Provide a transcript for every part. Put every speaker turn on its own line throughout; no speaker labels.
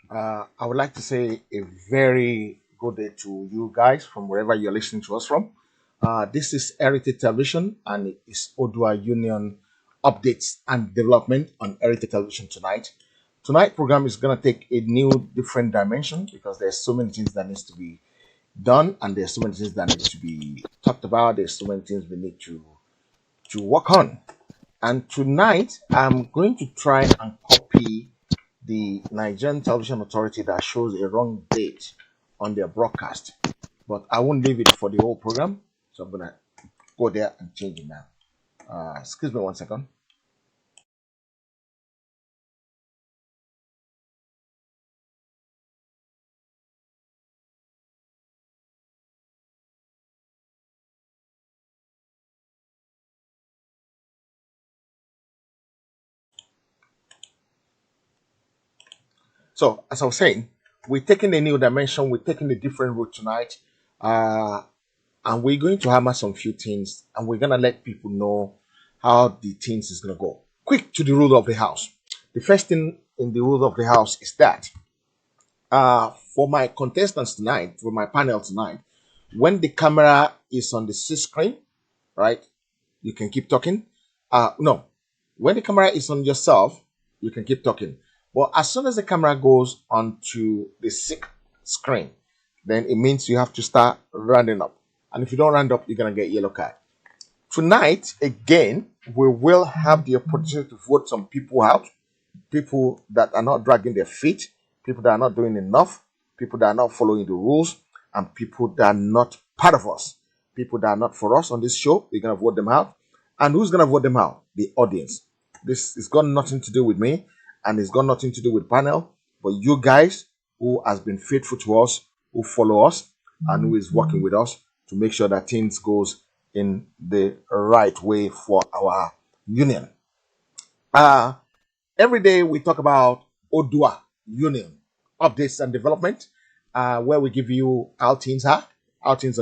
I would like to say a very good day to you guys from wherever you're listening to us from. This is Heritage Television and it is Odua Union updates and development on Heritage Television tonight. Tonight program is going to take a new different dimension because there's so many things that needs to be done and there's so many things that need to be talked about. There's so many things we need to work on. And tonight I'm going to try and copy the Nigerian Television Authority that shows a wrong date on their broadcast. But I won't leave it for the whole program, so I'm gonna go there and change it now. Excuse me 1 second. So as I was saying, we're taking a new dimension. We're taking a different route tonight, uh, and we're going to hammer some few things, and we're gonna let people know how the things is gonna go. Quick to the rule of the house. The first thing in the rule of the house is that for my contestants tonight, for my panel tonight, when the camera is on the C screen, right, you can keep talking. No, when the camera is on yourself, you can keep talking. But as soon as the camera goes onto the sick screen, then it means you have to start rounding up. And if you don't round up, you're gonna get yellow card. Tonight, again, we will have the opportunity to vote some people out, people that are not dragging their feet, people that are not doing enough, people that are not following the rules, and people that are not part of us, people that are not for us on this show. We're gonna vote them out. And who's gonna vote them out? The audience. This has got nothing to do with me, and it's got nothing to do with panel, but you guys who has been faithful to us, who follow us, and who is working with us to make sure that things goes in the right way for our union. Uh, every day we talk about Odua Union updates and development, where we give you how things are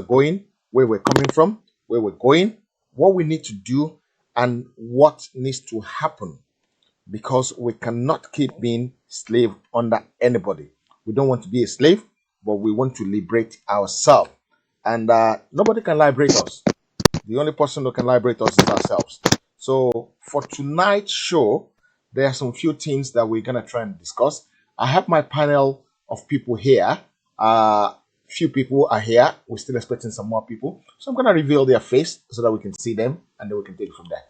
going, where we're coming from, where we're going, what we need to do, and what needs to happen because we cannot keep being slave under anybody. We don't want to be a slave, but we want to liberate ourselves. And nobody can liberate us. The only person who can liberate us is ourselves. So for tonight's show, there are some few things that we're gonna try and discuss. I have my panel of people here. Few people are here. We're still expecting some more people. So I'm gonna reveal their face so that we can see them and then we can take it from there.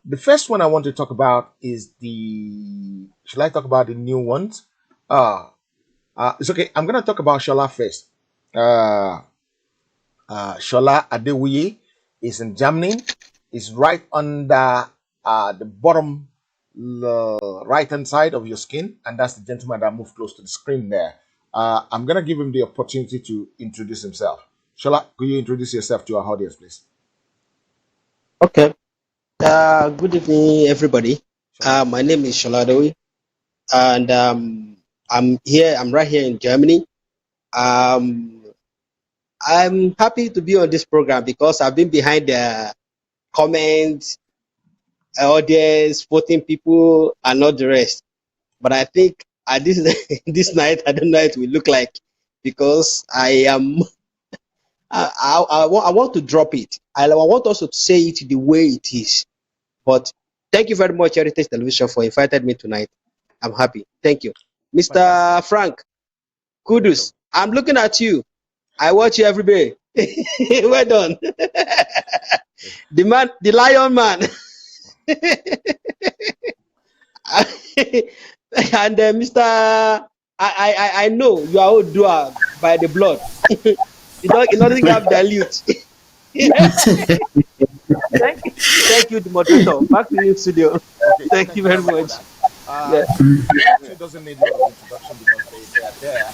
The first one I want to talk about is the. Should I talk about the new ones? Uh, it's okay. I'm gonna talk about Shola first. Uh, Shola Adewuye is in Germany. Is right under the bottom right hand side of your skin, and that's the gentleman that moved close to the screen there. I'm gonna give him the opportunity to introduce himself. Shola, could you introduce yourself to our audience, please?
Okay. Good evening, everybody.
Shola.
My name is Sholadowi, and I'm here. I'm right here in Germany. Um, I'm happy to be on this program because I've been behind the comments, audience, voting people, and not the rest. But I think at this this night, I don't know what it will look like because I am. I want to drop it. I want also to say it the way it is. But thank you very much, Heritage Television, for inviting me tonight. I'm happy. Thank you.
Fantastic.
Mr. Frank,
Welcome.
kudos. I'm looking at you. I watch you every day. Well done. The man, the lion man. And Mr. I know you are Odua by the blood. You don't have dilute. Thank you, the moderator. Back to you, studio.
Okay,
Thank you
thank you
very
very much for
much.
that.
Yeah.
The other two doesn't need a lot of introduction because they are there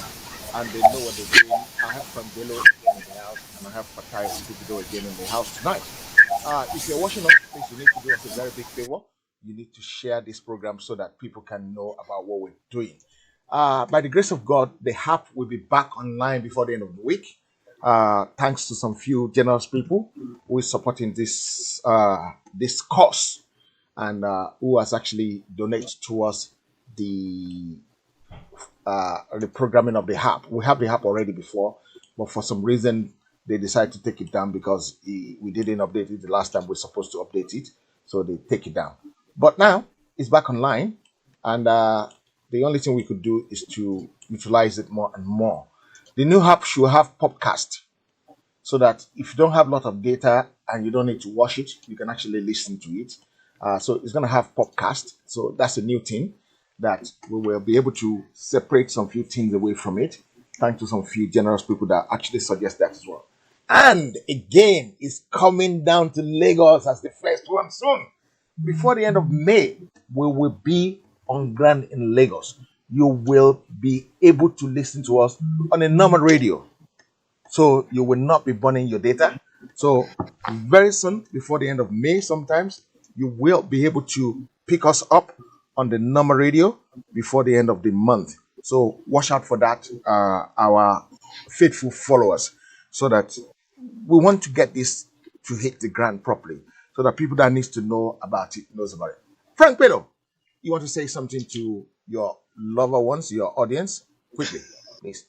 and they know what they're doing. I have Frangelo again in the house and I have Fatai Stupido again in the house tonight. If you're watching us, please, you need to do us a very big favor. You need to share this program so that people can know about what we're doing. By the grace of God, the app will be back online before the end of the week. Thanks to some few generous people who is supporting this cause and who has actually donated towards the the programming of the app. We have the app already before, but for some reason they decided to take it down because we didn't update it the last time we were supposed to update it, so they take it down. But now it's back online, and the only thing we could do is to utilize it more and more. The new app should have podcast, so that if you don't have a lot of data and you don't need to watch it, you can actually listen to it. So it's going to have podcast. So that's a new thing that we will be able to separate some few things away from it, thanks to some few generous people that actually suggest that as well. And again, it's coming down to Lagos as the first one soon. Before the end of May, we will be on ground in Lagos. You will be able to listen to us on a normal radio. So you will not be burning your data. So very soon, before the end of May, sometimes you will be able to pick us up on the normal radio before the end of the month. So watch out for that, our faithful followers, so that we want to get this to hit the ground properly, so that people that needs to know about it knows about it. Frank Pedro, you want to say something to your lover ones, your audience, quickly, please.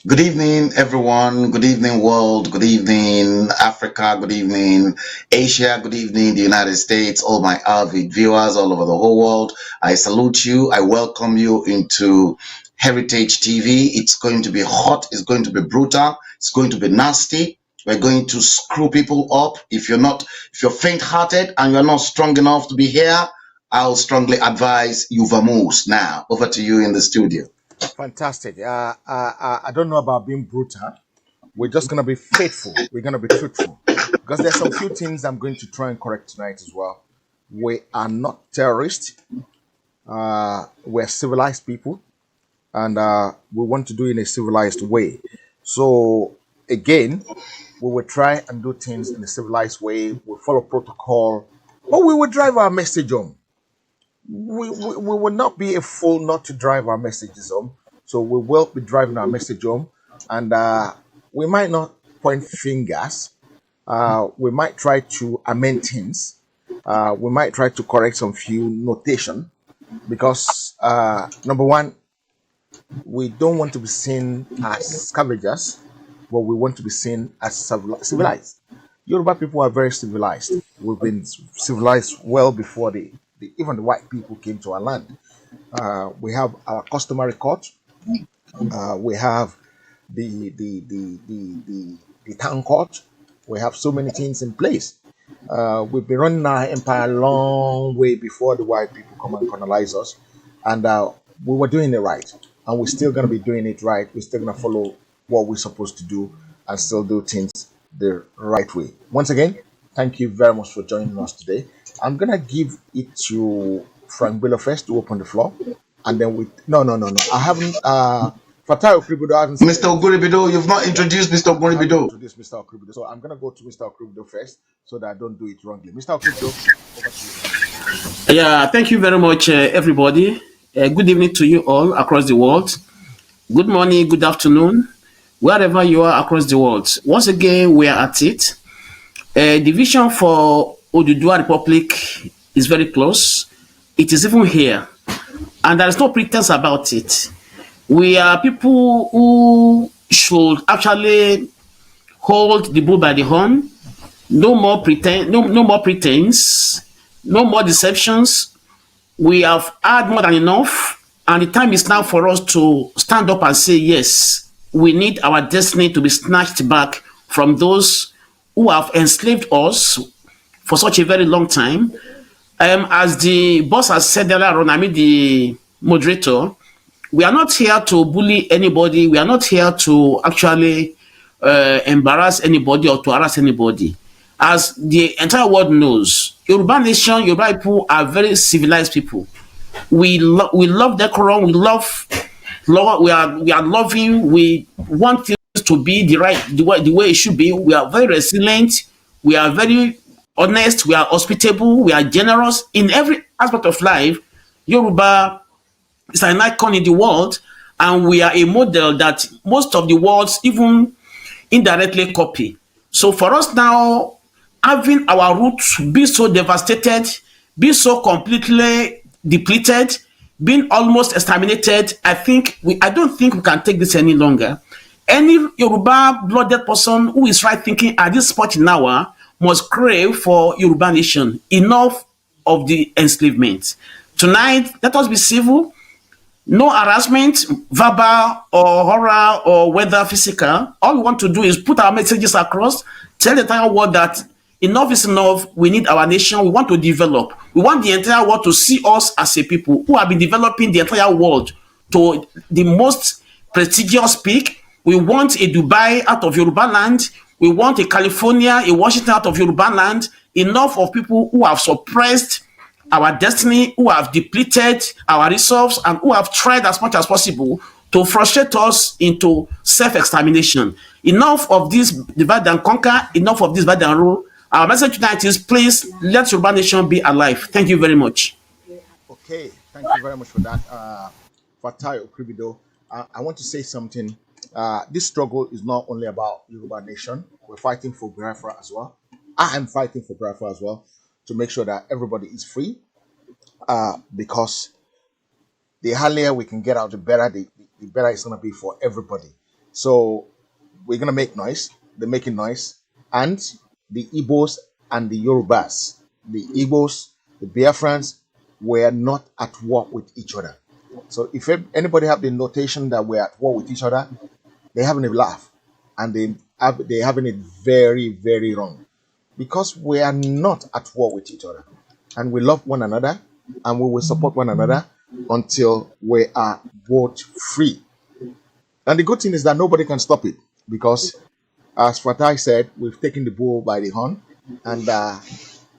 Good evening, everyone. Good evening, world. Good evening, Africa. Good evening, Asia. Good evening, the United States. All my avid viewers all over the whole world. I salute you. I welcome you into Heritage TV. It's going to be hot. It's going to be brutal. It's going to be nasty. We're going to screw people up. If you're faint-hearted and you're not strong enough to be here, I'll strongly advise you vamoose. Now, over to you in the studio.
Fantastic. I don't know about being brutal. We're just going to be faithful. We're going to be truthful. Because there's some few things I'm going to try and correct tonight as well. We are not terrorists. We're civilized people. And we want to do it in a civilized way. So, again, we will try and do things in a civilized way. We'll follow protocol. But we will drive our message home. We will not be a fool not to drive our messages home. So we will be driving our message home, and we might not point fingers. We might try to amend things. We might try to correct some few notation, because number one, we don't want to be seen as scavengers, but we want to be seen as civilized. Yoruba people are very civilized. We've been civilized well before even the white people came to our land. We have our customary court. We have the town court. We have so many things in place. We've been running our empire a long way before the white people come and colonize us, and we were doing it right, and we're still going to be doing it right. We're still going to follow what we're supposed to do and still do things the right way. Once again, thank you very much for joining us today. I'm gonna give it to Frank Biller first to open the floor, and then we. No. I haven't. Fatai Okribudo, I haven't.
Mr. Oguribido, you've not introduced Mr. Oguribido.
Introduce Mr. Okribudo. So I'm gonna go to Mr. Okribudo first, so that I don't do it wrongly. Mr. Okribudo, over to you.
Yeah, thank you very much, everybody. Good evening to you all across the world. Good morning, good afternoon, wherever you are across the world. Once again, we are at it. The vision for Odua Republic is very close. It is even here. And there is no pretense about it. We are people who should actually hold the bull by the horn. No more pretense, no more deceptions. We have had more than enough. And the time is now for us to stand up and say, yes, we need our destiny to be snatched back from those who have enslaved us for such a very long time. As the boss has said earlier on, I mean the moderator, we are not here to bully anybody. We are not here to actually embarrass anybody or to harass anybody. As the entire world knows, Yoruba nation, Yoruba people are very civilized people. We love decorum. We are loving. We want things to be the way it should be. We are very resilient. We are very honest. We are hospitable. We are generous in every aspect of life. Yoruba is an icon in the world, and we are a model that most of the worlds even indirectly copy. So for us now, having our roots be so devastated, be so completely depleted, being almost exterminated. I don't think we can take this any longer. Any Yoruba blooded person who is right thinking at this spot in hour must crave for Yoruba nation. Enough of the enslavement. Tonight, let us be civil. No harassment, verbal or horror or whether physical. All we want to do is put our messages across, tell the entire world that enough is enough. We need our nation. We want to develop. We want the entire world to see us as a people who have been developing the entire world to the most prestigious peak. We want a Dubai out of Yoruba land. We want a California, a Washington out of Yoruba land. Enough of people who have suppressed our destiny, who have depleted our resources, and who have tried as much as possible to frustrate us into self-extermination. Enough of this divide and conquer, enough of this divide and rule. Our message tonight is please let Yoruba nation be alive. Thank you very much.
Okay, thank you very much for that, Fatai Okribido. I want to say something. This struggle is not only about Yoruba nation. We're fighting for Biafra as well. I am fighting for Biafra as well to make sure that everybody is free. Because the earlier we can get out, the better the better it's gonna be for everybody. So we're gonna make noise. They're making noise, and the Igbos and the Yorubas, the Igbos, the Biafrans, were not at war with each other. So if anybody have the notation that we're at war with each other, they having a laugh, and they're having it very, very wrong, because we are not at war with each other, and we love one another, and we will support one another until we are both free. And the good thing is that nobody can stop it, because, as Fatai said, we've taken the bull by the horn, and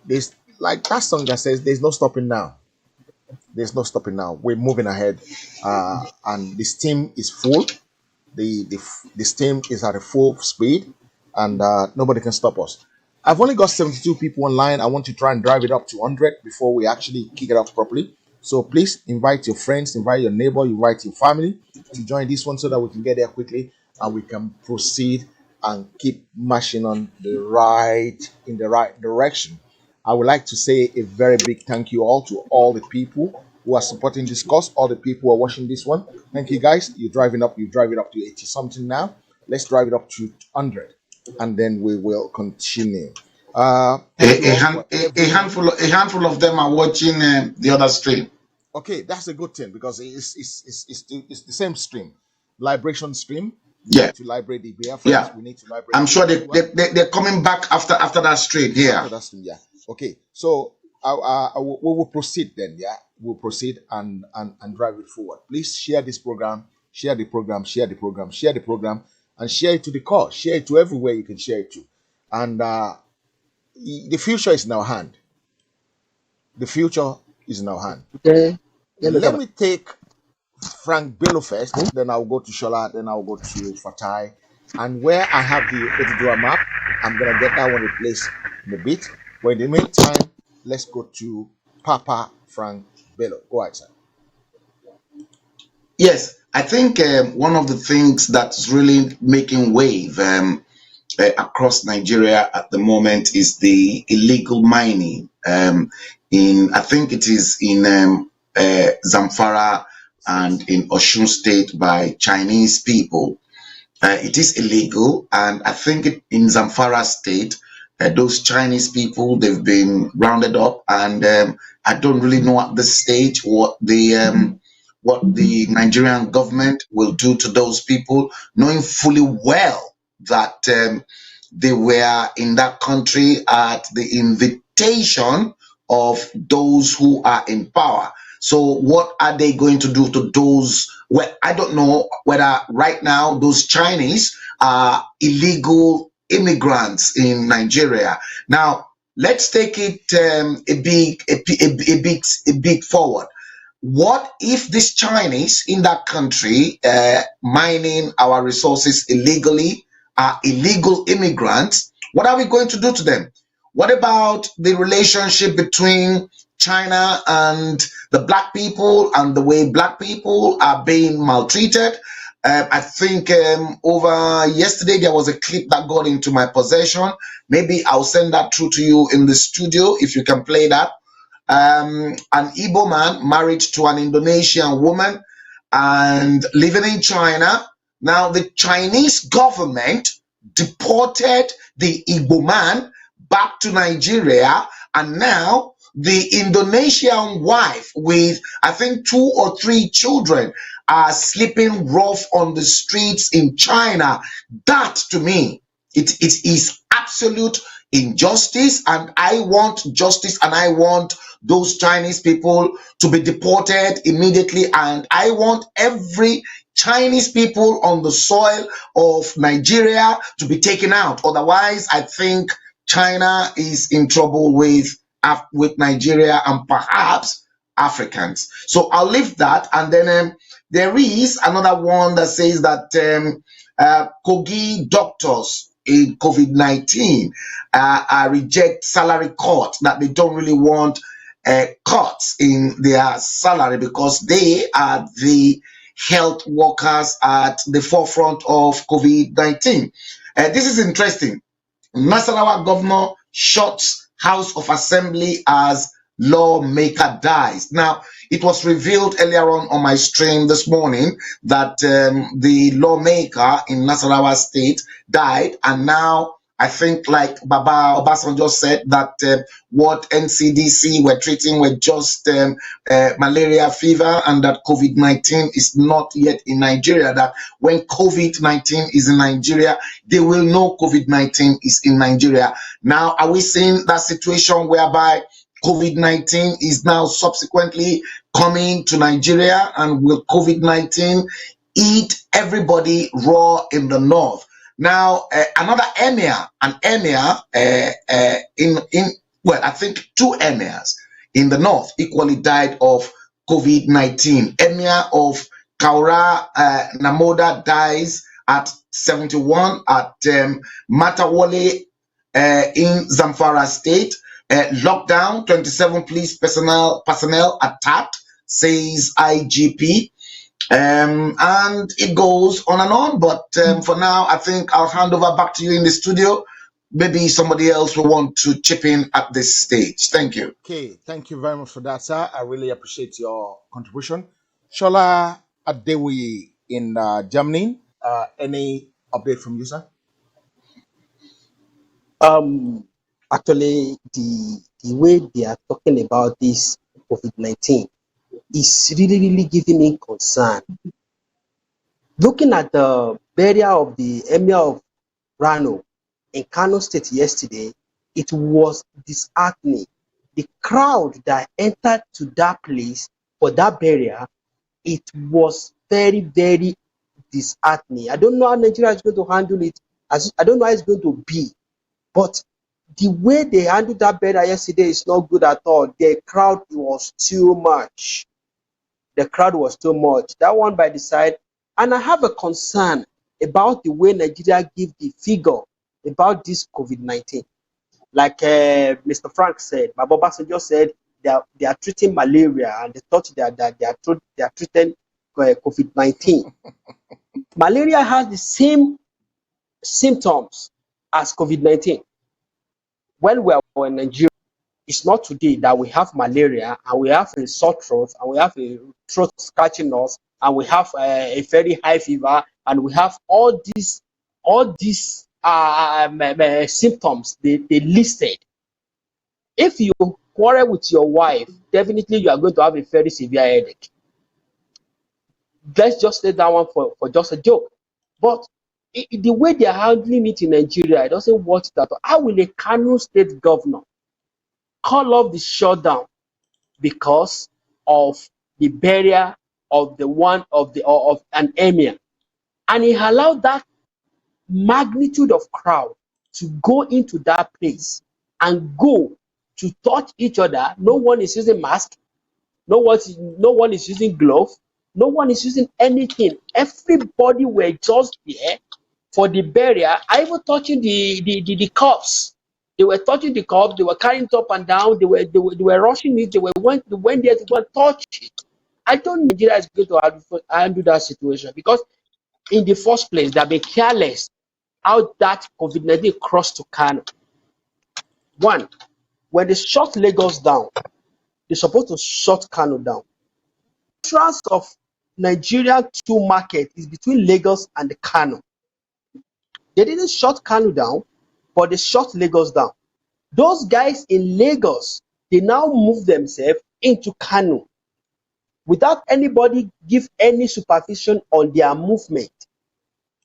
there's like that song that says, "There's no stopping now." There's no stopping now. We're moving ahead, and the steam is full. The steam is at a full speed, and nobody can stop us. I've only got 72 people online. I want to try and drive it up to 100 before we actually kick it off properly. So please invite your friends, invite your neighbor, invite your family to join this one so that we can get there quickly and we can proceed and keep marching in the right direction. I would like to say a very big thank you all to all the people who are supporting this cause, all the people who are watching this one. Thank you guys. You drive it up to 80 something now. Let's drive it up to 100. And then we will continue.
A handful of them are watching the other stream.
Okay, that's a good thing, because it's the same stream, liberation stream. We
Yeah,
need to liberate the Biafrans.
yeah.
We need to liberate
I'm
the
sure
Odua.
they're coming back after that stream.
After
Yeah.
that stream, yeah. Okay, so we will proceed then. Yeah, we'll proceed and drive it forward. Please share this program, share the program, share the program, share the program, and share it to the core. Share it to everywhere you can share it to. And the future is in our hand. The future is in our hand.
Okay.
Let me take Frank Bello first, then I'll go to Shola, then I'll go to Fatai. And where I have the Odua map, I'm going to get that one replaced in a bit. But in the meantime, let's go to Papa Frank Bello. Go ahead, sir.
Yes, I think one of the things that's really making wave across Nigeria at the moment is the illegal mining. I think it is in Zamfara and in Osun State by Chinese people. It is illegal, and I think in Zamfara State, those Chinese people, they've been rounded up, and I don't really know at this stage what the Nigerian government will do to those people, knowing fully well that they were in that country at the invitation of those who are in power. So what are they going to do to those? Well, I don't know whether right now those Chinese are illegal immigrants in Nigeria. Now, let's take it a bit forward. What if these Chinese in that country mining our resources illegally are illegal immigrants? What are we going to do to them? What about the relationship between China and the black people and the way black people are being maltreated? I think over yesterday there was a clip that got into my possession. Maybe I'll send that through to you in the studio if you can play that. an Igbo man married to an Indonesian woman and living in China. Now, the Chinese government deported the Igbo man back to Nigeria, and now the Indonesian wife with, I think, 2 or 3 children are sleeping rough on the streets in China. That, to me, it is absolute injustice, and I want justice, and I want those Chinese people to be deported immediately, and I want every Chinese people on the soil of Nigeria to be taken out. Otherwise, I think China is in trouble with Nigeria and perhaps Africans. So I'll leave that, and then there is another one that says that Kogi doctors in COVID-19 reject salary cut, that they don't really want cuts in their salary because they are the health workers at the forefront of COVID-19. This is interesting. Nasarawa governor shuts House of Assembly as lawmaker dies. Now, it was revealed earlier on my stream this morning that the lawmaker in Nasarawa state died, and now I think, like Baba Obasanjo said, that what NCDC were treating were just malaria fever, and that COVID-19 is not yet in Nigeria. That when COVID-19 is in Nigeria, they will know COVID-19 is in Nigeria. Now, are we seeing that situation whereby COVID-19 is now subsequently coming to Nigeria, and will COVID-19 eat everybody raw in the north? Now, another emir, an emir I think 2 emirs in the north equally died of COVID-19. Emir of Kaura Namoda dies at 71 at Matawale in Zamfara state. Lockdown, 27 police personnel attacked, says IGP. And it goes on and on, but for now, I think I'll hand over back to you in the studio. Maybe somebody else will want to chip in at this stage. Thank you.
Okay, thank you very much for that, sir. I really appreciate your contribution. Shola Adewi in Germany, any update from you, sir?
Actually, the way they are talking about this COVID-19 is really giving me concern. Looking at the burial of the Emir of Rano in Kano State yesterday, it was disheartening. The crowd that entered to that place for that burial, it was very disheartening. I don't know how Nigeria is going to handle it. I don't know how it's going to be, but the way they handled that burial yesterday is not good at all. The crowd was too much. The crowd was too much. That one by the side. And I have a concern about the way Nigeria give the figure about this COVID-19. Like Mr. Frank said, Baba Obasanjo said they are treating malaria, and they thought that they are treating COVID-19. Malaria has the same symptoms as COVID-19. When we are in Nigeria, it's not today that we have malaria and we have a sore throat and we have a throat scratching us and we have a very high fever and we have all these symptoms they listed. If you quarrel with your wife, definitely you are going to have a very severe headache. Let's just say that one for just a joke. But the way they are handling it in Nigeria, it doesn't work that. How will a Kano state governor call off the shutdown because of the burial of an emir, and he allowed that magnitude of crowd to go into that place and go to touch each other? No one is using mask, no one is using glove, no one is using anything. Everybody were just there for the burial. I even touching the corpse. They were touching the corpse. They were carrying it up and down. They were rushing it. They went there to go and touch it. I don't think Nigeria is going to handle that situation, because in the first place they have been careless how that COVID-19 crossed to Kano. One, when they shut Lagos down, they're supposed to shut Kano down. The entrance of Nigeria to market is between Lagos and the Kano. They didn't shut Kano down, but they shut Lagos down. Those guys in Lagos, they now move themselves into Kano without anybody give any supervision on their movement.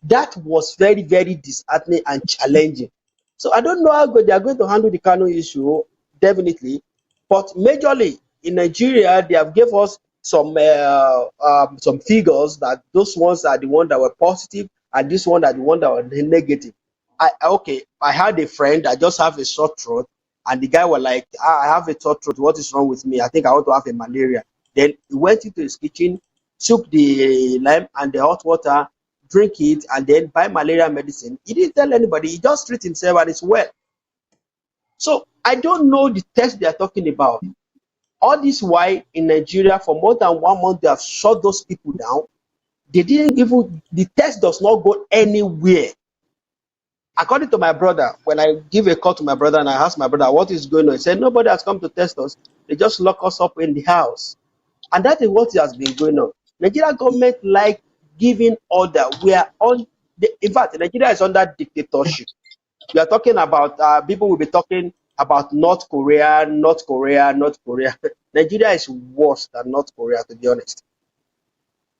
That was very, very disheartening and challenging. So I don't know how good they are going to handle the Kano issue, definitely. But majorly in Nigeria, they have gave us some figures that those ones are the ones that were positive and this one are the ones that were negative. I had a friend that just have a sore throat, and the guy was like, I have a sore throat. What is wrong with me? I think I want to have a malaria. Then he went into his kitchen, took the lime and the hot water, drink it, and then buy malaria medicine. He didn't tell anybody. He just treat himself and it's well. So I don't know the test they are talking about. All this why in Nigeria for more than 1 month they have shut those people down. They didn't even, the test does not go anywhere. According to my brother, when I give a call to my brother and I ask my brother what is going on, he said nobody has come to test us. They just lock us up in the house. And that is what has been going on. Nigeria government like giving order. We are on in fact, Nigeria is under dictatorship. We are talking about people will be talking about North Korea, North Korea, North Korea. Nigeria is worse than North Korea, to be honest.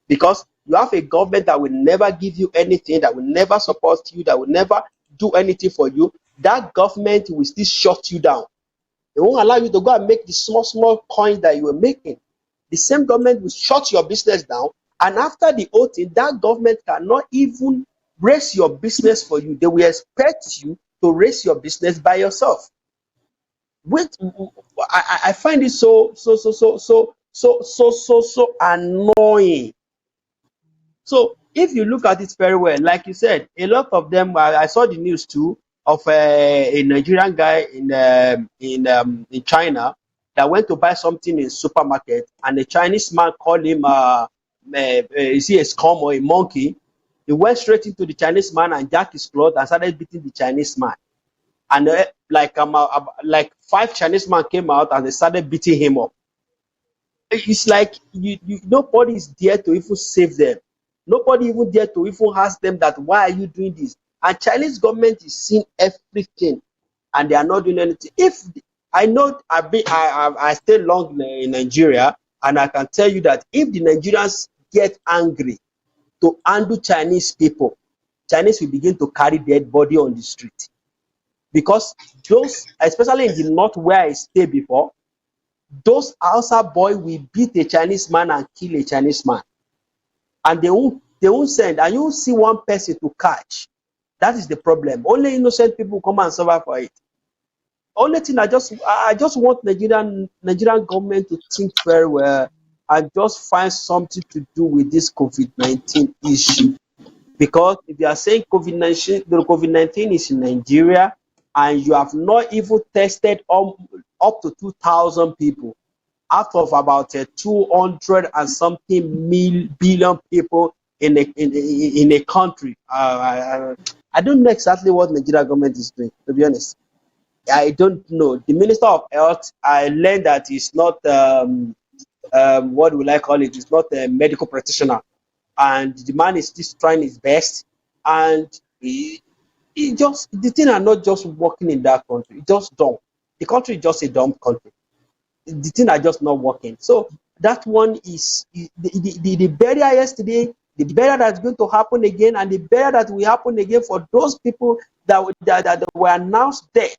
Because you have a government that will never give you anything, that will never support you, that will never do anything for you. That government will still shut you down. They won't allow you to go and make the small coins that you were making. The same government will shut your business down, and after the whole thing, that government cannot even raise your business for you. They will expect you to raise your business by yourself. Wait, I find it so annoying. So if you look at it very well, like you said, a lot of them. I saw the news too of a Nigerian guy in China that went to buy something in supermarket, and a Chinese man called him is he a scum or a monkey? He went straight into the Chinese man and jacked his clothes and started beating the Chinese man. And like 5 Chinese men came out and they started beating him up. It's like nobody is there to even save them. Nobody even there to even ask them that why are you doing this? And Chinese government is seeing everything, and they are not doing anything. If I know I stay long in Nigeria, and I can tell you that if the Nigerians get angry to handle Chinese people, Chinese will begin to carry dead body on the street. Because those, especially in the north where I stayed before, those Hausa boy will beat a Chinese man and kill a Chinese man, and they won't send, and you won't see one person to catch. That is the problem. Only innocent people come and suffer for it. Only thing I just want Nigerian government to think very well and just find something to do with this COVID-19 issue. Because if you are saying COVID-19 is in Nigeria, and you have not even tested up to 2,000 people out of about 200 and something billion people in a country. I don't know exactly what Nigeria government is doing, to be honest. I don't know. The Minister of Health, I learned that he's not what will I call it? He's not a medical practitioner, and the man is just trying his best, and the thing are not just working in that country. It's just dumb. The country is just a dumb country. The thing are just not working. So that one is the barrier yesterday, the barrier that's going to happen again, and the barrier that will happen again for those people that were announced dead.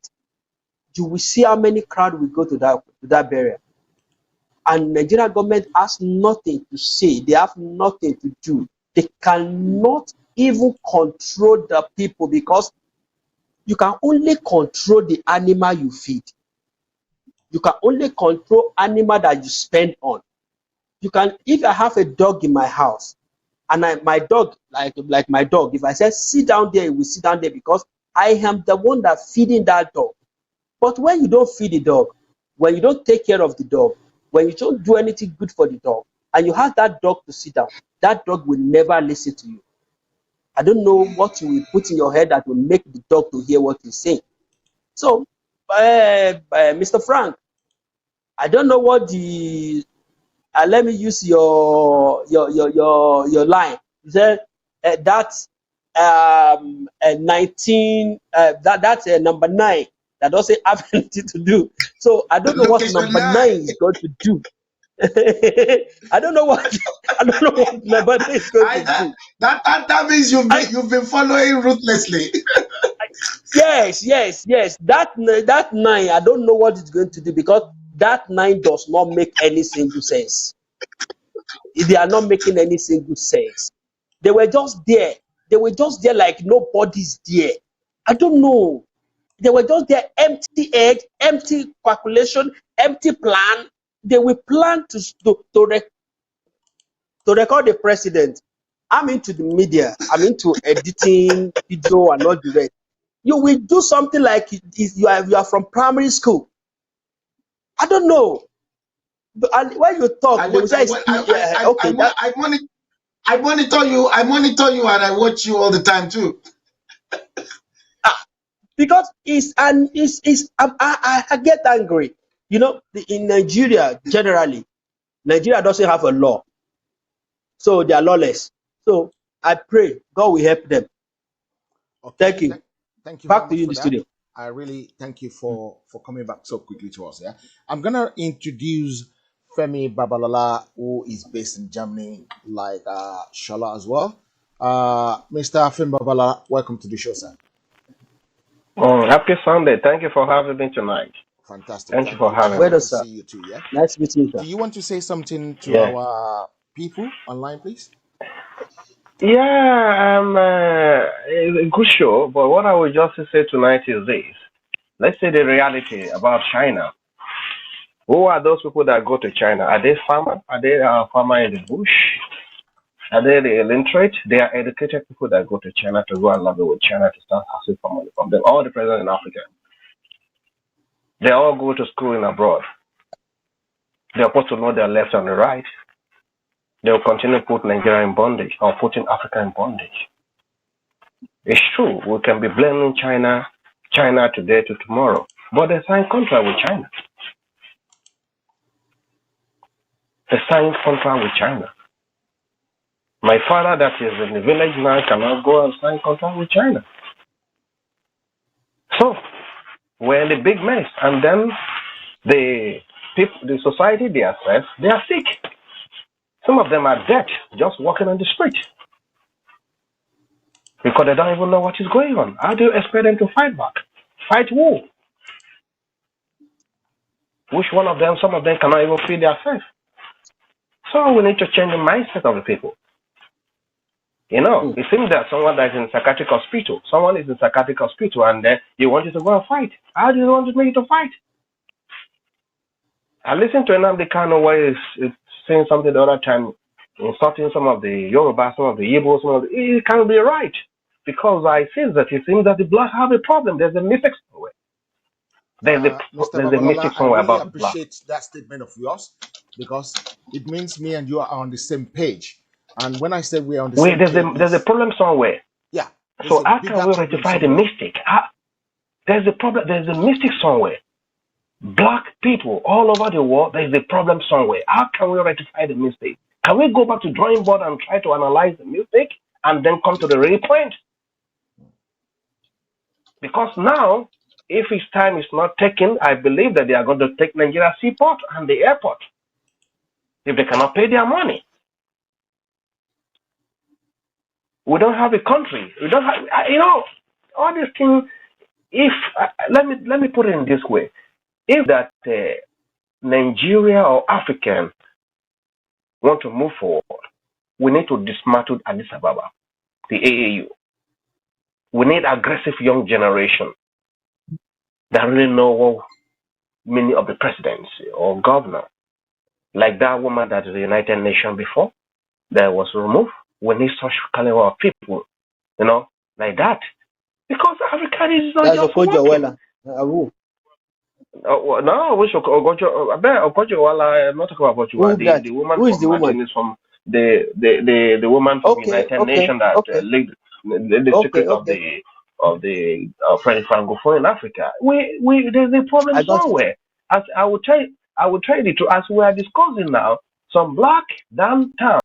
You will see how many crowd will go to that barrier. And Nigeria government has nothing to say. They have nothing to do. They cannot even control the people, because you can only control the animal you feed. You can only control animal that you spend on. You can, if I have a dog in my house, and my dog, like my dog, if I say sit down there, it will sit down there because I am the one that feeding that dog. But when you don't feed the dog, when you don't take care of the dog, when you don't do anything good for the dog, and you have that dog to sit down, that dog will never listen to you. I don't know what you will put in your head that will make the dog to hear what you're saying. So, Mr. Frank, I don't know what the let me use your line. You said that's 19 that's number 9 that doesn't have anything to do. So I don't know what
Location
number 9
9.
is going to do. I don't know what number 9 is going
I
to do.
that means you've been following ruthlessly.
Yes. That 9, I don't know what it's going to do, because that 9 does not make any single sense. They are not making any single sense. They were just there. They were just there like nobody's there. I don't know. They were just there, empty egg, empty calculation, empty plan. They will plan to record the president. I'm into the media. I'm into editing video and all the rest. You will do something like you are from primary school. I don't know. And when you talk, they will say, okay, that
I monitor you. I monitor you, and I watch you all the time too.
because I get angry. In Nigeria, generally, Nigeria doesn't have a law, so they are lawless. So I pray God will help them.
Okay,
Thank you.
thank you very
Back to
much
you in
for
the
that.
studio.
I really thank you for coming back so quickly to us. Yeah, I'm gonna introduce Femi Babalala, who is based in Germany, like Shala as well. Mr. Femi Babalala, welcome to the show, sir.
Oh, happy Sunday. Thank you for having me tonight.
Fantastic,
Thank you
thank
for
you. And
having
Well
me.
happy
done,
to
sir.
see you too. Yeah.
Nice meeting you,
Do
sir.
you want to say something to
Yeah.
our people online, please?
Yeah, it's a good show, but what I would just say tonight is this. Let's say the reality about China. Who are those people that go to China? Are they farmers? Are they farmer in the bush? Are they the illiterate? They are educated people that go to China to go and lobby with China to start asking for money from them. All the presidents in Africa. They all go to school in abroad. They're supposed to know their left and the right. They will continue to put Nigeria in bondage or putting Africa in bondage. It's true, we can be blaming China today to tomorrow, but they signed contract with China. They signed contract with China. My father that is in the village now cannot go and sign contract with China. So we're in a big mess, and then the people, the society themselves, they are sick. Some of them are dead, just walking on the street because they don't even know what is going on. How do you expect them to fight back? Fight who? Which one of them? Some of them cannot even feed themselves. So we need to change the mindset of the people. It seems that someone that is in psychiatric hospital, someone is in psychiatric hospital, and then you want you to go and fight. How do you want me to fight? I listened to Nnamdi Kanu where he's saying something the other time, insulting some of the Yoruba, some of the Igbo, it can't be right. Because it seems that the black have a problem. There's a mistake somewhere.
Mr.
There's a mistake
Babalala, I
somewhere
really
about the black.
appreciate that statement of yours because it means me and you are on the same page. And when I say we are on the same page,
There's a problem somewhere.
yeah.
So how
Bigger
can we
problem
rectify the
somewhere.
mistake? There's a problem. There's a mistake somewhere. Black people all over the world, there's a problem somewhere. How can we rectify the mistake? Can we go back to drawing board and try to analyze the mistake and then come to the real point? Because now, if his time is not taken, I believe that they are going to take Nigeria seaport and the airport if they cannot pay their money. We don't have a country. We don't have, all these things. If let me put it in this way: if that Nigeria or African want to move forward, we need to dismantle Addis Ababa, the AAU. We need aggressive young generation that really know what many of the presidents or governors, like that woman that is the United Nations before, that was removed. We need such caliber of people, like that. Because Africa is not
That's
just for
Okojo
working.
Wela.
No, which Okojo? I bet Okojo. Well, I'm not talking about
Who
Okojo.
that?
The woman
Who is
from
the woman?
Martin is from the woman from
Okay,
United
okay,
Nations that
okay,
lead the
okay,
secret
okay.
of the French Francophone in Africa. We there's a problem
I got it.
somewhere. As I will tell you, I will tell you to as we are discussing now, some black downtown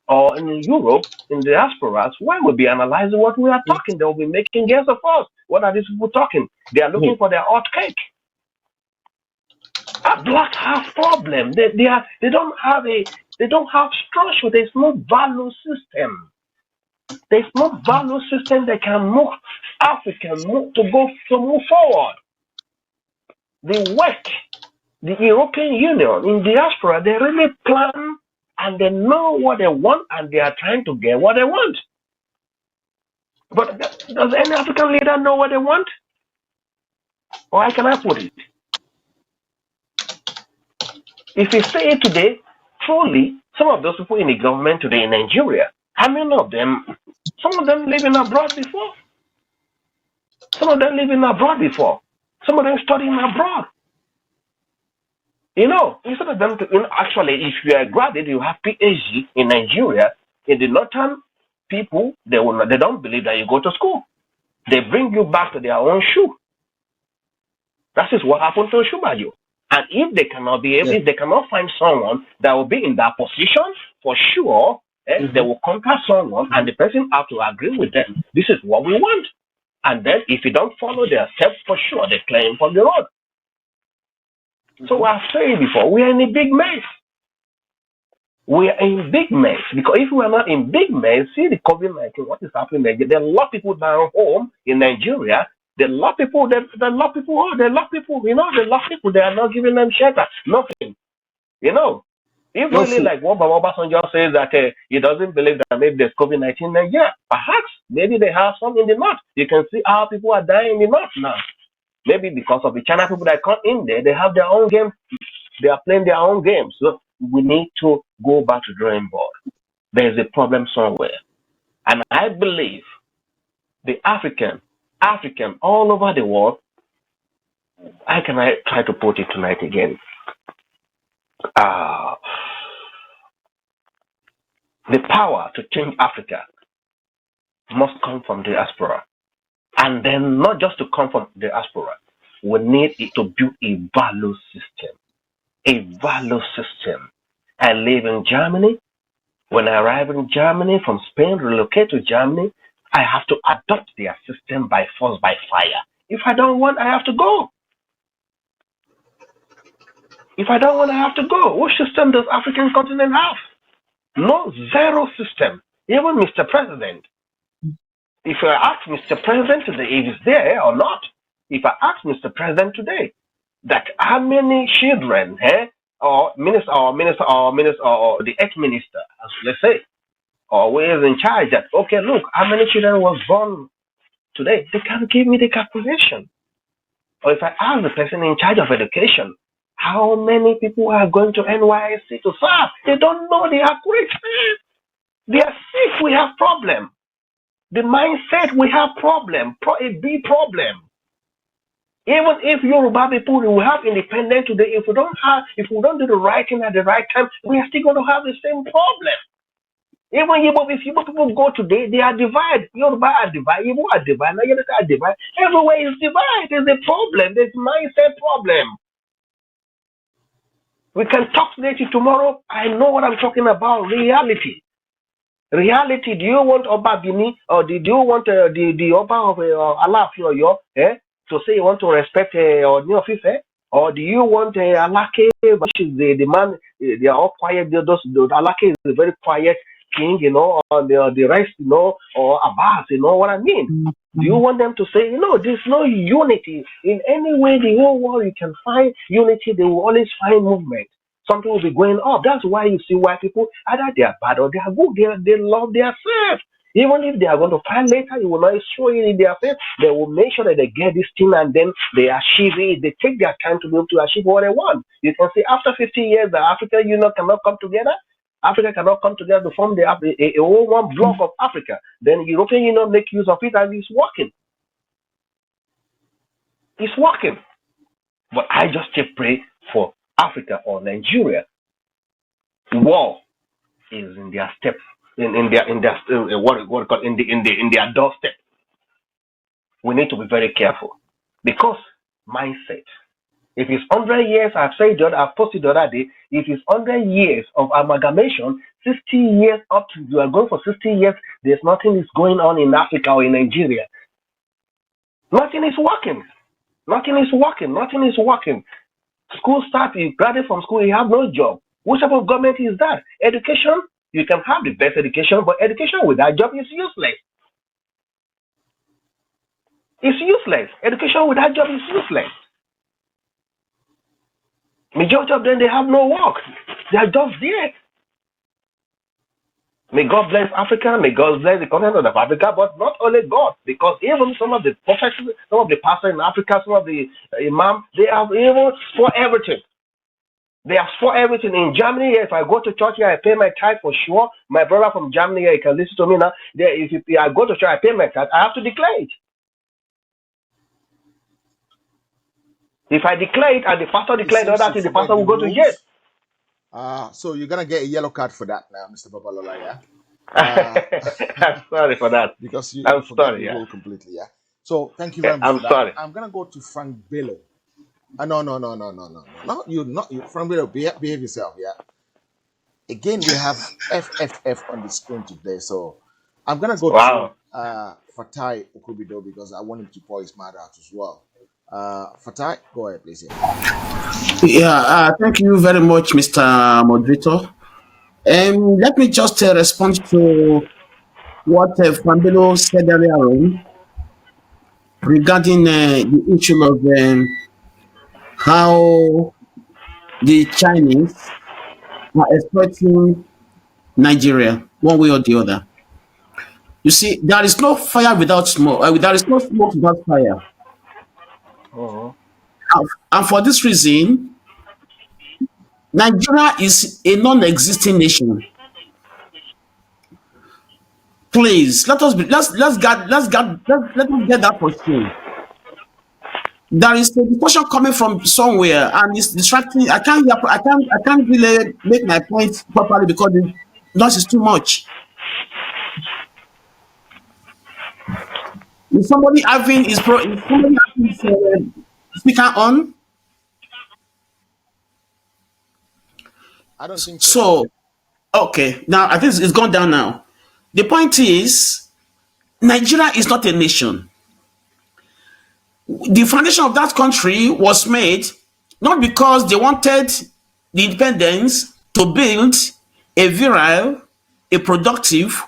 or in Europe, in the diasporas, when we'll be analyzing what we are talking, they will be making guess of us. What are these people talking? They are looking for their hot cake. Black have problem. They don't have structure. There's no value system. There's no value system that can move African to move forward. The West, the European Union, in diaspora, they really plan and they know what they want and they are trying to get what they want. But does any African leader know what they want? Or how can I put it? If you say it today, truly, some of those people in the government today in Nigeria, how many of them, some of them living abroad before? Some of them living abroad before. Some of them studying abroad. Instead of them actually, if you are a graduate, you have PhD in Nigeria, in the northern people, they don't believe that you go to school. They bring you back to their own shoe. That is what happened to Shubayo. And if they cannot be able, if they cannot find someone that will be in that position, for sure, they will contact someone and the person have to agree with them. This is what we want. And then if you don't follow their steps, for sure, they claim from the road. So I've said before, we are in a big mess. We are in big mess. Because if we are not in big mess, see the COVID-19, what is happening there? There are a lot of people down home in Nigeria. There are a lot of people, they lock people, they are not giving them shelter, nothing. If really like what Obasanjo says that he doesn't believe that maybe there's COVID-19 in Nigeria, perhaps, maybe they have some in the north. You can see how people are dying in the north now. Maybe because of the China people that come in there, they have their own game. They are playing their own games. So we need to go back to drawing board. There's a problem somewhere. And I believe the African all over the world, how can I try to put it tonight again? The power to change Africa must come from the diaspora. And then not just to come from the diaspora, we need it to build a value system. A value system. I live in Germany. When I arrive in Germany, from Spain, relocate to Germany, I have to adopt their system by force, by fire. If I don't want, I have to go. If I don't want, I have to go. What system does African continent have? No, zero system. Even Mr. President. If I ask Mr. President today if he's there or not, if I ask Mr. President today that how many children, or the ex-minister, let's say, or who is in charge that, okay, look, how many children was born today? They can't give me the calculation. Or if I ask the person in charge of education, how many people are going to NYSC to serve? They don't know the accurate. They are sick. We have problem. The mindset, we have problem. A big problem. Even if Yoruba people will have independence today, if we don't do the right thing at the right time, we are still going to have the same problem. Even if Igbo people go today, they are divided. Yoruba are divided, Igbo are divided, Nigeria are divided. Everywhere is divided. There's a problem. There's mindset problem. We can talk today to tomorrow. I know what I'm talking about. Reality. Reality. Do you want Oba Bini or do you want the Oba of Allah Oyo to say you want to respect or New Office? Or do you want Alake, which is the man? They are all quiet. Alake is a very quiet king, or the rest, or Abbas, you know what I mean? Do you want them to say, there's no unity in any way? The whole world you can find unity. They will always find movement. Something will be going up. That's why you see white people, either they are bad or they are good. They love their self. Even if they are going to find later, you will not show it in their face. They will make sure that they get this thing and then they achieve it. They take their time to be able to achieve what they want. You can see after 50 years, the African Union cannot come together. Africa cannot come together to form a whole one block of Africa. Then European Union make use of it and it's working. It's working. But I just pray for Africa or Nigeria. War is in their step, in their doorstep. We need to be very careful because mindset. If it's 100 years, I've posted the other day, if it's 100 years of amalgamation, 60 years up to, you are going for 60 years, there's nothing is going on in Africa or in Nigeria. Nothing is working. Nothing is working. Nothing is working. School start, you graduate from school, you have no job. What type of government is that? Education, you can have the best education, but education without job is useless. It's useless. Education without job is useless. Majority of them, they have no work. They are just there. May God bless Africa. May God bless the continent of Africa, but not only God, because even some of the prophets, some of the pastors in Africa, some of the imam, they have even for everything. They have for everything. In Germany, if I go to church here, I pay my tithe for sure. My brother from Germany here, you can listen to me now. If I go to church, I pay my tithe. I have to declare it. If I declare it and the pastor declared
seems
other
to
thing, the
forget
pastor
the
will go to jail.
rules. So you're gonna get a yellow card for that now, Mr. Babalola, yeah? Uh,
I'm sorry for that.
because you
I'm
forget
sorry,
the
yeah.
rule completely, yeah? So thank you very much
I'm
for that.
sorry.
I'm gonna go to Frank Bello. No, you not you, Frank Bello, behave yourself, yeah? Again, we have FFF on the screen today, so I'm gonna go to
Wow.
Fatai Okubido because I want him to pour his mouth out as well. Fatai, go ahead, please. Yeah.
Yeah, thank you very much, Mr. Moderator. Let me just respond to what Fambelo said earlier on regarding the issue of how the Chinese are exploiting Nigeria one way or the other. You see, there is no fire without smoke. There is no smoke without fire.
Mhm.
And for this reason, Nigeria is a non-existing nation. Please let us be let us get that for sure. There is a discussion coming from somewhere and it's distracting. I can't really make my point properly because the noise is too much. Is somebody having his speaker on?
I don't think so.
So okay, now I think it's gone down now. The point is Nigeria is not a nation. The foundation of that country was made not because they wanted the independence to build a virile, a productive,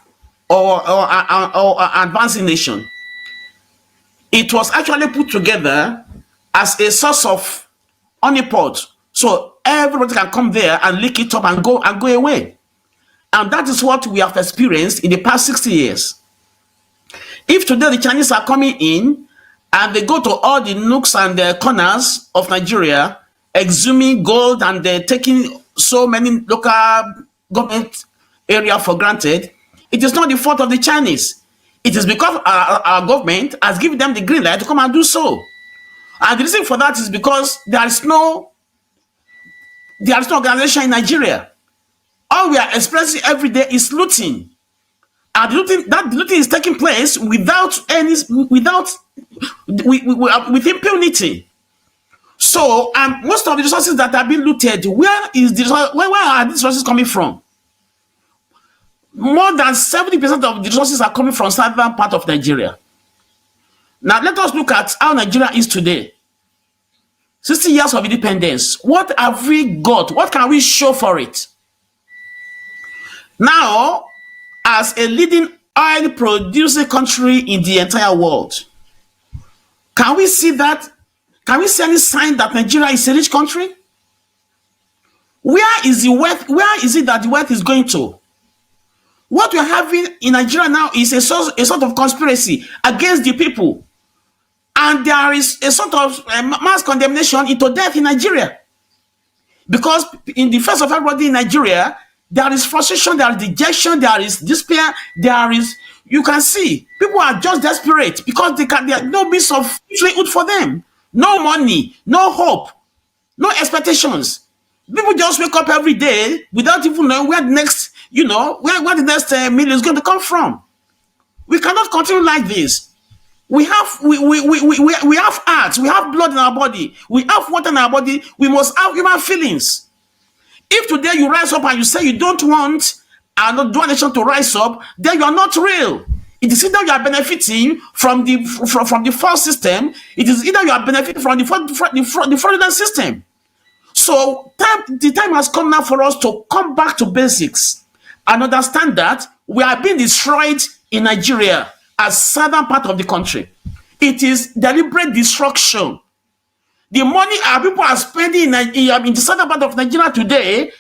or advancing nation. It was actually put together as a source of honeypot, so everybody can come there and lick it up and go away. And that is what we have experienced in the past 60 years. If today the Chinese are coming in and they go to all the nooks and the corners of Nigeria, exhuming gold and taking so many local government area for granted, it is not the fault of the Chinese. It is because our government has given them the green light to come and do so. And the reason for that is because there is no organization in Nigeria. All we are expressing every day is looting. And the looting is taking place with impunity. So, and most of the resources that have been looted, where are these resources coming from? More than 70% of the resources are coming from southern part of Nigeria. Now, let us look at how Nigeria is today. 60 years of independence. What have we got? What can we show for it? Now, as a leading oil producing country in the entire world, can we see that? Can we see any sign that Nigeria is a rich country? Where is the wealth? Where is it that the wealth is going to? What we're having in Nigeria now is a sort of conspiracy against the people. And there is a sort of mass condemnation into death in Nigeria. Because in the face of everybody in Nigeria, there is frustration, there is dejection, there is despair, you can see, people are just desperate because there are no means of food for them. No money, no hope, no expectations. People just wake up every day without even knowing where the next, where the next meal is going to come from. We cannot continue like this. We have we have heart, we have blood in our body, we have water in our body, we must have human feelings. If today you rise up and you say you don't want another nation to rise up, then you are not real. It is either you are benefiting from the false system, it is either you are benefiting from the fraudulent system. So the time has come now for us to come back to basics and understand that we are being destroyed in Nigeria as southern part of the country. It is deliberate destruction. The money our people are spending in the southern part of Nigeria today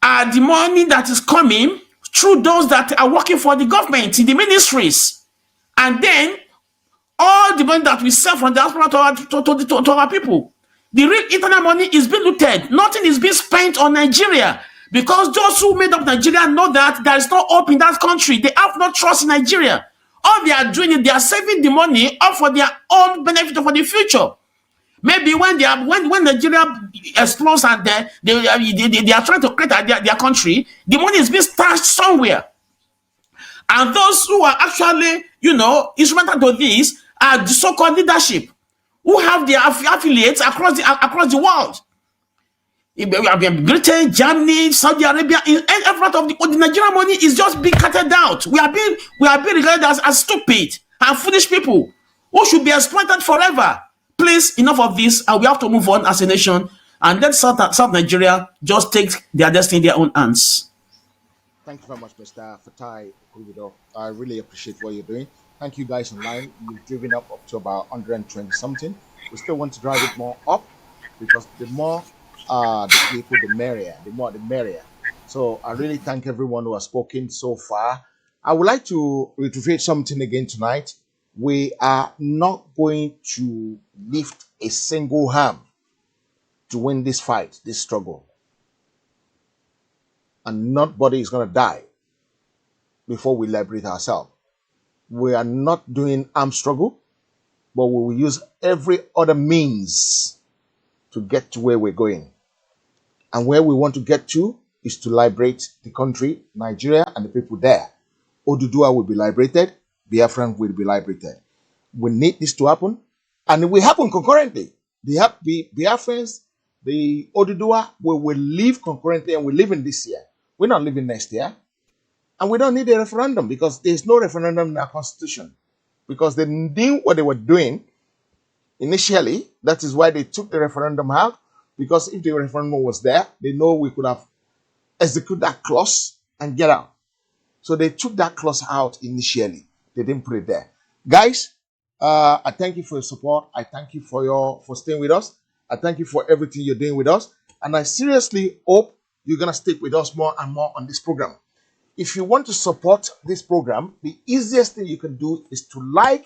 are the money that is coming through those that are working for the government in the ministries. And then all the money that we sell from the diaspora to our people. The real internal money is being looted. Nothing is being spent on Nigeria because those who made up Nigeria know that there is no hope in that country. They have no trust in Nigeria. All they are doing is they are saving the money up for their own benefit for the future. Maybe when Nigeria explodes and they are trying to create their country, the money is being stashed somewhere. And those who are actually, instrumental to this are the so-called leadership who have their affiliates across the world. Britain, Germany, Saudi Arabia, in every part of the Nigerian money is just being carted out. We are being regarded as stupid and foolish people who should be exploited forever. Please, enough of this, and we have to move on as a nation and let South Nigeria just take their destiny in their own hands.
Thank you very much, Mr. Fatai Okubido. I really appreciate what you're doing. Thank you guys online. You've driven up to about 120 something. We still want to drive it more up because the more the people, the merrier. The more, the merrier. So I really thank everyone who has spoken so far. I would like to reiterate something again tonight. We are not going to lift a single hand to win this fight, this struggle. And nobody is going to die before we liberate ourselves. We are not doing armed struggle, but we will use every other means to get to where we're going. And where we want to get to is to liberate the country, Nigeria, and the people there. Odua will be liberated. Biafran will be liberated. We need this to happen, and it will happen concurrently. The Biafrans, the Odua, we will live concurrently, and we're living this year. We're not living next year. And we don't need a referendum because there's no referendum in our constitution. Because they knew what they were doing initially. That is why they took the referendum out. Because if the referendum was there, they know we could have executed that clause and get out. So they took that clause out initially. They didn't put it there. Guys, I thank you for your support. I thank you for staying with us. I thank you for everything you're doing with us. And I seriously hope you're going to stick with us more and more on this program. If you want to support this program, the easiest thing you can do is to like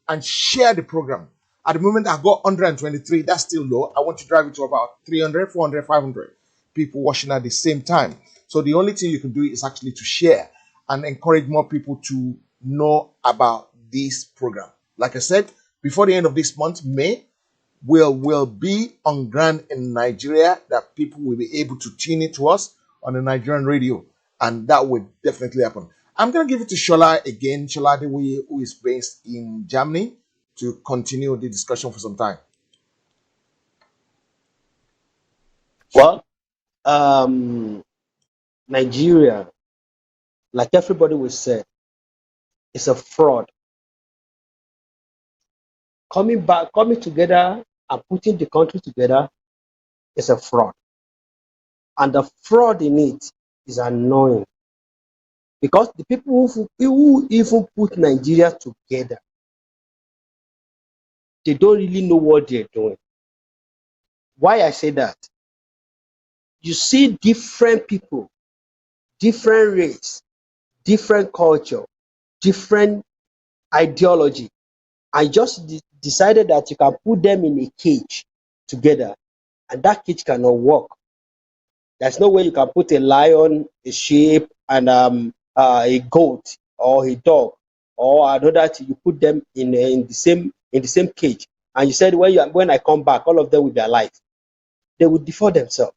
and share the program. At the moment, I got 123. That's still low. I want to drive it to about 300, 400, 500 people watching at the same time. So the only thing you can do is actually to share and encourage more people to know about this program. Like I said, before the end of this month, May, will be on ground in Nigeria that people will be able to tune in to us on the Nigerian radio. And that will definitely happen. I'm going to give it to Shola again, Shola Dewi, who is based in Germany, to continue the discussion for some time.
Well, Nigeria, like everybody will say, is a fraud. Coming together and putting the country together is a fraud. And the fraud in it is annoying. Because the people who even put Nigeria together, they don't really know what they're doing. Why I say that? You see different people, different race, different culture, different ideology. I just decided that you can put them in a cage together, and that cage cannot work. There's no way you can put a lion, a sheep, and a goat or a dog or another. You put them in the same cage, and you said when I come back, all of them will be alive. They will defer themselves.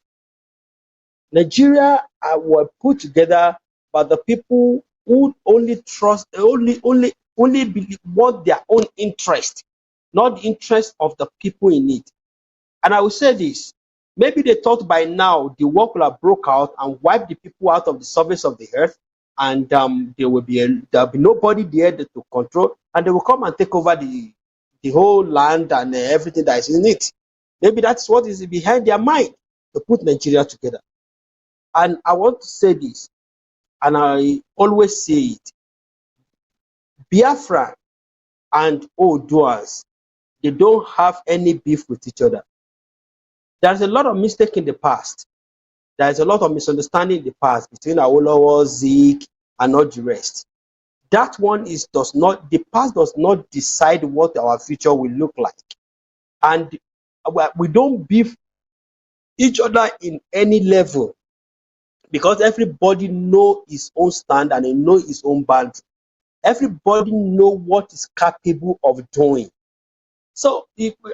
Nigeria were put together by the people who only only want their own interest, not the interest of the people in it. And I will say this, maybe they thought by now the war will have broke out and wipe the people out of the surface of the earth, and there'll be nobody there to control, and they will come and take over the whole land and everything that is in it. Maybe that's what is behind their mind to put Nigeria together. And I want to say this, and I always say it, Biafra and Oduas, they don't have any beef with each other. There's a lot of mistake in the past. There's a lot of misunderstanding in the past between Awolowo, Zeke, and all the rest. That one the past does not decide what our future will look like. And we don't beef each other in any level, because everybody know his own stand and he know his own boundary. Everybody know what is capable of doing. So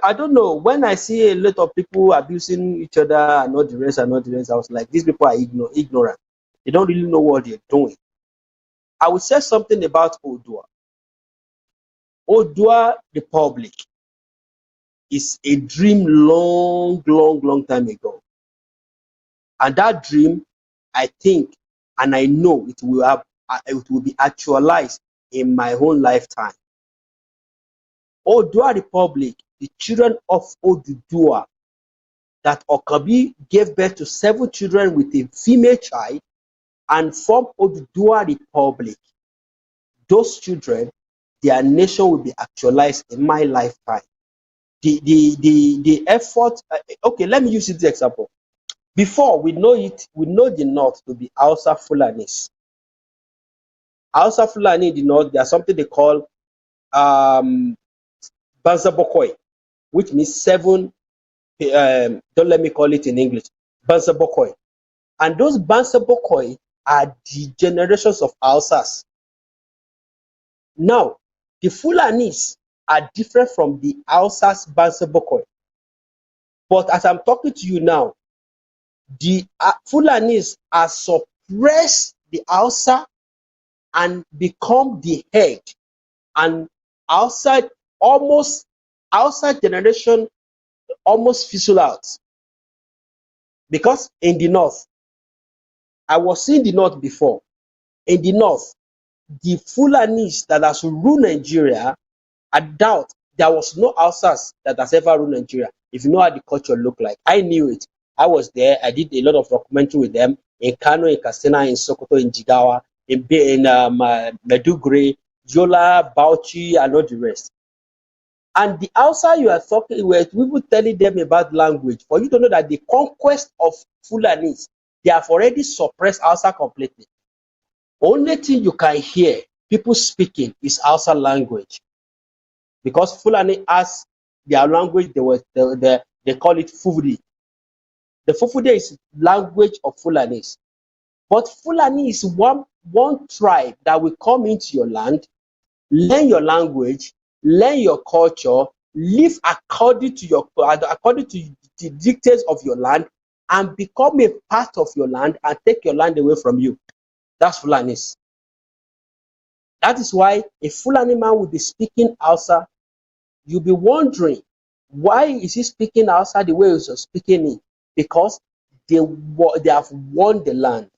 I don't know, when I see a lot of people abusing each other and not the rest, I was like, these people are ignorant. They don't really know what they're doing. I will say something about Odua. Odua Republic is a dream long time ago. And that dream, I think, and I know it will be actualized in my own lifetime. Odua Republic, the children of Odua, that Okabi gave birth to 7 children with a female child and formed Odua Republic. Those children, their nation will be actualized in my lifetime. The effort, okay, let me use this example. Before, we know the North to be Hausa Fulanis. Hausa Fulani in the North, there's something they call Banza Bokoi, which means 7, don't let me call it in English, Banza Bokoi. And those Banza Bokoi are the generations of Hausas. Now, the Fulanis are different from the Hausas Banza Bokoi. But as I'm talking to you now, the Fulanis are suppressed the Hausa and become the head, and outside generation almost fizzle out. Because in the North, I was in the North before. In the North, the Fulanis that has ruled Nigeria, I doubt there was no Hausas that has ever ruled Nigeria. If you know how the culture looked like, I knew it. I was there. I did a lot of documentary with them in Kano, in Katsina, in Sokoto, in Jigawa, in Meduguri, Yola, Bauchi, and all the rest. And the Hausa you are talking with, people telling them about language, for you to know that the conquest of Fulanis, they have already suppressed Hausa completely. Only thing you can hear people speaking is Hausa language, because Fulani has their language. They call it Fufude. The Fufude is language of Fulanis. But Fulani is one tribe that will come into your land, learn your language, learn your culture, live according to the dictates of your land, and become a part of your land and take your land away from you. That's Fulanis. That is why a Fulani man will be speaking Hausa. You'll be wondering, why is he speaking Hausa the way he's speaking it? Because they have won the land.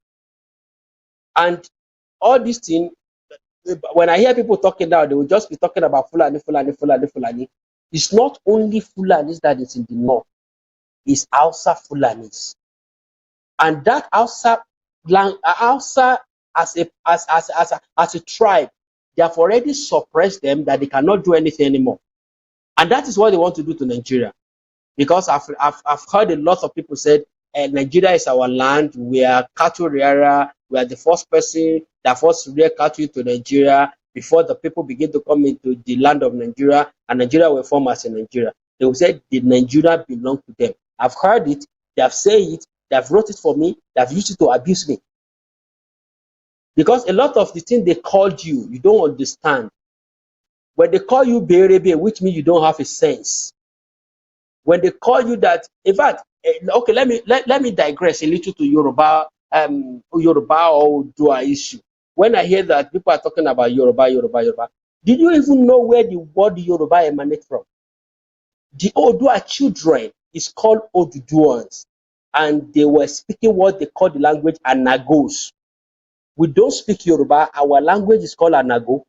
And all these things, when I hear people talking now, they will just be talking about Fulani. It's not only Fulanis that is in the North, it's Hausa Fulanis. And that Hausa as a tribe, they have already suppressed them, that they cannot do anything anymore. And that is what they want to do to Nigeria. Because I've heard a lot of people said, Nigeria is our land, we are cattle rearer, we are the first person that first rear cattle into Nigeria before the people begin to come into the land of Nigeria, and Nigeria will form as a Nigeria. They will say the Nigeria belong to them. I've heard it, they have said it, they have wrote it for me, they have used it to abuse me. Because a lot of the things they called you, you don't understand. When they call you Berebe, which means you don't have a sense. When they call you that, in fact, okay, let me digress a little to Yoruba or Odua issue. When I hear that people are talking about Yoruba, Did you even know where the word Yoruba emanates from? The Odua children is called Oduduans, and they were speaking what they call the language Anagos. We don't speak Yoruba, our language is called Anago.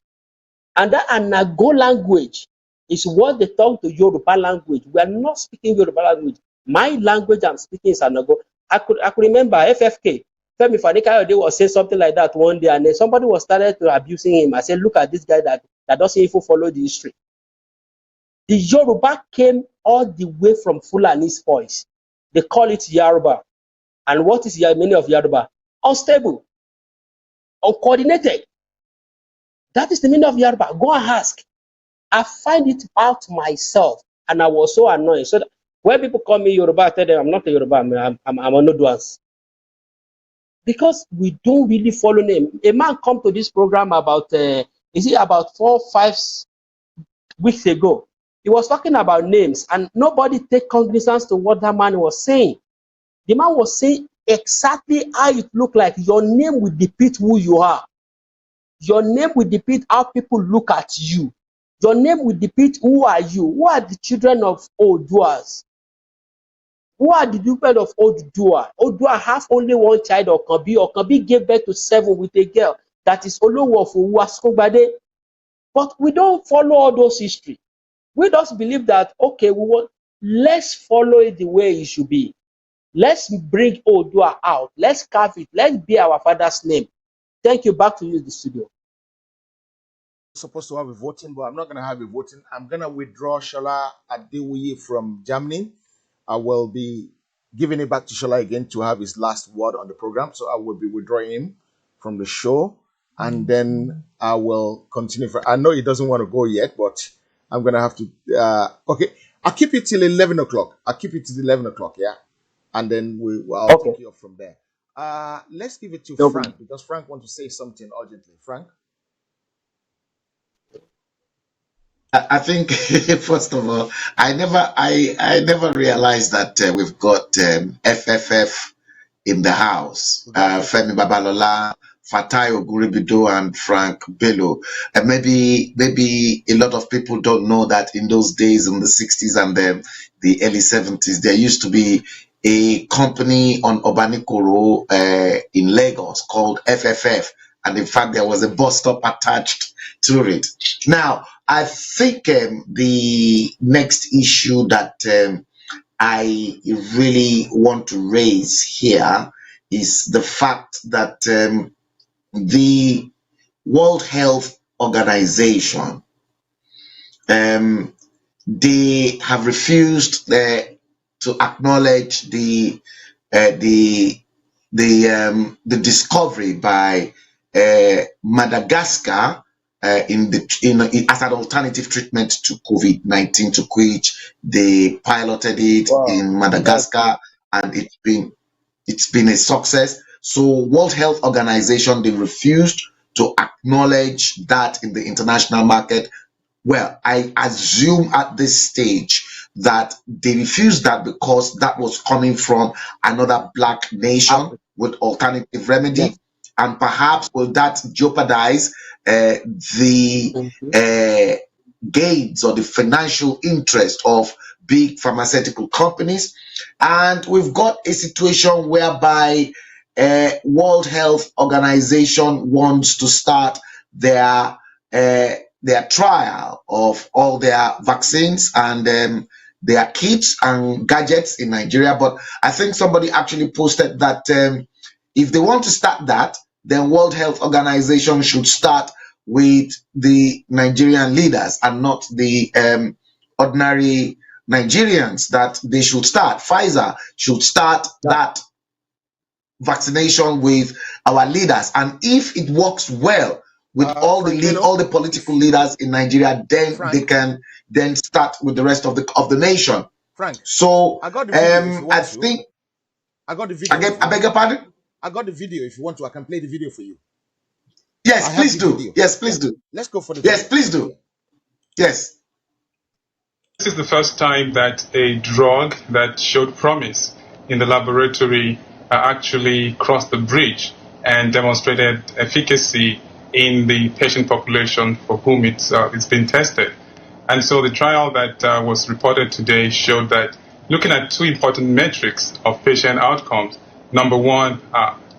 And that Anago language is what they talk to Yoruba language. We are not speaking Yoruba language. My language I'm speaking is Anago. I could remember FFK. Femi Fani-Kayode was saying something like that one day, and then somebody was started to abusing him. I said, look at this guy that doesn't even follow the history. The Yoruba came all the way from Fulani's voice. They call it Yoruba. And what is the meaning of Yoruba? Unstable, uncoordinated. That is the meaning of Yoruba. Go and ask. I find it out myself, and I was so annoyed. So that when people call me Yoruba, I tell them I'm not a Yoruba, I'm an Oduduans. Because we don't really follow name. A man come to this program about, about 4 or 5 weeks ago. He was talking about names, and nobody take cognizance to what that man was saying. The man was saying exactly how it looked like. Your name will depict who you are. Your name will depict how people look at you. Your name will depict who are you. Who are the children of Oduas? Who are the children of Odua? Odua have only one child, Okanbi gave birth to 7 with a girl. That is Olowo of Uwaskogbade. But we don't follow all those history. We just believe that, okay, let's follow it the way it should be. Let's bring Odua out. Let's carve it. Let's be our father's name. Thank you. Back to you, the studio.
Supposed to have a voting, but I'm not going to have a voting. I'm going to withdraw Shola Adewuye from Germany. I will be giving it back to Shola again to have his last word on the program. So I will be withdrawing him from the show, and then I will continue. I know he doesn't want to go yet, but I'm going to have to. Okay, I'll keep it till 11 o'clock. I'll keep it till 11 o'clock, yeah? And then I'll take you up from there. Let's give it to Frank, because Frank wants to say something urgently. Frank?
I think first of all, I never realized that we've got FFF in the house. Femi Babalola, Fatai Oguribido, and Frank Bello. And maybe a lot of people don't know that in those days, in the 60s and the early 70s, there used to be a company on Obanikoro in Lagos called FFF. And in fact, there was a bus stop attached to it. Now, I think the next issue that I really want to raise here is the fact that the World Health Organization, they have refused to acknowledge the discovery by Madagascar as an alternative treatment to COVID-19, to which they piloted it in Madagascar, and it's been a success. So World Health Organization, they refused to acknowledge that in the international market. Well, I assume at this stage that they refused that because that was coming from another black nation with alternative remedy. Yes. And perhaps will that jeopardize the gains or the financial interest of big pharmaceutical companies? And we've got a situation whereby World Health Organization wants to start their trial of all their vaccines and their kits and gadgets in Nigeria. But I think somebody actually posted that if they want to start that, then World Health Organization should start with the Nigerian leaders and not the ordinary Nigerians, that they should start. Pfizer should start that vaccination with our leaders. And if it works well with all the political leaders in Nigeria, then they can then start with the rest of the nation.
Frank,
so
I got the video
I think
I got the video.
I beg your pardon?
I got the video. If you want to, I can play the video for you.
Yes, please do. Video. Yes, please do.
Let's go for the video.
Yes, please do. Yes.
This is the first time that a drug that showed promise in the laboratory actually crossed the bridge and demonstrated efficacy in the patient population for whom it's been tested. And so the trial that was reported today showed that looking at two important metrics of patient outcomes, number one,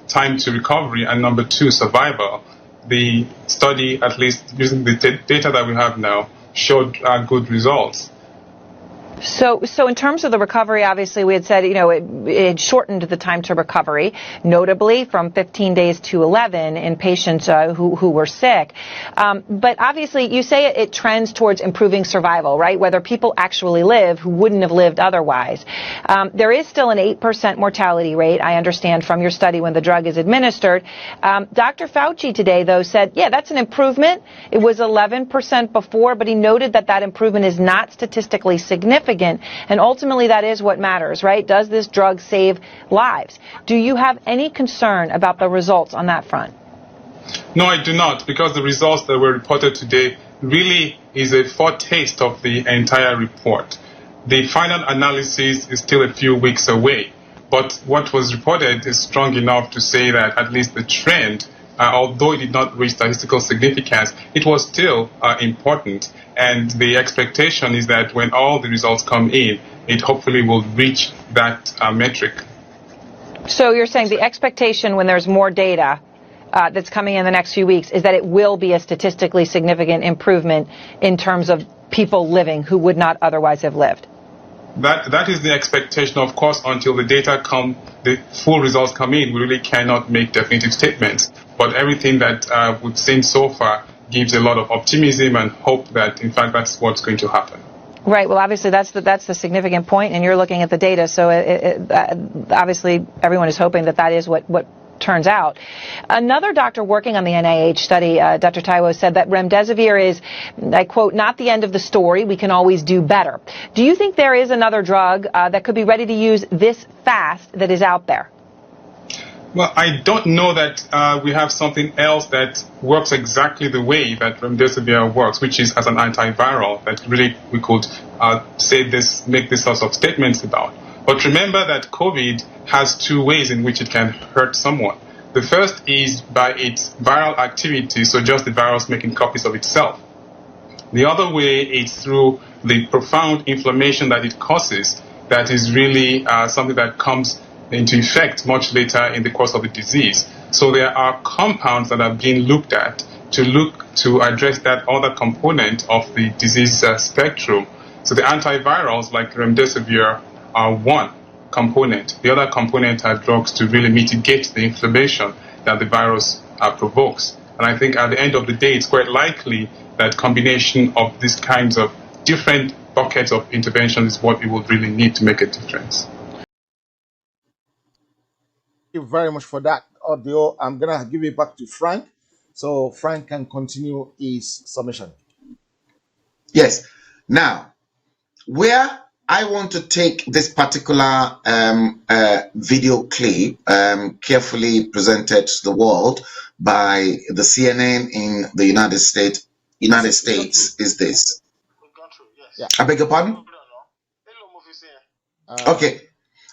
time to recovery, and number two, survival, the study, at least using the data that we have now, showed good results.
So in terms of the recovery, obviously we had said, it shortened the time to recovery, notably from 15 days to 11 in patients who were sick. But obviously you say it trends towards improving survival, right? Whether people actually live who wouldn't have lived otherwise. There is still an 8% mortality rate, I understand, from your study when the drug is administered. Dr. Fauci today, though, said, yeah, that's an improvement. It was 11% before, but he noted that improvement is not statistically significant. And ultimately, that is what matters, right? Does this drug save lives? Do you have any concern about the results on that front?
No, I do not, because the results that were reported today really is a foretaste of the entire report. The final analysis is still a few weeks away, but what was reported is strong enough to say that at least the trend, although it did not reach statistical significance, it was still important. And the expectation is that when all the results come in, it hopefully will reach that metric.
So you're saying the expectation when there's more data that's coming in the next few weeks is that it will be a statistically significant improvement in terms of people living who would not otherwise have lived?
That is the expectation. Of course, until the data the full results come in, we really cannot make definitive statements. But everything that we've seen so far gives a lot of optimism and hope that, in fact, that's what's going to happen.
Right. Well, obviously, that's the significant point, and you're looking at the data. So obviously, everyone is hoping that is what turns out. Another doctor working on the NIH study, Dr. Taiwo, said that remdesivir is, I quote, not the end of the story. We can always do better. Do you think there is another drug that could be ready to use this fast that is out there?
Well, I don't know that we have something else that works exactly the way that remdesivir works, which is as an antiviral that really we could make this sorts of statements about. But remember that COVID has two ways in which it can hurt someone. The first is by its viral activity, so just the virus making copies of itself. The other way is through the profound inflammation that it causes, that is really something that comes into effect much later in the course of the disease. So there are compounds that are being looked at to address that other component of the disease spectrum. So the antivirals like remdesivir are one component. The other component are drugs to really mitigate the inflammation that the virus provokes. And I think at the end of the day, it's quite likely that combination of these kinds of different buckets of intervention is what we would really need to make a difference.
Thank you very much for that audio. I'm going to give it back to Frank so Frank can continue his submission.
Yes. Now, where I want to take this particular video clip carefully presented to the world by the CNN in the United States is this.
Yeah.
I beg your pardon? Okay.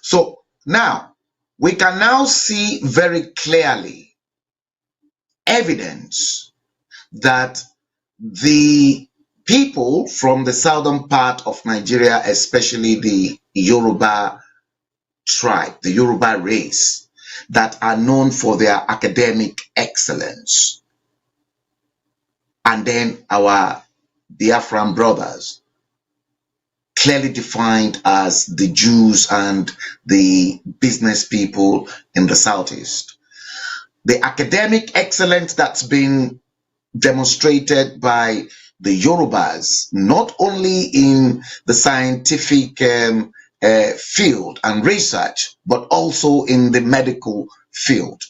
So now we can now see very clearly evidence that the people from the southern part of Nigeria, especially the Yoruba tribe, the Yoruba race, that are known for their academic excellence, and then our Biafran brothers, clearly defined as the Jews and the business people in the southeast. The academic excellence that's been demonstrated by the Yorubas, not only in the scientific field and research, but also in the medical field,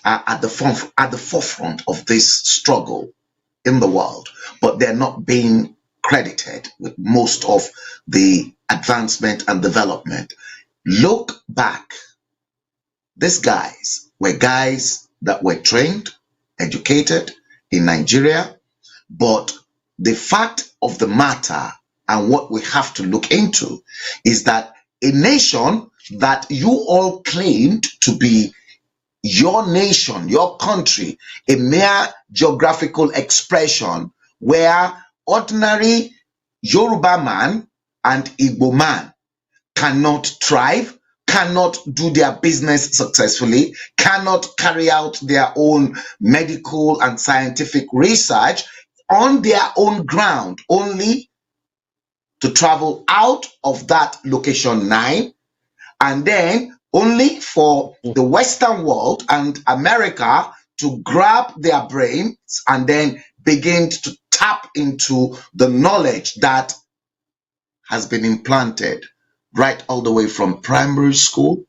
are at the forefront of this struggle in the world, but they're not being credited with most of the advancement and development. Look back. These guys were guys that were trained, educated in Nigeria, but the fact of the matter and what we have to look into is that a nation that you all claimed to be your nation, your country, a mere geographical expression where ordinary Yoruba man and Igbo man cannot thrive, cannot do their business successfully, cannot carry out their own medical and scientific research on their own ground, only to travel out of that location 9, and then only for the Western world and America to grab their brains and then begin to tap into the knowledge that has been implanted right all the way from primary school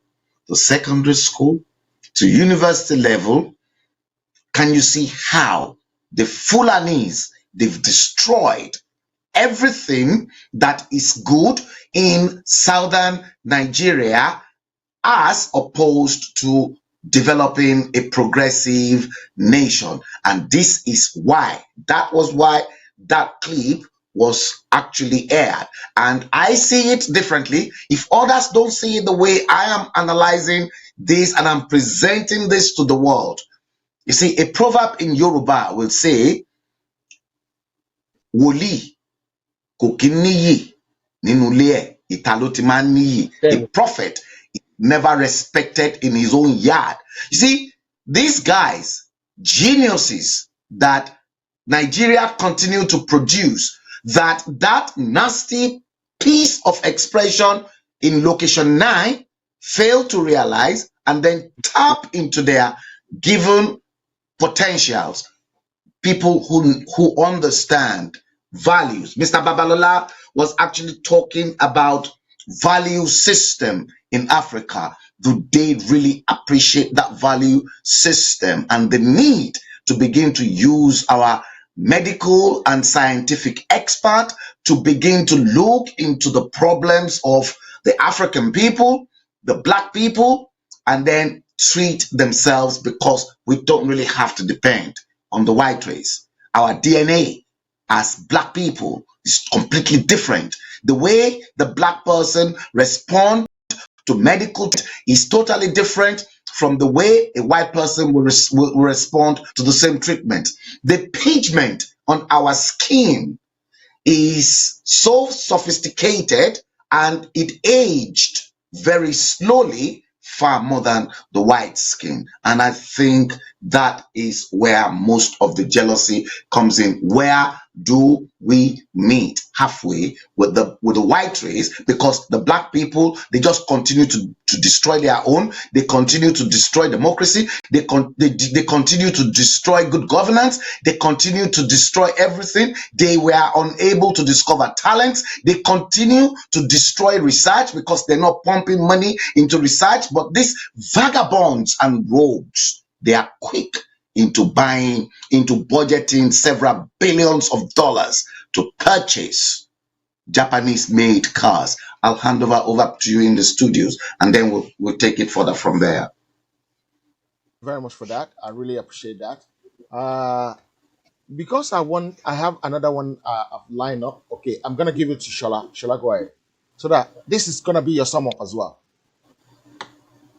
to secondary school to university level. Can you see how the Fulanis, they've destroyed everything that is good in southern Nigeria, as opposed to developing a progressive nation? And this is why, that was why that clip was actually aired. And I see it differently. If others don't see it the way I am analyzing this and I'm presenting this to the world, you see, a proverb in Yoruba will say, Woli kò kí níyì nínú ilé ẹ̀, ìta ló ti máa ń níyì. A prophet is never respected in his own yard. You see, these guys, geniuses that Nigeria continue to produce, that nasty piece of expression in location 9 fail to realize and then tap into their given potentials. People who understand values. Mr. Babalola was actually talking about value system in Africa. Do they really appreciate that value system and the need to begin to use our medical and scientific expert to begin to look into the problems of the African people, the Black people, and then treat themselves, because we don't really have to depend on the white race. Our DNA as Black people is completely different. The way the Black person responds to medical is totally different from the way a white person will respond to the same treatment. The pigment on our skin is so sophisticated and it aged very slowly, far more than the white skin. And I think that is where most of the jealousy comes in. Where do we meet? Halfway with the white race, because the Black people, they just continue to destroy their own. They continue to destroy democracy. They continue to destroy good governance. They continue to destroy everything. They were unable to discover talents. They continue to destroy research because they're not pumping money into research. But these vagabonds and rogues, they are quick into buying, into budgeting several billions of dollars to purchase Japanese-made cars. I'll hand over to you in the studios, and then we'll take it further from there.
Very much for that. I really appreciate that. Because I have another one line up. Okay, I'm gonna give it to Shola. Shola, go ahead. So that this is gonna be your sum up as well.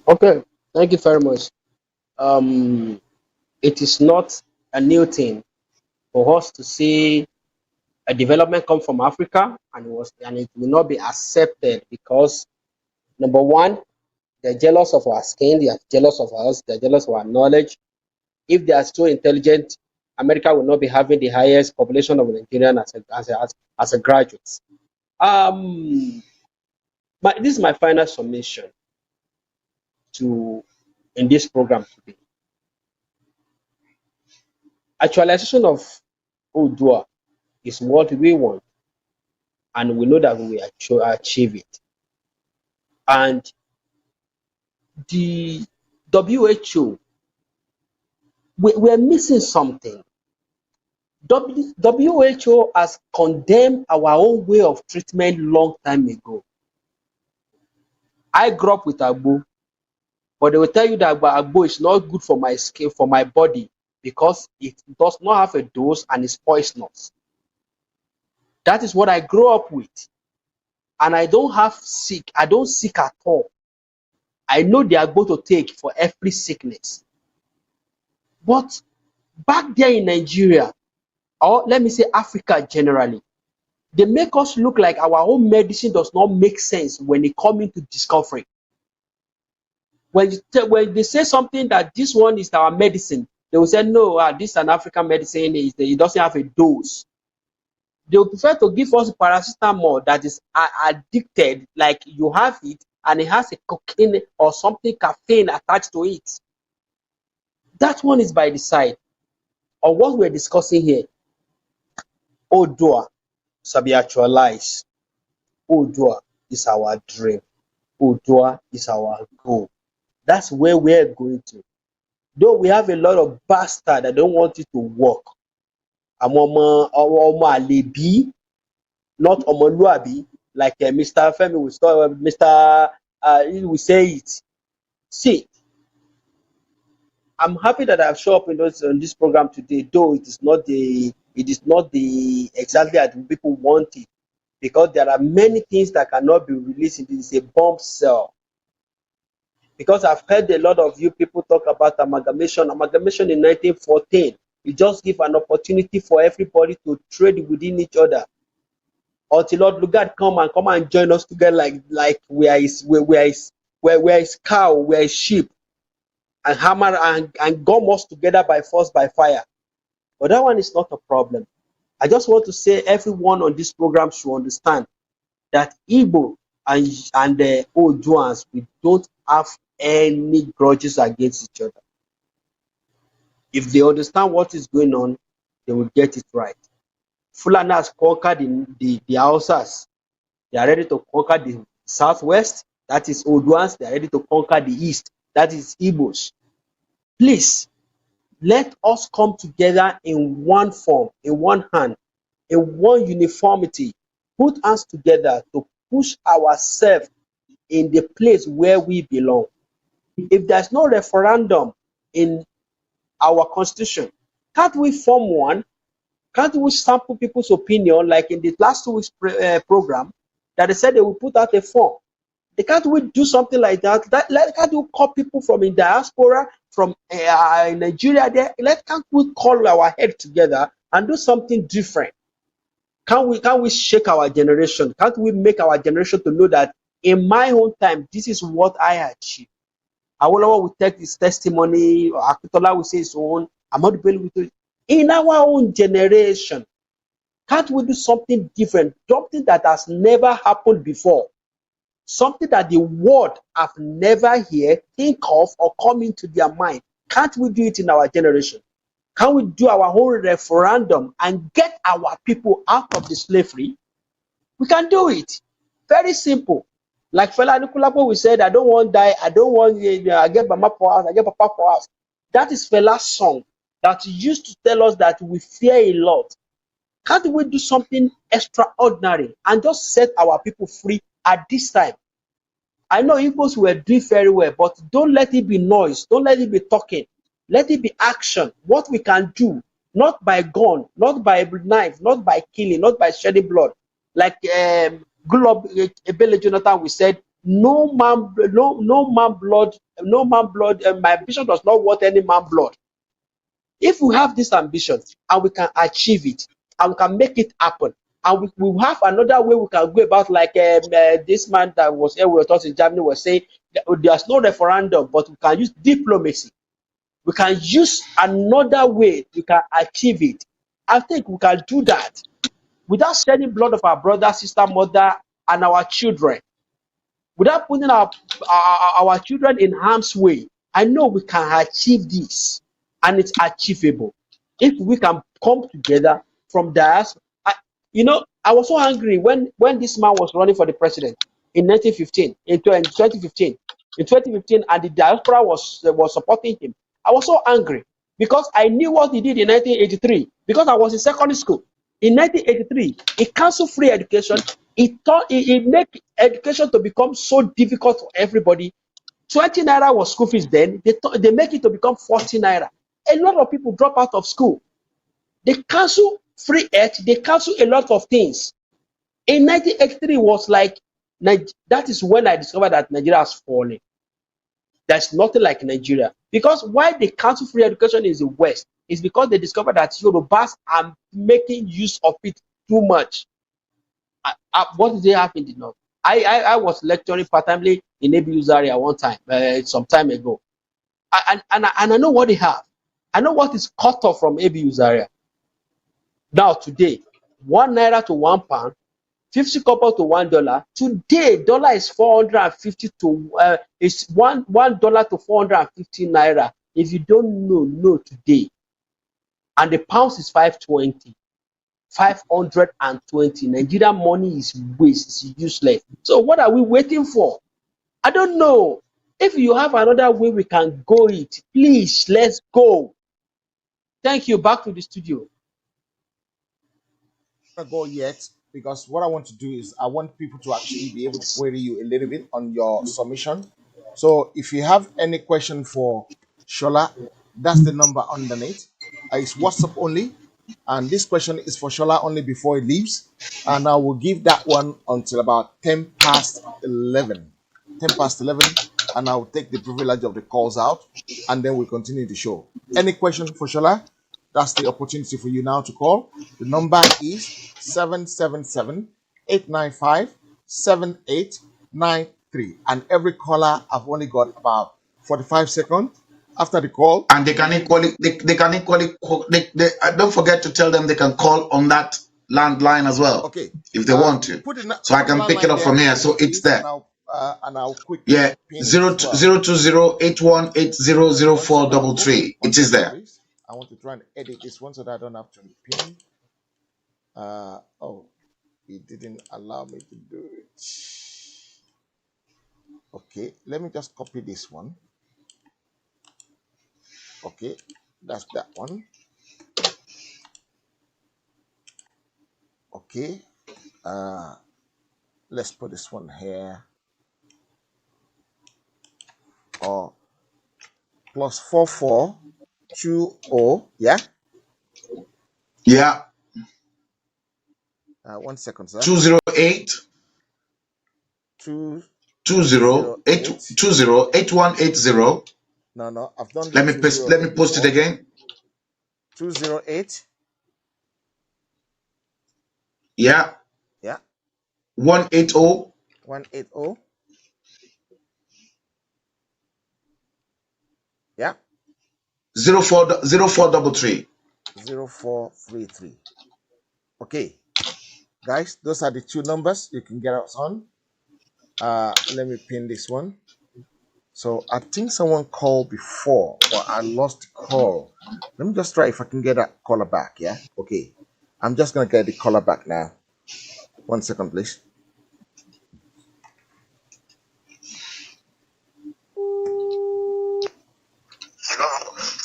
Okay, thank you very much. It is not a new thing for us to see a development come from Africa and it will not be accepted, because number one, they're jealous of our skin, they are jealous of us, they're jealous of our knowledge. If they are so intelligent, America will not be having the highest population of Nigerian as a graduate. This is my final submission in this program today. Actualization of Odua is what we want, and we know that we will achieve it. And the WHO, we're missing something. WHO has condemned our own way of treatment long time ago. I grew up with Agbo, but they will tell you that Agbo is not good for my skin, for my body, because it does not have a dose and is poisonous. That is what I grew up with. And I don't sick at all. I know they are going to take for every sickness. But back there in Nigeria, or let me say Africa generally, they make us look like our own medicine does not make sense when it comes into discovery. When they say something that this one is our medicine, they will say, no, this is an African medicine, it doesn't have a dose. They will prefer to give us paracetamol that is addicted, like you have it and it has a cocaine or something caffeine attached to it. That one is by the side. Or what we're discussing here, Odua shall be actualized. Odua is our dream. Odua is our goal. That's where we're going to. Though we have a lot of bastards that don't want it to work. Omo Alebi, not Omoluabi, like Mr. Femi will start, Mr. We say it. See, I'm happy that I've shown up on this program today, though it is not the exactly as people want it, because there are many things that cannot be released. It is a bomb cell. Because I've heard a lot of you people talk about amalgamation. Amalgamation in 1914, it just give an opportunity for everybody to trade within each other. Until Lord Lugard come and join us together like we are his cow, we are his sheep, and hammer and gum us together by force, by fire. But that one is not a problem. I just want to say everyone on this program should understand that Igbo and the Oduans, we don't have any grudges against each other. If they understand what is going on, they will get it right. Fulani has conquered the Hausas. They are ready to conquer the southwest. That is Oduans. They are ready to conquer the east. That is Igbos. Please, let us come together in one form, in one hand, in one uniformity. Put us together to push ourselves in the place where we belong. If there's no referendum in our constitution, can't we form one? Can't we sample people's opinion, like in the last 2 weeks program, that they said they will put out a form? Can't we do something like that? Can't we call people from in diaspora, from Nigeria there? Can't we call our head together and do something different? Can't we shake our generation? Can't we make our generation to know that in my own time, this is what I achieved? Awolowo will take his testimony, or Akintola will say his own, Ahmadu Bello will do it. In our own generation, can't we do something different? Something that has never happened before. Something that the world have never heard, think of, or come into their mind. Can't we do it in our generation? Can we do our whole referendum and get our people out of the slavery? We can do it. Very simple. Like Fela Anikulapo, we said, I don't want to die, I don't want I get mama for us, I get papa for us. That is Fela's song that used to tell us that we fear a lot. Can't we do something extraordinary and just set our people free at this time? I know Igbos were doing very well, but don't let it be noise, don't let it be talking. Let it be action. What we can do, not by gun, not by knife, not by killing, not by shedding blood. Like Gulob Ebele Jonathan, we said, no man blood. My ambition does not want any man blood. If we have this ambition and we can achieve it and we can make it happen, and we have another way we can go about, like this man that was here with us in Germany was saying, there's no referendum, but we can use diplomacy. We can use another way we can achieve it. I think we can do that without shedding blood of our brother, sister, mother, and our children. Without putting our children in harm's way. I know we can achieve this, and it's achievable. If we can come together from diaspora. I was so angry when this man was running for the president in 2015, and the diaspora was supporting him. I was so angry because I knew what he did in 1983, because I was in secondary school. In 1983, he canceled free education. He made education to become so difficult for everybody. 20 naira was school fees then. They make it to become 40 naira. A lot of people drop out of school. They cancel free ed. They cancel a lot of things. In 1983 was like, that is when I discovered that Nigeria has fallen. There's nothing like Nigeria. Because why they cancel free education in the West is because they discovered that Yorubas are making use of it too much. What do they have in the North? I was lecturing part-timely in ABU's area one time, some time ago. And I know what they have. I know what is cut off from ABU's area. Now today, 1 naira to 1 pound, 50 copper to $1. Today, dollar is 450 to it's $1 to 450 naira. If you don't know today. And the pounds is 520. 520. Nigerian money is waste, it's useless. So what are we waiting for? I don't know. If you have another way we can go it, please let's go. Thank you. Back to the studio.
Not go yet, because what I want to do is I want people to actually be able to query you a little bit on your submission. So if you have any question for Shola, that's the number underneath. It's WhatsApp only, and this question is for Shola only before it leaves, and I will give that one until about 10 past 11. 10 past 11, and I'll take the privilege of the calls out, and then we'll continue the show. Any question for Shola? That's the opportunity for you now to call. The number is 777-895-7893. And every caller, I've only got about 45 seconds after the call.
And they can equally, don't forget to tell them they can call on that landline as well.
Okay.
If they want to. So I can pick it up from here. So it's there.
And I'll quickly.
Yeah. 020-8180-0433. It is there.
I want to try and edit this one so that I don't have to pin. Oh, it didn't allow me to do it. Okay, let me just copy this one. Okay, that's that one. Okay, let's put this one here. Or +4420, yeah?
Yeah.
1 second, sir.
208 8180.
No, I've done.
Let me post it again.
208.
Yeah.
Yeah.
180.
180. Yeah.
0433.
0433. Okay, guys, those are the two numbers you can get us on. Let me pin this one. So I think someone called before, but I lost the call. Let me just try if I can get that caller back. Yeah. Okay. I'm just gonna get the caller back now. 1 second, please.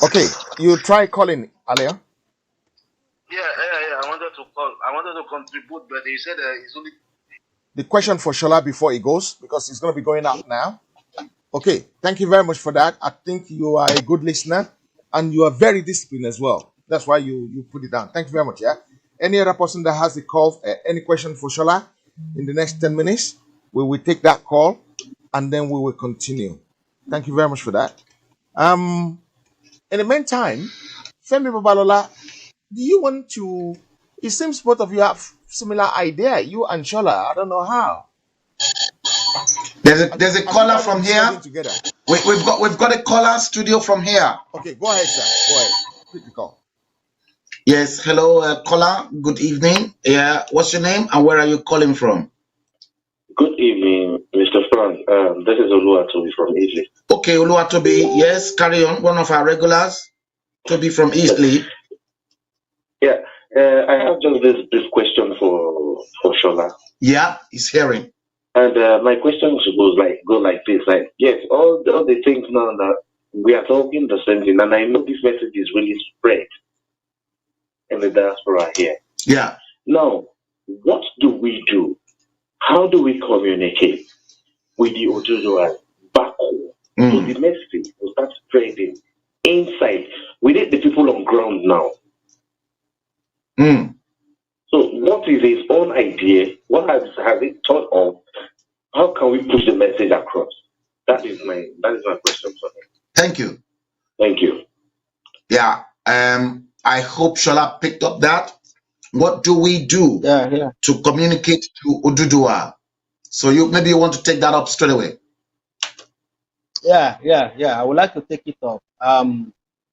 Okay, you try calling, Alia.
Yeah. I wanted to call. I wanted to contribute, but he said it's only
the question for Shola before it goes, because it's going to be going out now. Okay, thank you very much for that. I think you are a good listener and you are very disciplined as well. That's why you put it down. Thank you very much. Yeah. Any other person that has the call, any question for Shola in the next 10 minutes, we will take that call and then we will continue. Thank you very much for that. In the meantime, Femi Babalola, do you want to? It seems both of you have similar idea. You and Shola. I don't know how.
There's a caller from here. We've got a caller studio from here.
Okay, go ahead, sir. Go ahead. Quick call.
Yes, hello, caller. Good evening. Yeah, what's your name and where are you calling from?
Good evening, Mr. Frank. This is Odua from Italy.
Okay, Odua, yes, carry on. One of our regulars, Toby from Eastleigh.
Yeah, I have just this question for Shola.
Yeah, he's hearing.
And my question goes like this: like, yes, all the things now that we are talking the same thing, and I know this message is really spread in the diaspora here.
Yeah.
Now, what do we do? How do we communicate with the Odua back home? So the message will start spreading inside. We need the people on ground now. So what is his own idea? What has it thought of? How can we push the message across? That is my question for him.
Thank you.
Thank you.
Yeah. I hope Shola picked up that. What do we do to communicate to Odua? So maybe you want to take that up straight away.
Yeah. I would like to take it up.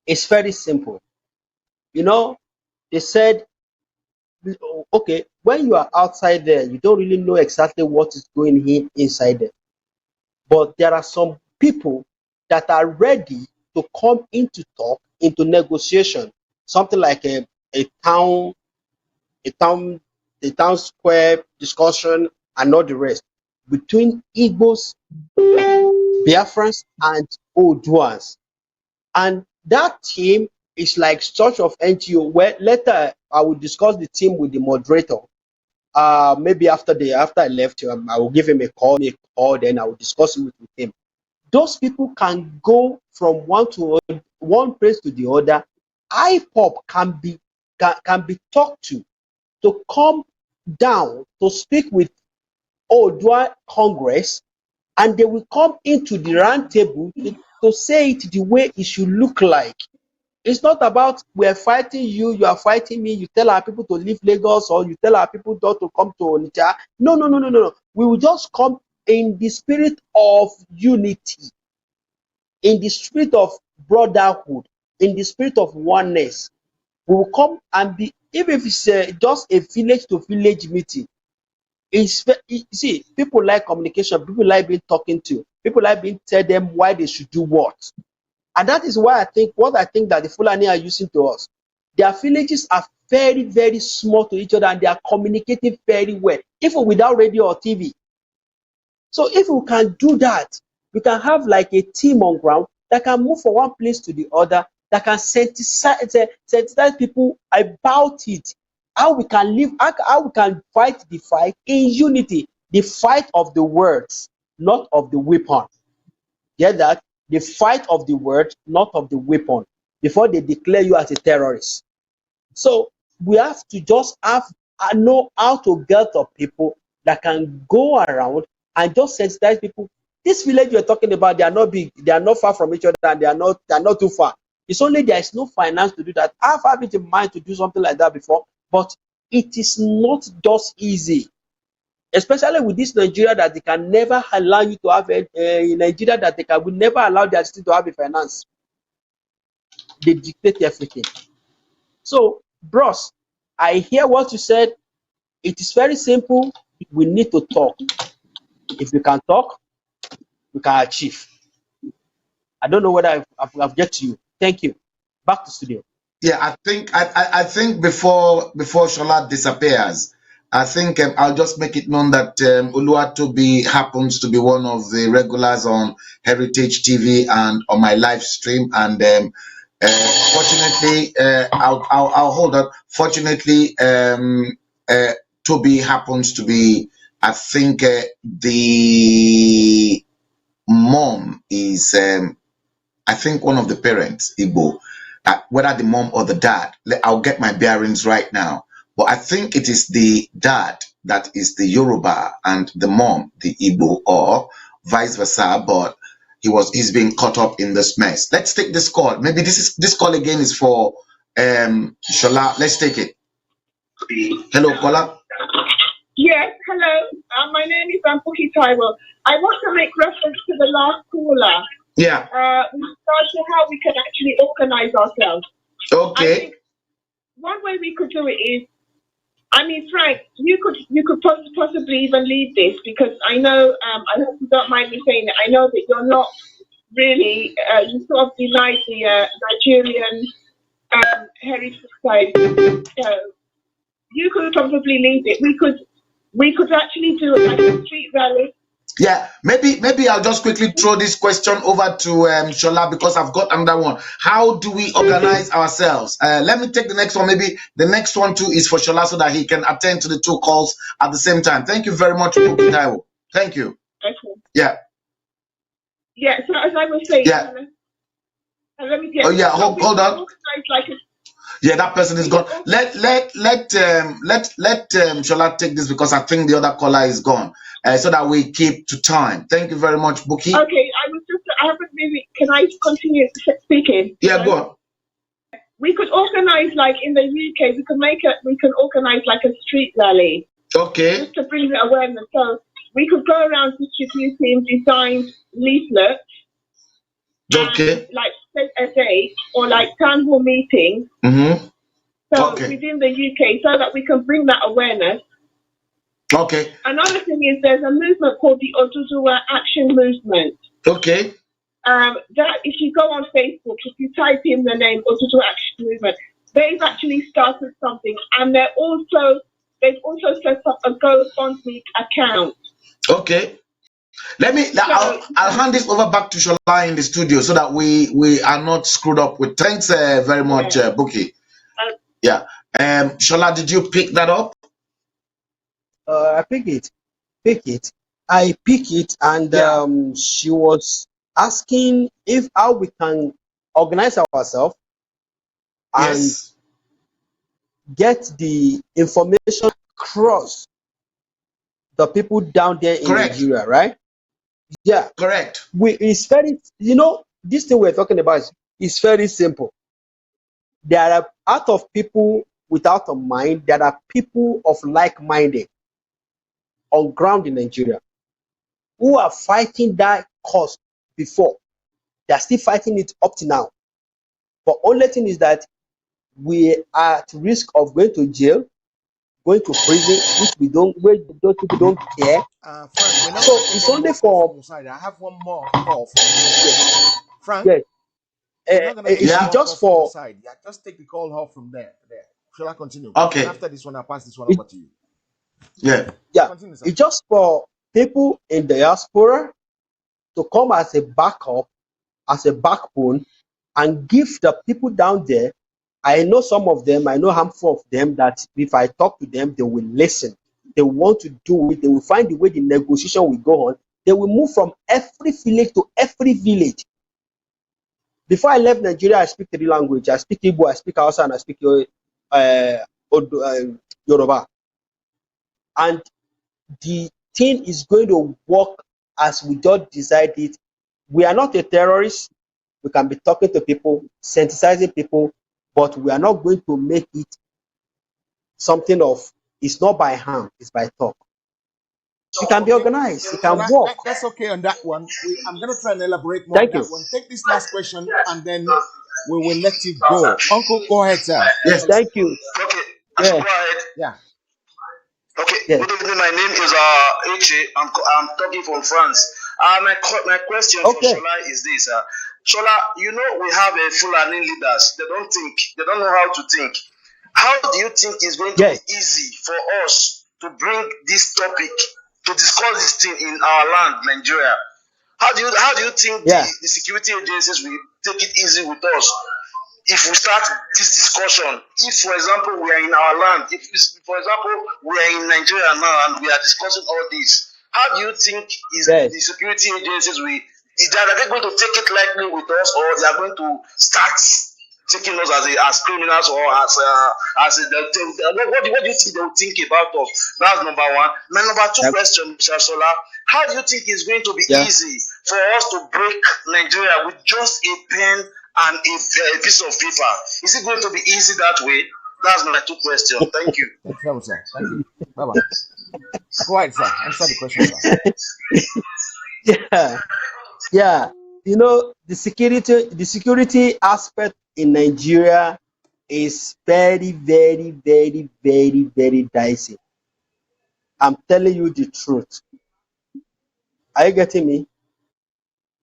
It's very simple. You know, they said, okay, when you are outside there, you don't really know exactly what is going on inside there. But there are some people that are ready to come into talk, into negotiation, something like a town square discussion and all the rest between Igbos, Biafrans, and Oduas. And that team is like sort of NGO where later I will discuss the team with the moderator. Maybe after I left him, I will give him a call, then I will discuss it with him. Those people can go from one place to the other. IPOP can be talked to come down to speak with Odua Congress, and they will come into the round table to say it the way it should look like. It's not about we're fighting you, you are fighting me, you tell our people to leave Lagos or you tell our people not to come to Onitsha. No. We will just come in the spirit of unity, in the spirit of brotherhood, in the spirit of oneness. We will come and be, even if it's just a village to village meeting. See, people like communication, people like being talking to, people like being tell them why they should do what. And that is why I think that the Fulani are using to us. Their villages are very, very small to each other and they are communicating very well, even without radio or TV. So if we can do that, we can have like a team on ground that can move from one place to the other, that can sensitize people about it, how we can live, how we can fight the fight in unity, the fight of the words, not of the weapon. Get that? The fight of the word, not of the weapon, before they declare you as a terrorist. So we have to just know how to get up people that can go around and just sensitize people. This village you're talking about, they are not big, they are not far from each other, and they are not too far. It's only there is no finance to do that. I've had it in mind to do something like that before, but it is not just easy. Especially with this Nigeria that they can never allow you to have in Nigeria that they will never allow their citizens to have a finance. They dictate everything. So, bros, I hear what you said. It is very simple. We need to talk. If we can talk, we can achieve. I don't know whether I've get to you. Thank you. Back to studio.
Yeah, I think before Shola disappears, I think I'll just make it known that Oluwatobi happens to be one of the regulars on Heritage TV and on my live stream. And fortunately, I'll hold up. Fortunately, Toby happens to be, I think, the mom is, I think, one of the parents, Igbo. Whether the mom or the dad, I'll get my bearings right now. But I think it is the dad that is the Yoruba and the mom, the Igbo, or vice versa. But he's being caught up in this mess. Let's take this call. Maybe this call again is for Shola. Let's take it. Hello, caller.
Yes, hello. My name is Ampuki Taiwo. I want to make reference to the last caller.
Yeah.
With regards to how we can actually organize ourselves.
Okay.
I think one way we could do it is, I mean, Frank, you could possibly even lead this, because I know, I hope you don't mind me saying that, I know that you're not really, you sort of denied the Nigerian heritage side. So you could probably lead it. We could actually do it like a street rally.
Yeah, maybe I'll just quickly throw this question over to Shola, because I've got another one. How do we organize ourselves? Let me take the next one. Maybe the next one too is for Shola, so that he can attend to the two calls at the same time. Thank you very much, Puki Taiwo. Thank you.
Okay.
Yeah.
Yeah. So as I was saying.
Yeah.
Let me get.
Oh yeah. Hold on.
Like
yeah, that person is gone. Let Shola take this, because I think the other caller is gone. So that we keep to time. Thank you very much, Buki.
Okay, I haven't really can I continue speaking?
Yeah, go on.
We could organize, like in the UK, we can organize like a street rally.
Okay.
Just to bring the awareness. So we could go around distributing designed leaflets.
Okay.
And, like set a date or like town hall meetings.
Mm-hmm.
So
Okay.
within the UK, so that we can bring that awareness.
Okay.
Another thing is there's a movement called the Odua Action Movement.
Okay.
That if you go on Facebook, if you type in the name Odua Action Movement, they've actually started something, and they've also set up a GoFundMe account.
Okay. I'll hand this over back to Shola in the studio so that we are not screwed up with. Thanks very much, Buki. Yeah. Shola, did you pick that up?
I pick it. I pick it, and she was asking how we can organize ourselves and get the information across the people down there in Nigeria, right? Yeah.
Correct.
It's very, this thing we're talking about is very simple. There are out of people without a mind, there are people of like-minded on ground in Nigeria who are fighting that cause before. They are still fighting it up to now. But only thing is that we are at risk of going to jail, going to prison, where those people don't care.
Frank,
so it's only for
your side. I have one more call from you. Frank.
Yes. It's just for
side. Yeah, just take the call off from there. Shall I continue?
Okay.
And after this one, I'll pass this one over to you.
Yeah.
Continue,
it's just for people in the diaspora to come as a backup, as a backbone, and give the people down there. I know some of them, I know a handful of them that if I talk to them, they will listen. They want to do it. They will find the way the negotiation will go on. They will move from every village to every village. Before I left Nigeria, I speak 3 languages. I speak Igbo, I speak Hausa, and I speak Yoruba. And the thing is going to work as we just decided. We are not a terrorist. We can be talking to people, sensitizing people, but we are not going to make it something of, it's not by hand, it's by talk. It can be organized, it can work.
That's okay on that one. I'm going to try and elaborate more on that one. Take this last question and then we will let you go. Uncle, go ahead, sir.
Yes, thank you.
Okay, I should go ahead.
Yeah.
Okay, good evening. My name is Eche. I'm talking from France. My question for Shola is this. Shola, we have a Fulani leaders. They don't think. They don't know how to think. How do you think it's going to be easy for us to bring this topic, to discuss this thing in our land, Nigeria? How do you think the security agencies will take it easy with us if we start this discussion? If, for example, we are in our land, for example, we are in Nigeria now and we are discussing all this, how do you think the security agencies are they going to take it lightly with us, or they are going to start taking us as criminals, or what do you think they will think about us? That's number one. My number 2 question, Mr. Shola, how do you think it's going to be easy for us to break Nigeria with just a pen and a piece of paper? Is it going to be easy that way? That's my 2 questions. Thank you.
Thank you. Bye-bye. Go ahead, sir. Answer the question, sir.
Yeah. The security aspect in Nigeria is very, very, very, very, very dicey. I'm telling you the truth. Are you getting me?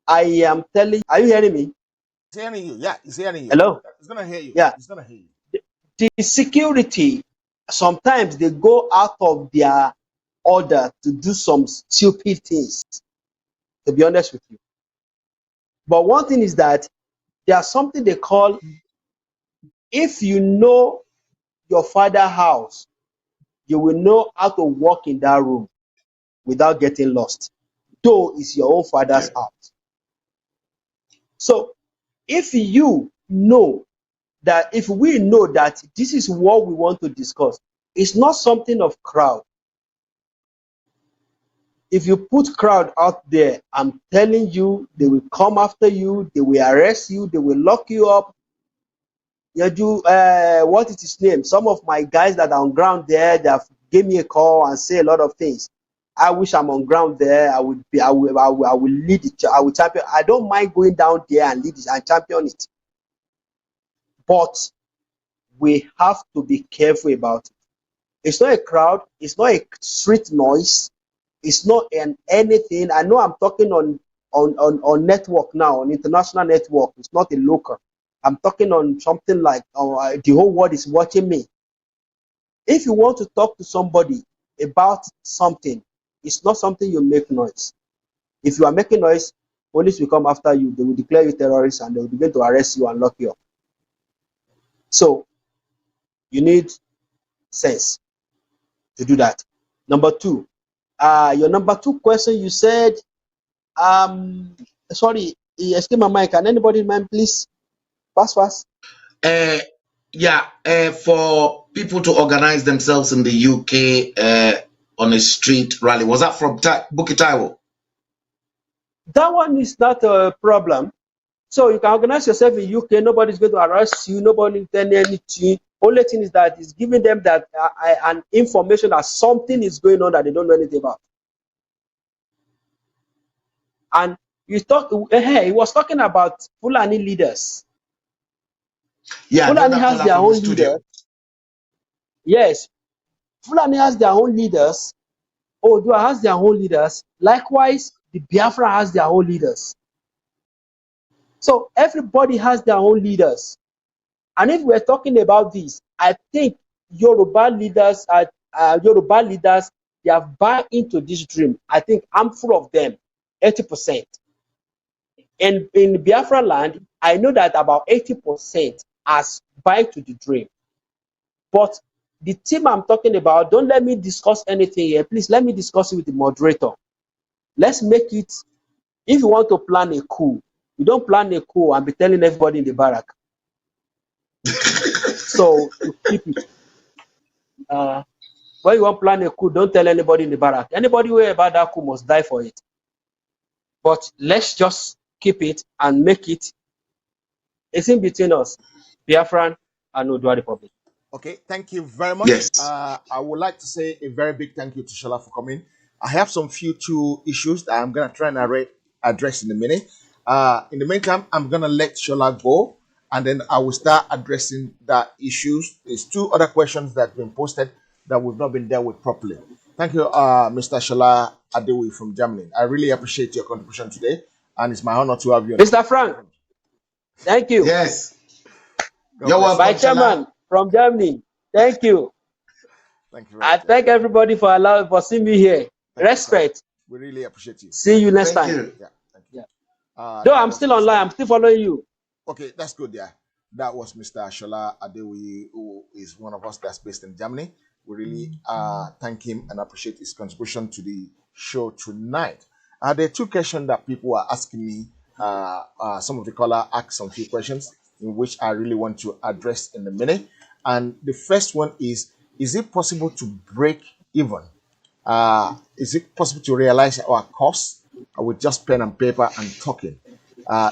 I am telling you. Are you hearing me?
He's hearing you. Yeah, he's hearing you.
Hello?
He's going to hear you.
Yeah.
He's going to hear
you. The security, sometimes they go out of their order to do some stupid things, to be honest with you. But one thing is that there's something they call, if you know your father's house, you will know how to walk in that room without getting lost, though it's your own father's house. So if we know that this is what we want to discuss, it's not something of crowd. if you put crowd out there, I'm telling you, they will come after you, they will arrest you, they will lock you up. What is his name? Some of my guys that are on ground there, they have give me a call and say a lot of things. I wish I'm on ground there. I will lead it. I will champion. I don't mind going down there and lead it and champion it. But we have to be careful about it. It's not a crowd. It's not a street noise. It's not anything. I know I'm talking on network now, on international network. It's not a local. I'm talking on something like the whole world is watching me. If you want to talk to somebody about something, it's not something you make noise. If you are making noise, police will come after you. They will declare you terrorist and they will begin to arrest you and lock you up. So you need sense to do that. Number two, your number two question, you said, sorry, it escaped my mind. Can anybody mind, please? Fast.
For people to organize themselves in the UK on a street rally. Was that from Bukit Taiwo?
That one is not a problem. So you can organize yourself in UK. Nobody's going to arrest you. Nobody tell anything. Only thing is that it's giving them that an information that something is going on that they don't know anything about. And he was talking about Fulani leaders.
Yeah,
Fulani has their own leaders. Yes, Fulani has their own leaders. Odua has their own leaders. Likewise, the Biafra has their own leaders. So everybody has their own leaders. And if we're talking about this, I think Yoruba leaders, they have bought into this dream. I think I'm full of them, 80%. And in Biafra land, I know that about 80% has bought to the dream. But the team I'm talking about, don't let me discuss anything here. Please let me discuss it with the moderator. Let's make it, if you want to plan a coup, you don't plan a coup and be telling everybody in the barrack. So you keep it. When you want to plan a coup, don't tell anybody in the barrack. Anybody who about that coup must die for it. But let's just keep it and make it. It's in between us, Biafran and Odua Republic.
Okay, thank you very much.
Yes.
I would like to say a very big thank you to Shola for coming. I have some two issues that I'm going to try and address in a minute. In the meantime, I'm going to let Shola go, and then I will start addressing the issues. There's two other questions that have been posted that we've not been dealt with properly. Thank you, Mr. Shola Adewi from Germany. I really appreciate your contribution today, and it's my honor to have you.
Mr. Frank, thank you.
Yes.
You're welcome.
My chairman from Germany, thank you.
Thank you.
I thank everybody for seeing me here. Respect.
We really appreciate you.
See you next time.
Yeah, thank you.
No, I'm still online. I'm still following you.
Okay, that's good. Yeah, that was Mr. Shola Adewi, who is one of us that's based in Germany. We really thank him and appreciate his contribution to the show tonight. There are two questions that people are asking me. Some of the caller asked some few questions in which I really want to address in a minute. And the first one is it possible to break even? Is it possible to realize our costs with just pen and paper and talking?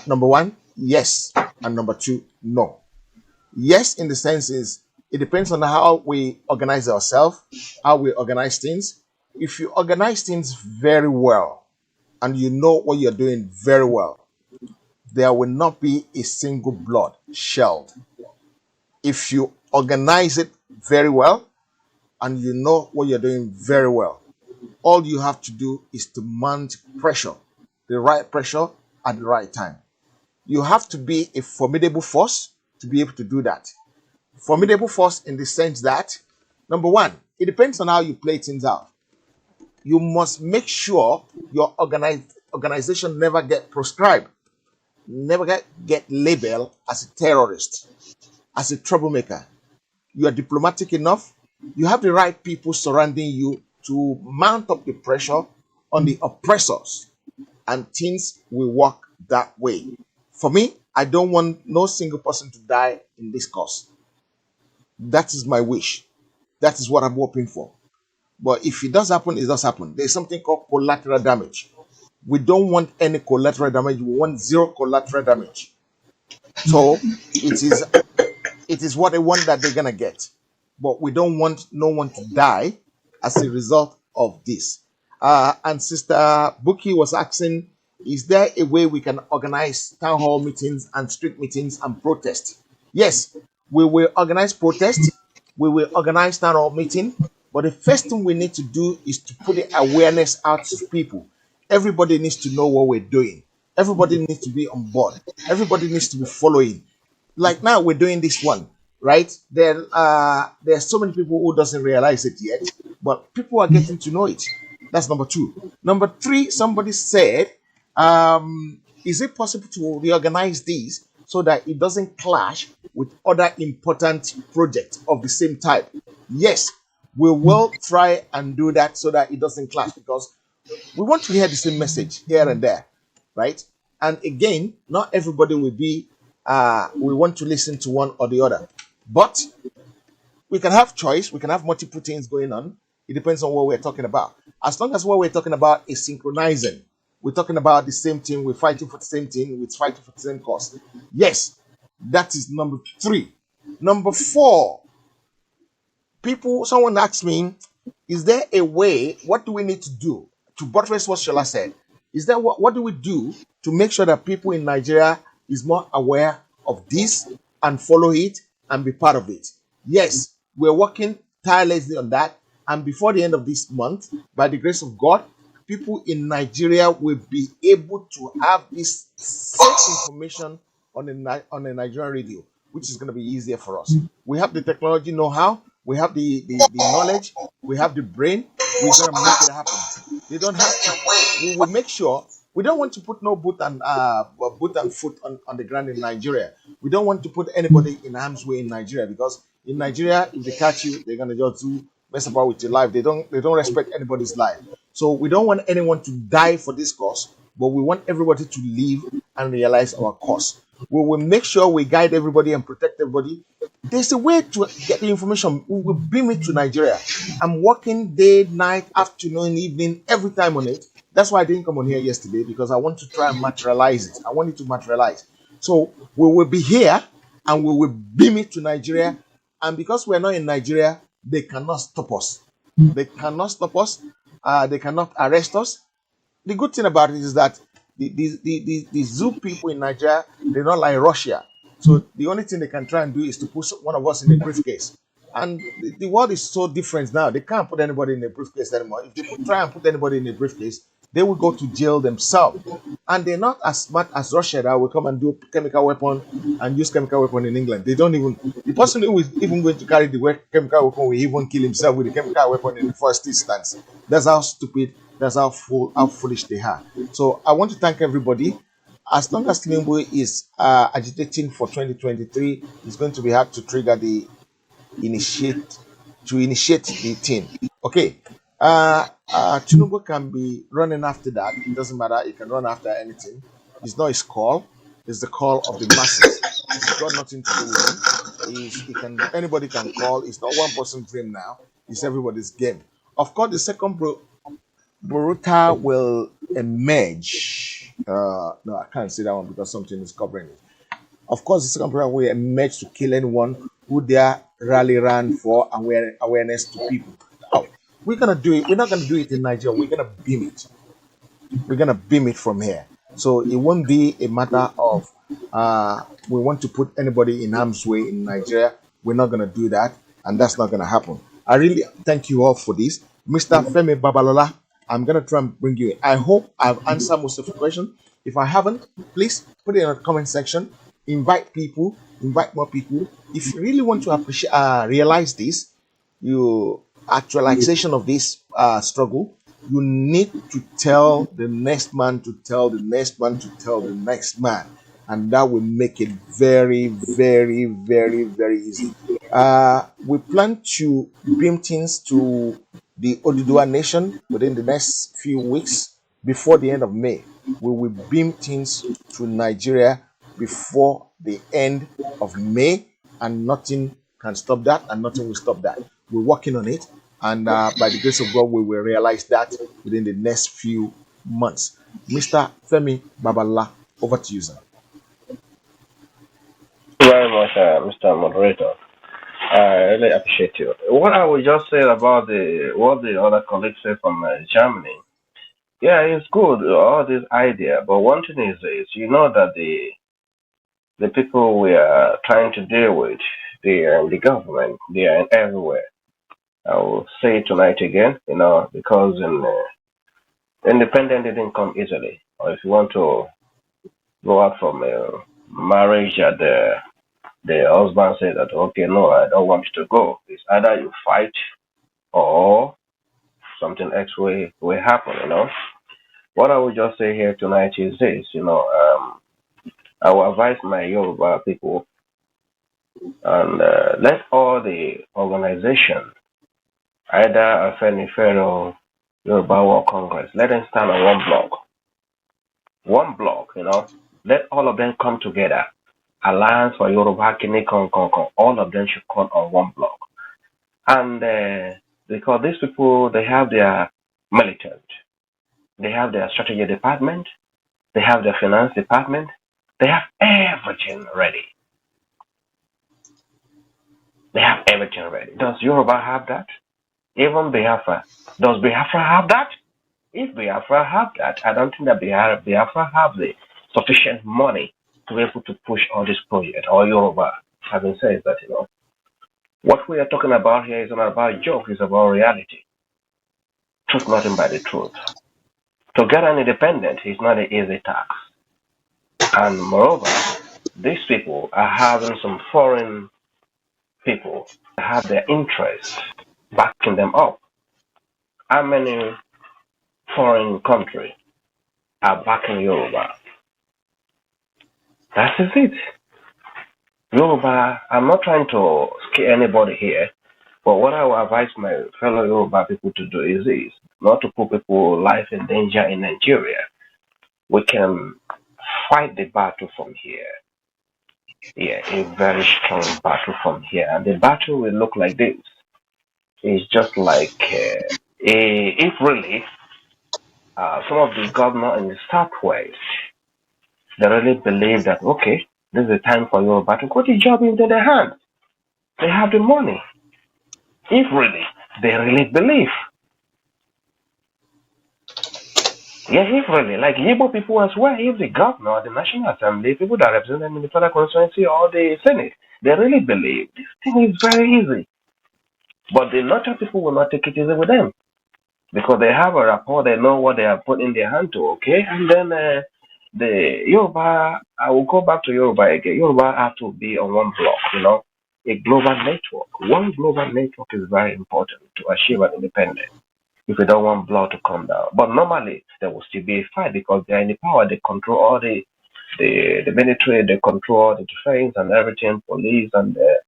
Number one, yes. And number two, no. Yes, in the sense is it depends on how we organize ourselves, how we organize things. If you organize things very well and you know what you're doing very well, there will not be a single blood shed. If you organize it very well and you know what you're doing very well, all you have to do is to mount pressure, the right pressure at the right time. You have to be a formidable force to be able to do that. Formidable force in the sense that, number one, it depends on how you play things out. You must make sure your organization never get proscribed, never get labeled as a terrorist, as a troublemaker. You are diplomatic enough. You have the right people surrounding you to mount up the pressure on the oppressors, and things will work that way. For me, I don't want no single person to die in this cause. That is my wish. That is what I'm hoping for. But if it does happen, it does happen. There's something called collateral damage. We don't want any collateral damage. We want zero collateral damage. So it is what they want that they're gonna get. But we don't want no one to die as a result of this. And Sister Buki was asking, is there a way we can organize town hall meetings and street meetings and protest? Yes, we will organize protest. We will organize town hall meeting. But the first thing we need to do is to put the awareness out to people. Everybody needs to know what we're doing. Everybody needs to be on board. Everybody needs to be following. Like now we're doing this one, right? There's so many people who doesn't realize it yet, but people are getting to know it. That's number 2. Number 3, somebody said, is it possible to reorganize these so that it doesn't clash with other important projects of the same type? Yes, we will try and do that so that it doesn't clash, because we want to hear the same message here and there, right? And again, not everybody will be, we want to listen to one or the other. But we can have choice. We can have multiple things going on. It depends on what we're talking about. As long as what we're talking about is synchronizing, we're talking about the same thing, we're fighting for the same thing, we're fighting for the same cause. Yes, that is number 3. Number 4, someone asked me, is there a way, what do we need to do to buttress what Shola said? Is there what do we do to make sure that people in Nigeria is more aware of this and follow it and be part of it? Yes, we're working tirelessly on that. And before the end of this month, by the grace of God, people in Nigeria will be able to have this same information on a Nigerian radio, which is going to be easier for us. We have the technology know-how, we have the knowledge, we have the brain. We're going to make it happen. They don't have to. We will make sure. We don't want to put no boot and foot on the ground in Nigeria. We don't want to put anybody in harm's way in Nigeria, because in Nigeria, if they catch you, they're gonna just mess about with your life. They don't respect anybody's life. So we don't want anyone to die for this cause, but we want everybody to live and realize our cause. We will make sure we guide everybody and protect everybody. There's a way to get the information. We will beam it to Nigeria. I'm working day, night, afternoon, evening, every time on it. That's why I didn't come on here yesterday, because I want to try and materialize it. I want it to materialize. So we will be here and we will beam it to Nigeria. And because we're not in Nigeria, they cannot stop us. They cannot stop us. They cannot arrest us. The good thing about it is that the zoo people in Nigeria, they're not like Russia. So the only thing they can try and do is to put one of us in a briefcase. And the world is so different now. They can't put anybody in a briefcase anymore. If they try and put anybody in a briefcase, they will go to jail themselves. And they're not as smart as Russia that will come and do chemical weapon and use chemical weapon in England. They don't even, the person who is even going to carry the chemical weapon will even kill himself with the chemical weapon in the first instance. That's how stupid, that's how foolish they are. So I want to thank everybody. As long as Tinubu is agitating for 2023, it's going to be hard to trigger the initiate the thing. Okay. Tinubu can be running after that. It doesn't matter. He can run after anything. It's not his call. It's the call of the masses. It's got nothing to do with him. Anybody can call. It's not one person's dream now. It's everybody's game. Of course, the second Boruta will emerge. No, I can't say that one because something is covering it. Of course, the second program will emerge to kill anyone who dare rally around for awareness to people. No, we're gonna do it. We're not gonna do it in Nigeria. We're gonna beam it. We're gonna beam it from here. So it won't be a matter of we want to put anybody in harm's way in Nigeria. We're not gonna do that, and that's not gonna happen. I really thank you all for this, Mr. Femi Babalola. I'm gonna try and bring you in. I hope I've answered most of the questions. If I haven't, please put it in the comment section. Invite people, invite more people. If you really want to appreciate, realize this, actualization of this struggle, you need to tell the next man to tell the next man to tell the next man, and that will make it very, very, very, very easy. We plan to beam things to the Odua nation within the next few weeks. Before the end of May, we will beam things to Nigeria before the end of May, and nothing can stop that, and nothing will stop that. We're working on it, And by the grace of God, we will realize that within the next few months. Mr. Femi Babala, over to you, sir.
Thank you very much, Mr. Moderator. I really appreciate you. What I would just say about what the other colleagues say from Germany. Yeah, it's good, all this idea. But one thing is this, you know that the people we are trying to deal with, they are in the government, they are everywhere. I will say it tonight again, because independent didn't come easily. Or if you want to go out from a marriage that the husband said that, okay, no, I don't want you to go. It's either you fight or something else will happen. What I would just say here tonight is this, I will advise my Yoruba people and let all the organization, either Afenifere or Yoruba World Congress, let them stand on one block. One block, let all of them come together. Alliance for Yoruba Kine Kon. All of them should come on one block. And because these people, they have their militant, they have their strategy department, they have their finance department, they have everything ready. They have everything ready. Does Yoruba have that? Even Biafra. Does Biafra have that? If Biafra have that, I don't think that Biafra have the sufficient money to be able to push all this project or Yoruba. Having said that, what we are talking about here is not about joke, it's about reality. Truth, nothing but the truth. To get an independent is not an easy task. And moreover, these people are having some foreign people that have their interests backing them up. How many foreign countries are backing Yoruba? That is it. Yoruba, I'm not trying to scare anybody here, but what I will advise my fellow Yoruba people to do is this, not to put people's life in danger in Nigeria. We can fight the battle from here. Yeah, a very strong battle from here. And the battle will look like this. It's just like if really some of the governors in the southwest, they really believe that, okay, this is the time for Yoruba to put the job into their hands. They have the money. If really, they really believe. Yeah, if really, like Igbo people as well, if the governor, the National Assembly, people that represent them in the federal constituency or the Senate, they really believe this thing is very easy. But the Northern people will not take it easy with them because they have a rapport, they know what they have put in their hand to, okay? And then the Yoruba, I will go back to Yoruba again. Yoruba have to be on one block, a global network. One global network is very important to achieve an independence if you don't want blood to come down. But normally, there will still be a fight because they are in the power. They control all the military, they control the defense and everything, police and the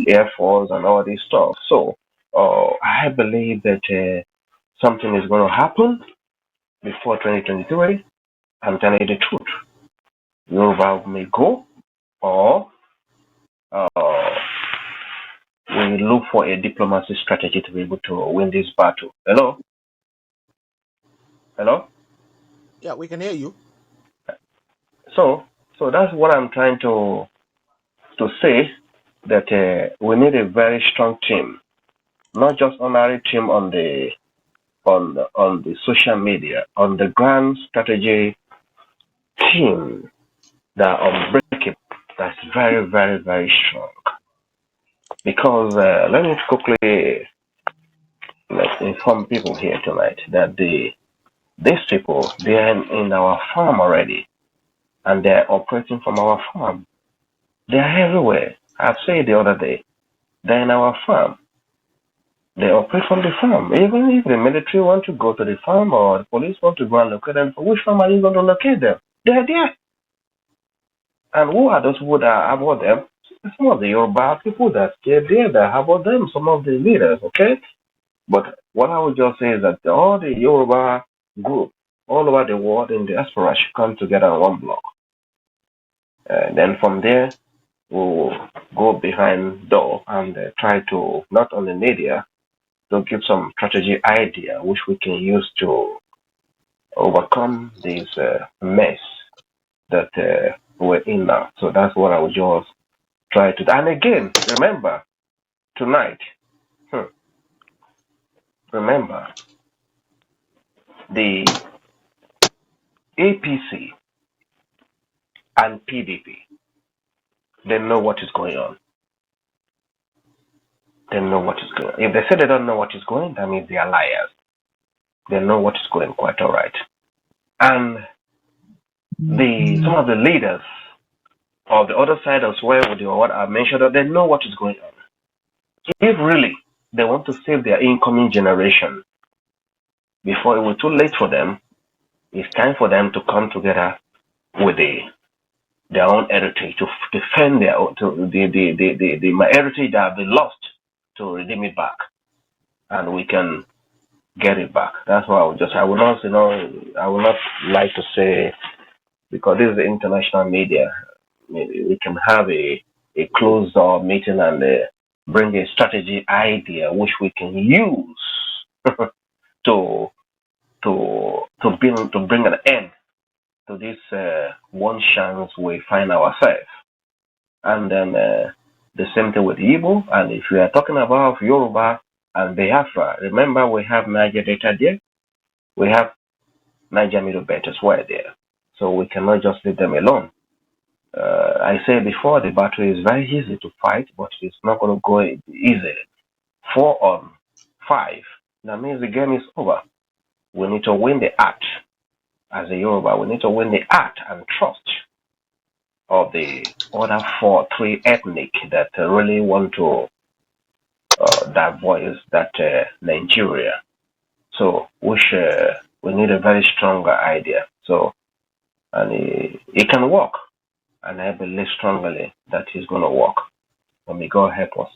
Air Force and all this stuff. So I believe that something is going to happen before 2023. I'm telling you the truth. Yoruba may go or we look for a diplomacy strategy to be able to win this battle. Hello? Hello?
Yeah, we can hear you.
So that's what I'm trying to say, that we need a very strong team, not just ordinary team on the social media, on the grand strategy team that are unbreakable, that's very, very, very strong. Because let me quickly inform people here tonight that these people, they are in our farm already, and they're operating from our farm. They are everywhere. I've said the other day, they're in our farm. They operate from the farm. Even if the military want to go to the farm or the police want to go and locate them, for which farm are you going to locate them? They're there. And who are those people that are about them? Some of the Yoruba people that are there that have about them, some of the leaders, okay? But what I would just say is that all the Yoruba group all over the world in the diaspora should come together on one block. And then from there, we'll go behind door and try to, not on the media, to give some strategy idea which we can use to overcome this mess that we're in now. So that's what I would just try to do. And again, remember, tonight, remember, the APC and PDP, they know what is going on. They know what is going on. If they say they don't know what is going on, that means they are liars. They know what is going quite all right. And some of the leaders of the other side as well, with what I mentioned, they know what is going on. If really they want to save their incoming generation before it was too late for them, it's time for them to come together with their own heritage, to defend their own, my heritage that have been lost, to redeem it back, and we can get it back. That's why I will not like to say, because this is the international media, we can have a closed door meeting and bring a strategy idea which we can use to bring an end to this one chance we find ourselves. And then the same thing with Igbo. And if we are talking about Yoruba and Biafra, remember we have Niger Delta there, we have Niger Middle Belt as well there. So we cannot just leave them alone. I said before, the battle is very easy to fight, but it's not going to go easy. 4 on 5, that means the game is over. We need to win the art. As a Yoruba, we need to win the art and trust of the other 3 ethnic that really want to that voice, that Nigeria. So we need a very strong idea. So, and it can work. And I believe strongly that it's going to work. And may God help us.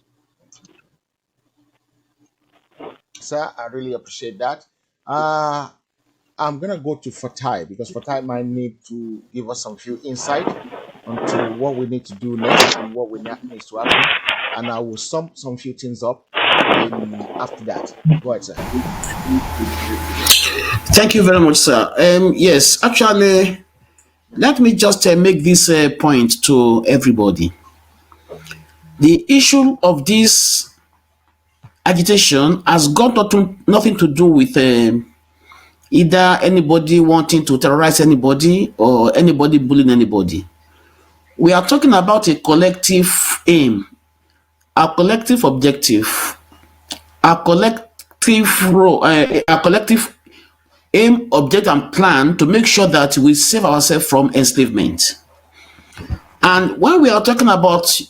Sir, I really appreciate that. I'm going to go to Fatai, because Fatai might need to give us some few insight onto what we need to do next and what needs to happen. And I will sum some few things up after that. Go ahead, sir.
Thank you very much, sir. Yes, actually, let me just make this point to everybody. The issue of this agitation has got nothing to do with either anybody wanting to terrorize anybody or anybody bullying anybody. We are talking about a collective aim, a collective objective, a collective role, a collective aim, object, and plan to make sure that we save ourselves from enslavement. And when we are talking about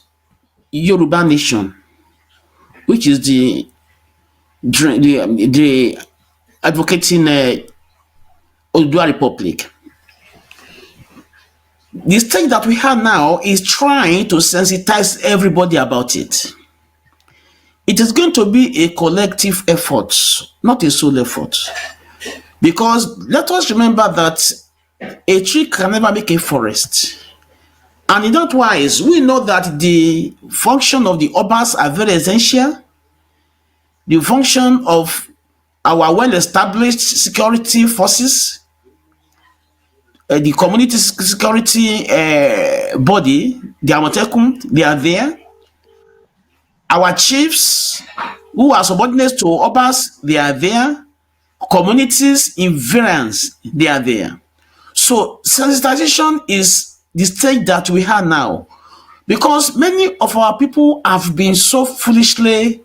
Yoruba nation, which is the advocating Odua Republic, the stage that we have now is trying to sensitize everybody about it. It is going to be a collective effort, not a solo effort. Because let us remember that a tree can never make a forest. And in that wise, we know that the function of the obas are very essential. The function of our well-established security forces, the community security body, the Amotekun, they are there. Our chiefs, who are subordinates to obas, they are there. Communities in variance, they are there. So sensitization is the stage that we have now, because many of our people have been so foolishly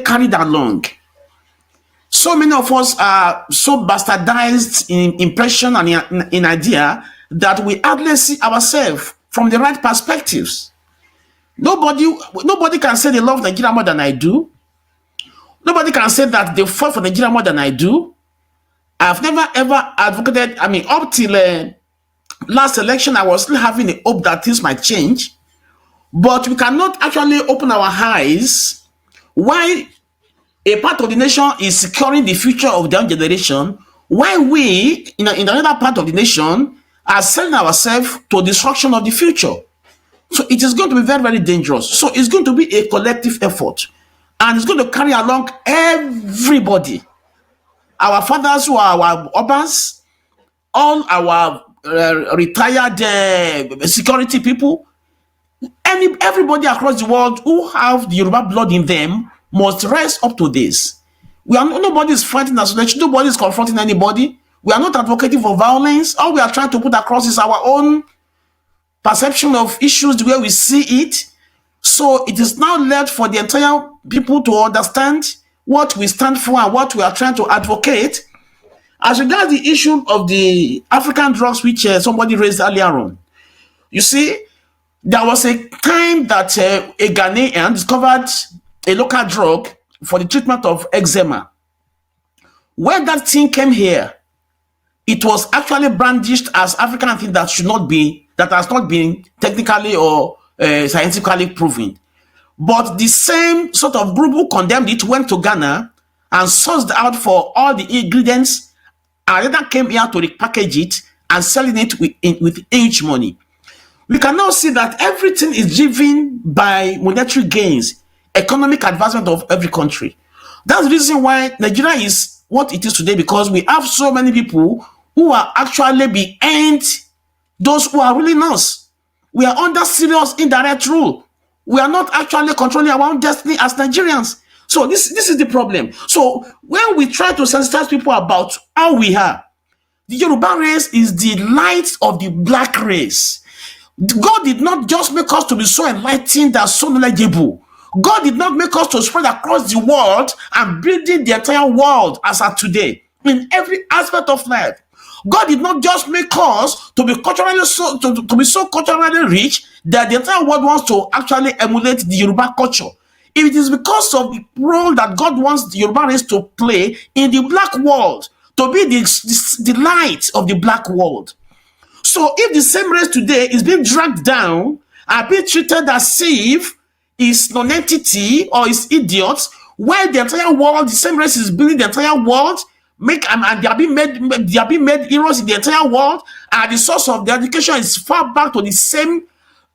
carried along. So many of us are so bastardized in impression and in idea that we hardly see ourselves from the right perspectives. Nobody can say they love Nigeria more than I do. Nobody can say that they fought for Nigeria more than I do. I've never ever advocated, up till last election, I was still having a hope that things might change. But we cannot actually open our eyes why a part of the nation is securing the future of their own generation, why we, in another part of the nation, are selling ourselves to destruction of the future. So it is going to be very, very dangerous. So it's going to be a collective effort, and it's going to carry along everybody. Our fathers who are our obas, all our retired security people, everybody across the world who have the Yoruba blood in them must rise up to this. Nobody is fighting isolation. Nobody is confronting anybody. We are not advocating for violence. All we are trying to put across is our own perception of issues the way we see it. So it is now left for the entire people to understand what we stand for and what we are trying to advocate. As regards the issue of the African drugs, which somebody raised earlier on, you see, there was a time that a Ghanaian discovered a local drug for the treatment of eczema. When that thing came here, it was actually brandished as African thing that has not been technically or scientifically proven. But the same sort of group who condemned it went to Ghana and sourced out for all the ingredients, and then came here to repackage it and selling it with huge money. We can now see that everything is driven by monetary gains, economic advancement of every country. That's the reason why Nigeria is what it is today, because we have so many people who are actually behind those who are ruling us. We are under serious indirect rule. We are not actually controlling our own destiny as Nigerians. So this is the problem. So when we try to sensitize people about how we are, the Yoruba race is the light of the black race. God did not just make us to be so enlightened and so knowledgeable. God did not make us to spread across the world and building the entire world as of today in every aspect of life. God did not just make us to be culturally to be so culturally rich that the entire world wants to actually emulate the Yoruba culture. If it is because of the role that God wants the Yoruba race to play in the black world, to be the light of the black world. So if the same race today is being dragged down and being treated as if it's non-entity or it's idiots, while the entire world, the same race is building the entire world, and they are being made heroes in the entire world, and the source of their education is far back to the same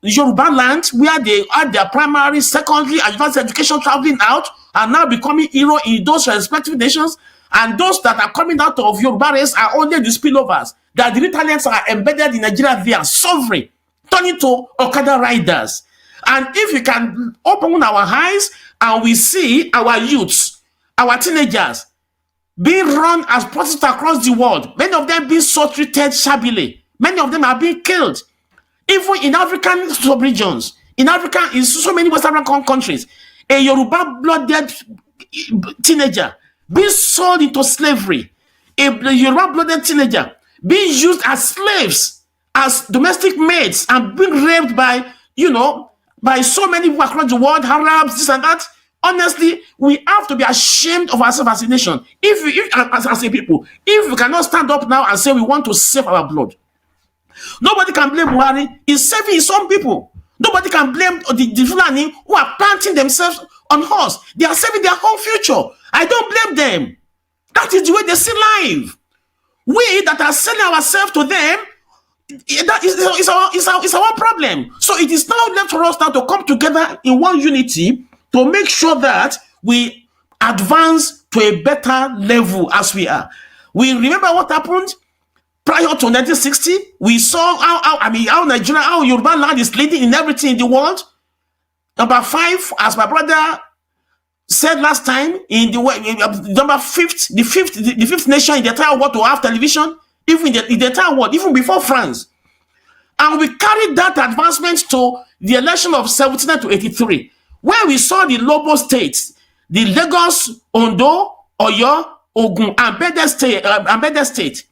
Yoruba land where they had their primary, secondary, and advanced education traveling out and now becoming hero in those respective nations. And those that are coming out of Yoruba race are only the spillovers. That the talents are embedded in Nigeria, they are sovereign, turning to Okada riders. And if we can open our eyes and we see our youths, our teenagers, being run as prostitutes across the world, many of them being so treated shabbily, many of them are being killed. Even in African sub-regions, in Africa, in so many West African countries, a Yoruba-blooded teenager being sold into slavery, a Yoruba-blooded teenager being used as slaves, as domestic maids, and being raped by so many people across the world, Arabs, this and that. Honestly, we have to be ashamed of ourselves as a nation. As a people, if we cannot stand up now and say we want to save our blood, nobody can blame Buhari. He's saving his own people. Nobody can blame the Fulani who are planting themselves on horse. They are saving their own future. I don't blame them. That is the way they see life. We that are selling ourselves to them, that is our problem. So it is now left for us now to come together in one unity to make sure that we advance to a better level as we are. We remember what happened prior to 1960. We saw how Nigeria, how Yoruba land is leading in everything in the world. Number 5, as my brother said last time, in the fifth nation in the entire world to have television, even in the entire world, even before France. And we carried that advancement to the election of 79 to 83, where we saw the Lobo states, the Lagos, Ondo, Oyo, Ogun, and Bede State.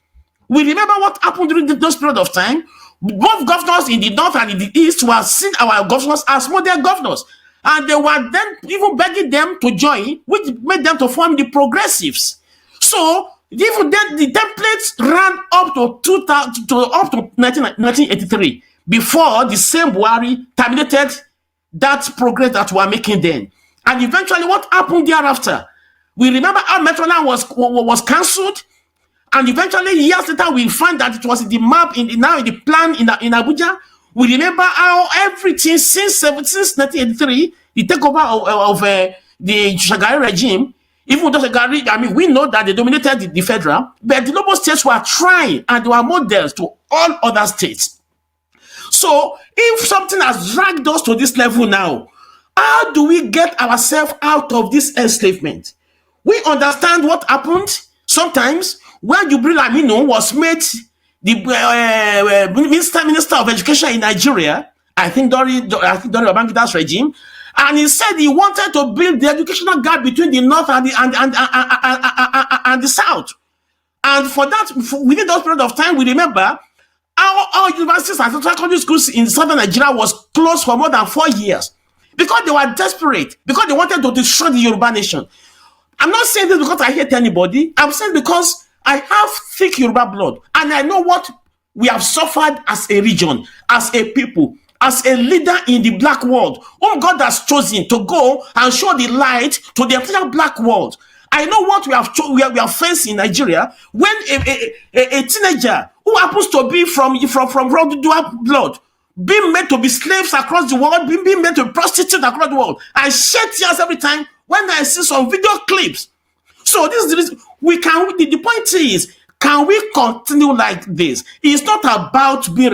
We remember what happened during those period of time. Both governors in the north and in the east were seeing our governors as model governors. And they were then even begging them to join, which made them to form the progressives. So even then, the templates ran up to 1983 before the same Buhari terminated that progress that we were making then. And eventually, what happened thereafter? We remember how Metroland was cancelled, and eventually, years later, we find that it was in the map, now in the plan in Abuja. We remember how everything since 1983, the takeover of the Shagari regime, even though Shagari, I mean, we know that they dominated the federal, but the local states were trying and they were models to all other states. So if something has dragged us to this level now, how do we get ourselves out of this enslavement? We understand what happened sometimes when Jubril Aminu was made the minister of education in Nigeria, I think during Babangida's regime, and he said he wanted to build the educational gap between the north and the south. And for that, within that period of time, we remember our universities and secondary schools in southern Nigeria was closed for more than 4 years because they were desperate, because they wanted to destroy the Yoruba nation. I'm not saying this because I hate anybody. I'm saying because I have thick Yoruba blood and I know what we have suffered as a region, as a people, as a leader in the black world, whom God has chosen to go and show the light to the entire black world. I know what we have faced in Nigeria when a teenager who happens to be from Odua blood being made to be slaves across the world, being made to be prostitutes across the world. I shed tears every time when I see some video clips. So this is the reason the point is, can we continue like this? It's not about being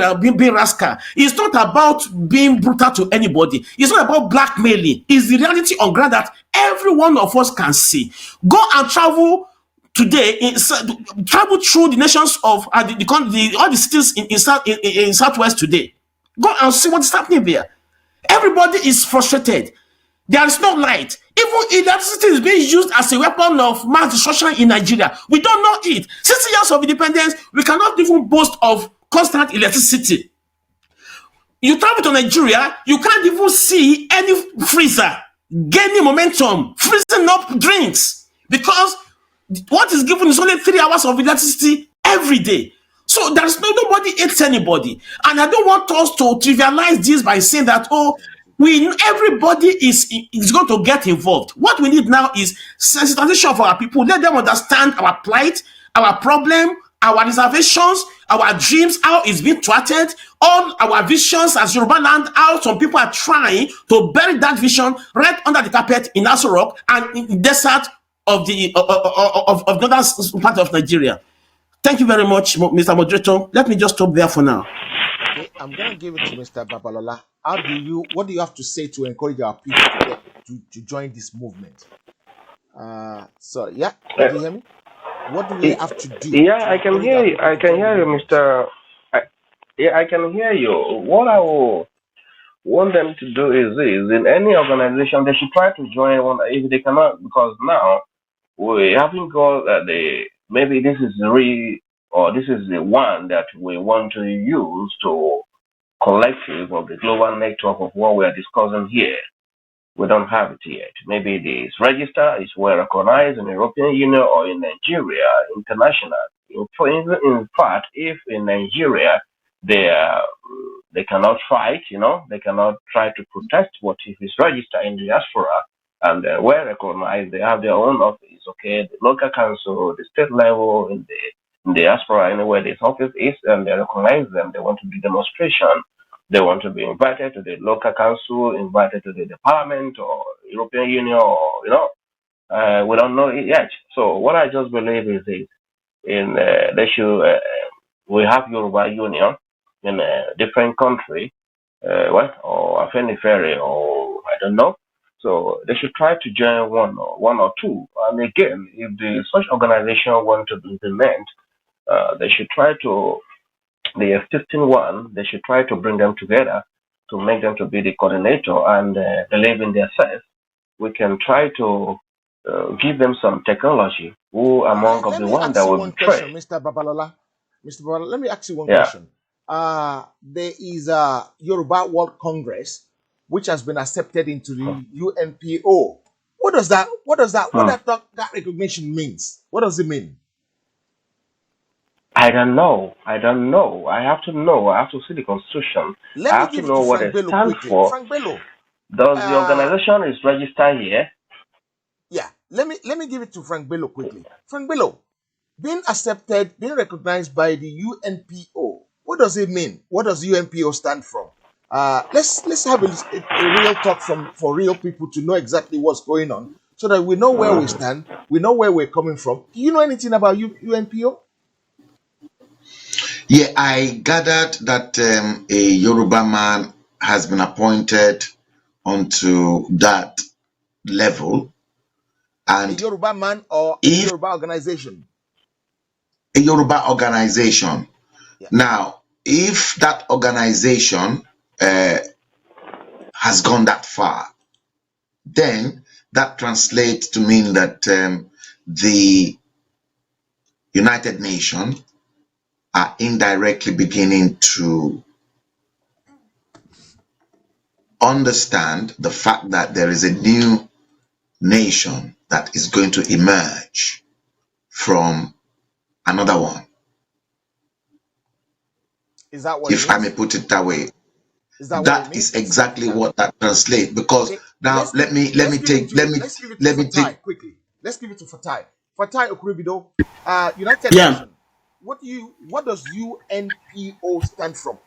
rascal. It's not about being brutal to anybody. It's not about blackmailing. It's the reality on ground that every one of us can see. Go and travel today, travel through the nations of all the cities in Southwest today. Go and see what's happening there. Everybody is frustrated. There is no light. Even electricity is being used as a weapon of mass destruction in Nigeria. We don't know it. 60 years of independence, we cannot even boast of constant electricity. You travel to Nigeria, you can't even see any freezer gaining momentum, freezing up drinks, because what is given is only 3 hours of electricity every day. So there's nobody hates anybody. And I don't want us to trivialize this by saying that, everybody is going to get involved. What we need now is sensitization of our people. Let them understand our plight, our problem, our reservations, our dreams, how it's being thwarted, all our visions as Yoruba land, how some people are trying to bury that vision right under the carpet in Aso Rock and in the desert of the northern part of Nigeria. Thank you very much, Mr. Moderator. Let me just stop there for now.
Okay, I'm going to give it to Mr. Babalola. What do you have to say to encourage our people to join this movement? Can you hear me? What do we have to do?
Yeah, I can hear you. I can hear you, Mr. I can hear you. What I will want them to do is this: in any organization, they should try to join one if they cannot, because now we haven't got maybe this is this is the one that we want to use to collective of the global network of what we are discussing here. We don't have it yet. Maybe this register is well recognized in the European Union or in Nigeria, international. In fact, if in Nigeria they cannot fight, they cannot try to protest, but if it's registered in the diaspora and well recognized, they have their own office, okay, the local council, the state level, in the diaspora, anywhere this office is, and they recognize them, they want to do demonstration. They want to be invited to the local council, invited to the parliament or European Union, or we don't know it yet. So what I just believe is this: we have Yoruba Union in a different country, or Afenifere, or I don't know. So they should try to join one or two. And again, if such organization want to implement, they should try to. The existing one, they should try to bring them together to make them to be the coordinator and believe in their self. We can try to give them some technology who among of the one that will train.
Mr. Babalola, let me ask you one question. There is a Yoruba World Congress which has been accepted into the UNPO. What does that recognition means? What does it mean?
I don't know. I have to know. I have to see the constitution. I have to know what it stands for.
Frank Bello.
Does the organization is registered here?
Yeah. Let me give it to Frank Bello quickly. Frank Bello, being accepted, being recognized by the UNPO, What does it mean? What does UNPO stand for? Let's have a real talk for real people to know exactly what's going on, so that we know where we stand, we know where we're coming from. Do you know anything about UNPO?
Yeah, I gathered that a Yoruba man has been appointed onto that level,
A
and
Yoruba man or a
if
Yoruba organization?
a Yoruba organization.
Yeah.
Now, if that organization uh, has gone that far, then that translates to mean that the United Nations are indirectly beginning to understand the fact that there is a new nation that is going to emerge from another one.
Is that what it
If I
means?
may put it that way.
Is that what it
That
means?
is exactly what that translates. Because
Okay,
now let me take
quickly. Let's give it to Fatai. Fatai Okuribido, United
Yeah.
Nations. What does UNPO stand for?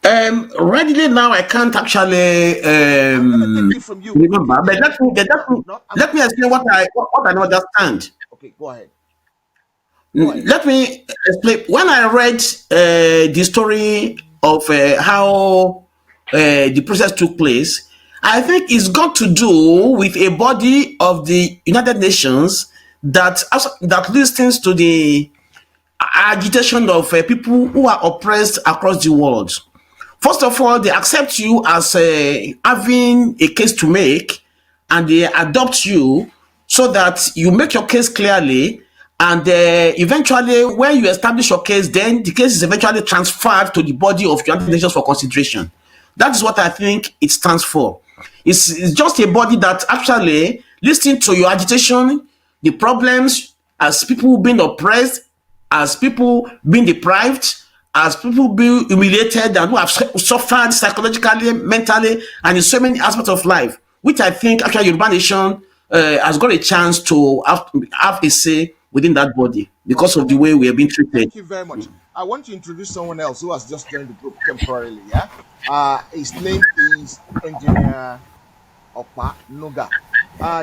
Readily now, I can't actually
I'm gonna take it from you
remember,
quickly.
but let me explain what I understand.
Okay, go ahead. Go ahead.
Let me explain. When I read the story of how the process took place, I think it's got to do with a body of the United Nations that listens to the agitation of people who are oppressed across the world. First of all, they accept you as having a case to make, and they adopt you so that you make your case clearly. And eventually, when you establish your case, then the case is eventually transferred to the body of United Nations for consideration. That is what I think it stands for. It's just a body that actually listens to your agitation, the problems as people being oppressed, as people being deprived, as people being humiliated and who have suffered psychologically, mentally, and in so many aspects of life, which I think actually Yoruba Nation has got a chance to have a say within that body because of the way we have been treated.
Thank you very much. I want to introduce someone else who has just joined the group temporarily. Yeah, his name is Engineer Opa Noga.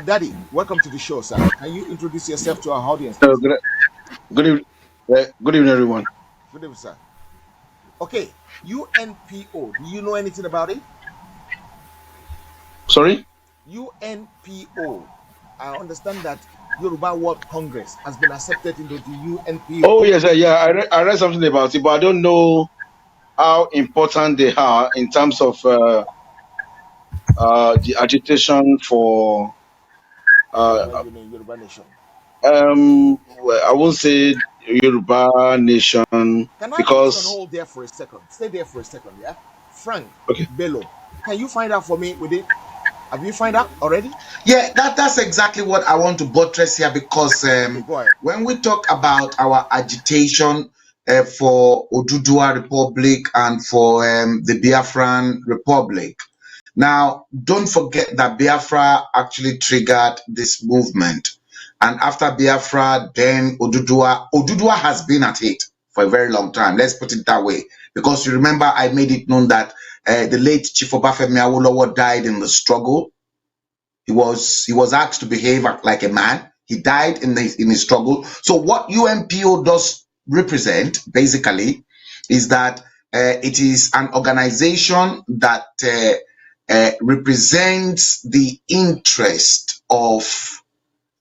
Daddy, welcome to the show, sir. Can you introduce yourself to our audience, please?
Good evening, everyone.
Good evening, sir. Okay, UNPO. Do you know anything about it?
Sorry?
UNPO. I understand that Yoruba World Congress has been accepted into the UNPO.
Oh yes, yeah. I read something about it, but I don't know how important they are in terms of the agitation for
Yoruba Nation.
I won't say Yoruba Nation.
Can I
because
put you on hold there for a second? Stay there for a second, yeah? Frank
okay.
Bello, can you find out for me with it? Have you find out already?
Yeah, that's exactly what I want to buttress here, because when we talk about our agitation for Odua Republic and for the Biafran Republic, now don't forget that Biafra actually triggered this movement. And after Biafra, then Odua has been at it for a very long time. Let's put it that way. Because you remember I made it known that the late Chief Obafemi Awolowo died in the struggle. He was asked to behave like a man. He died in his struggle. So what UNPO does represent, basically, is that it is an organization that represents the interest of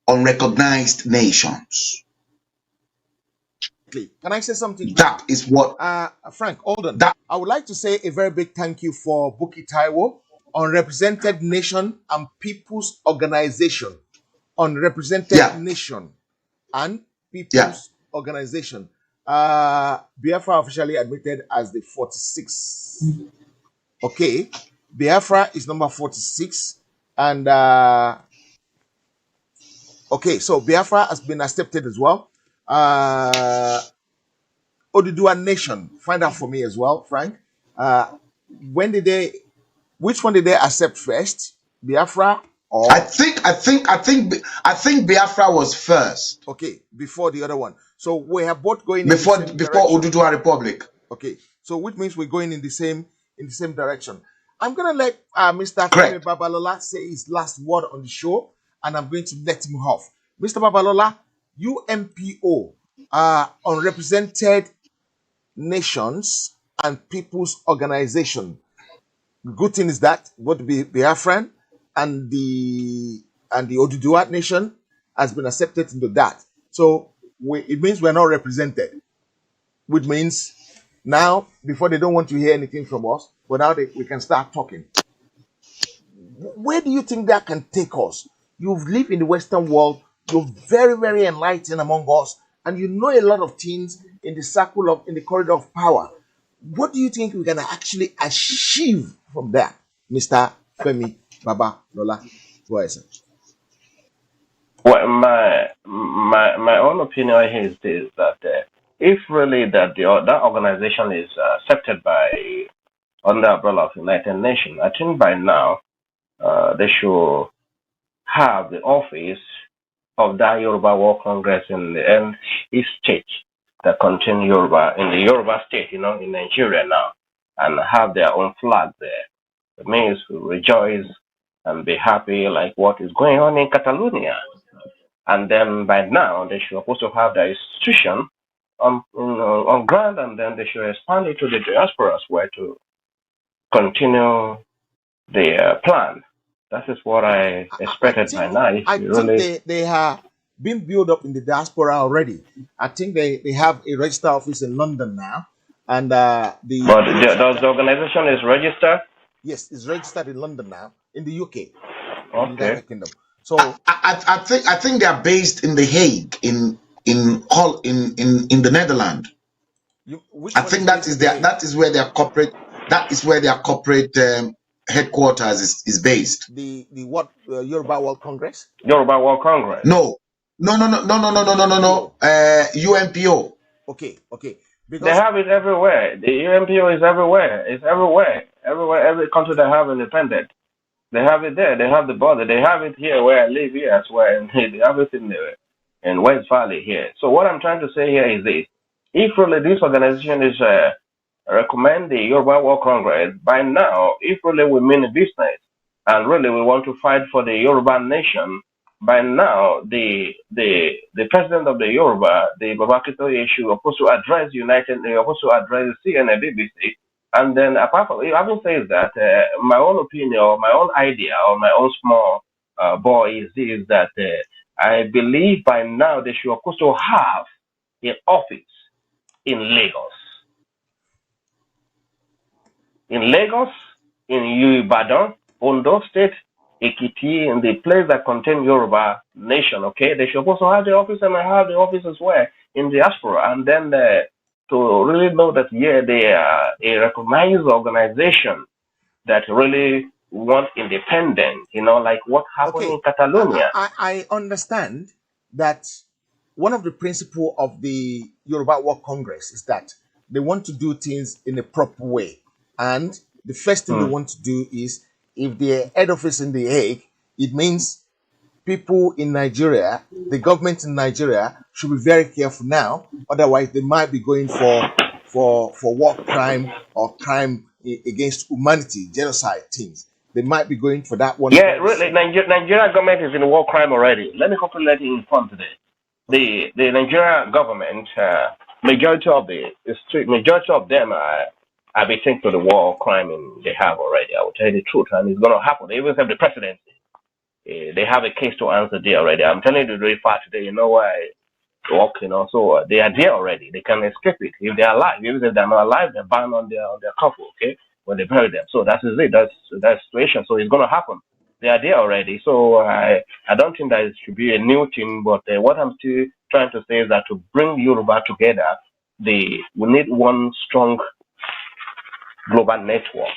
unrecognized nations.
Can I say something?
That is what...
Frank, hold on. I would like to say a very big thank you for Buki Taiwo, Unrepresented Nation and People's Organization. Unrepresented Nation and People's Organization. Biafra officially admitted as the 46th. Okay. Biafra is number 46. And okay, so Biafra has been accepted as well. Odua Nation, find out for me as well, Frank. Which one did they accept first? Biafra or
I think Biafra was first.
Okay, before the other one. So we are both going in the
before
same
before
direction.
Odua Republic.
Okay, so which means we're going in the same direction. I'm gonna let Mr. Femi
Correct.
Babalola say his last word on the show, and I'm going to let him off. Mr. Babalola, UNPO, Unrepresented Nations and People's Organization. The good thing is that both the Biafran and the Odua nation has been accepted into that. So it means we're not represented, which means now, before they don't want to hear anything from us, but now we can start talking. Where do you think that can take us? You've lived in the Western world, you're very, very enlightened among us, and you know a lot of things in the corridor of power. What do you think we can actually achieve from that, Mr. Femi Babalola? Go ahead, sir.
Well, my own opinion here is this: that if really that that organization is accepted by under the umbrella of United Nations, I think by now they should have the office of that Yoruba World Congress in each state that contain Yoruba in the Yoruba state, in Nigeria now, and have their own flag there. It means we rejoice and be happy like what is going on in Catalonia. And then by now they should also have their institution on ground, and then they should expand it to the diasporas where to continue the plan. That is what I expected by now.
I think they have been built up in the diaspora already. I think they have a register office in London now, and
does the organization is registered?
Yes, it's registered in London now, in the UK, in the
Okay.
Kingdom. So
I think they are based in The Hague, in the Netherlands. I think that is where their corporate headquarters is based.
The what Yoruba World Congress?
Yoruba World Congress.
No. UNPO.
Okay.
Because they have it everywhere. The UNPO is everywhere. It's everywhere. Every country that have independent, they have it there. They have the border. They have it here where I live here as well. And they have it in West Valley here. So what I'm trying to say here is this: if really this organization is recommend the Yoruba World Congress, by now, if really we mean business and really we want to fight for the Yoruba nation, by now the president of the Yoruba, the Babakito issue, supposed to address supposed to address CNN, BBC, and then apart from having said that, my own opinion or my own idea or my own small boy is that I believe by now they should supposed to have an office in Lagos. In Lagos, in Ibadan, Ondo State, Ekiti, in the place that contain Yoruba nation, okay? They should also have the office, and I have the office as well in diaspora. And then to really know that, they are a recognized organization that really want independence, like what happened in Catalonia.
I understand that one of the principles of the Yoruba World Congress is that they want to do things in a proper way. And the first thing they want to do is, if their head office in The Hague, it means people in Nigeria, the government in Nigeria should be very careful now. Otherwise, they might be going for war crime or crime against humanity, genocide things. They might be going for that one.
Yeah, really, Nigeria government is in war crime already. Let me quickly let you inform today. The Nigeria government, majority of them are being to the war crime they have already. I will tell you the truth, and it's going to happen. They even have the presidency. They have a case to answer there already. I'm telling you very far today. You know why? Walk, so they are there already. They can escape it if they are alive. Even if they're not alive, they're bound on their couple. Okay, when they bury them. So that is it. That's the situation. So it's going to happen. They are there already. So I don't think that it should be a new thing. But what I'm still trying to say is that to bring Yoruba together, we need one strong global network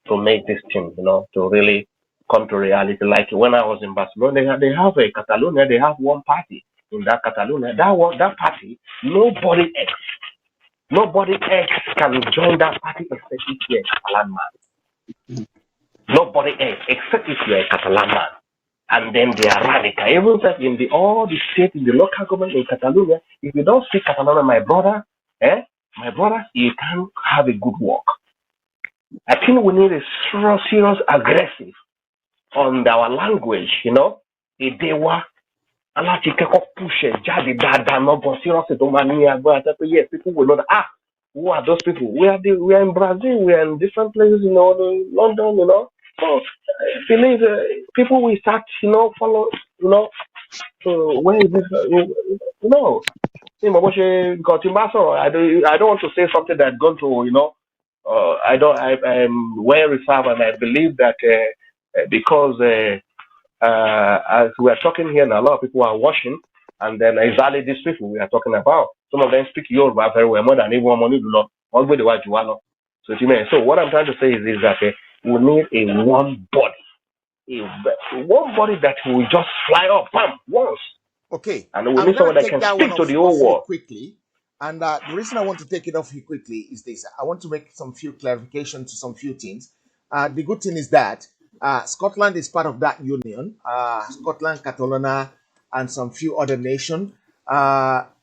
to make this thing, to really come to reality. Like when I was in Barcelona, they have a Catalonia, they have one party in that Catalonia. That party, nobody else can join that party except if you're a Catalan man. Nobody else except if you're a Catalan man. and then they are radical. Even in all the state, in the local government in Catalonia, if you don't speak Catalan, my brother, you can't have a good work. I think we need a serious aggressive on our language, Edewa, aláti kẹ́kọ̀ọ́ push ẹ̀ jáde dáadáa náà bọ̀ serious tó máa ní agbára tẹ́ pé yes, people will know that, who are those people? We are in Brazil, we are in different places, in London, So I believe people will start, follow, where is this? I don't want to say something that's going to, I'm well reserved, and I believe that because as we are talking here now, a lot of people are watching, and then exactly these people we are talking about, some of them speak Yoruba very well, more than anyone money do not. All the way to one. So what I'm trying to say is that we need a one body that will just fly up, bam, once.
Okay,
and we need someone that can speak to the whole world
quickly. And the reason I want to take it off you quickly is this: I want to make some few clarifications to some few things. The good thing is that Scotland is part of that union. Scotland, Catalonia, and some few other nations.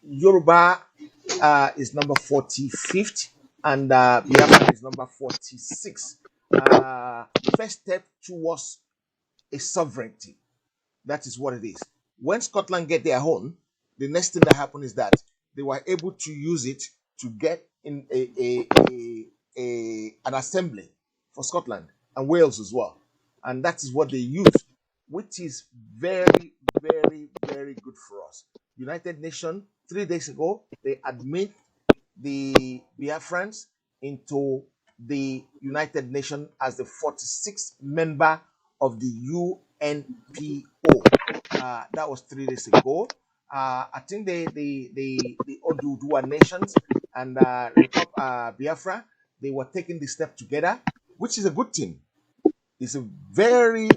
Yoruba is number 45th, and Biafra is number 46. First step towards a sovereignty. That is what it is. When Scotland get their own, the next thing that happened is that they were able to use it to get in an assembly for Scotland and Wales as well. And that is what they use, which is very, very, very good for us. United Nations, 3 days ago, they admit the Biafrans into the United Nations as the 46th member of the UNPO. That was 3 days ago. I think the Odua nations and Biafra, they were taking the step together, which is a good thing. It's a very,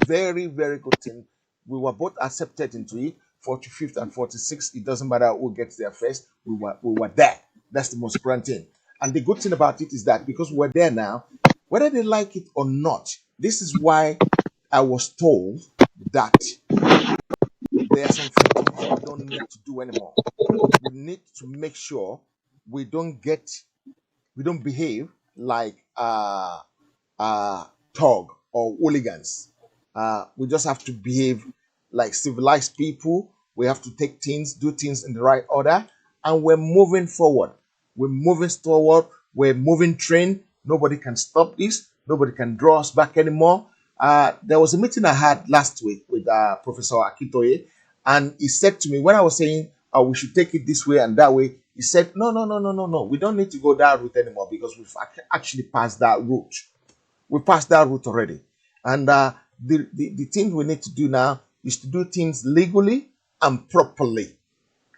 very, very good thing. We were both accepted into it. 45th and 46th, it doesn't matter who gets there first. We were there. That's the most important thing. And the good thing about it is that because we're there now, whether they like it or not, this is why I was told that there are some things we don't need to do anymore. We need to make sure we don't behave like thug or hooligans. We just have to behave like civilized people. We have to do things in the right order, and we're moving forward. We're moving forward. We're moving train. Nobody can stop this. Nobody can draw us back anymore. There was a meeting I had last week with Professor Akitoye, and he said to me when I was saying, we should take it this way and that way, he said, no. We don't need to go that route anymore because we've actually passed that route. We passed that route already. And the thing we need to do now is to do things legally and properly.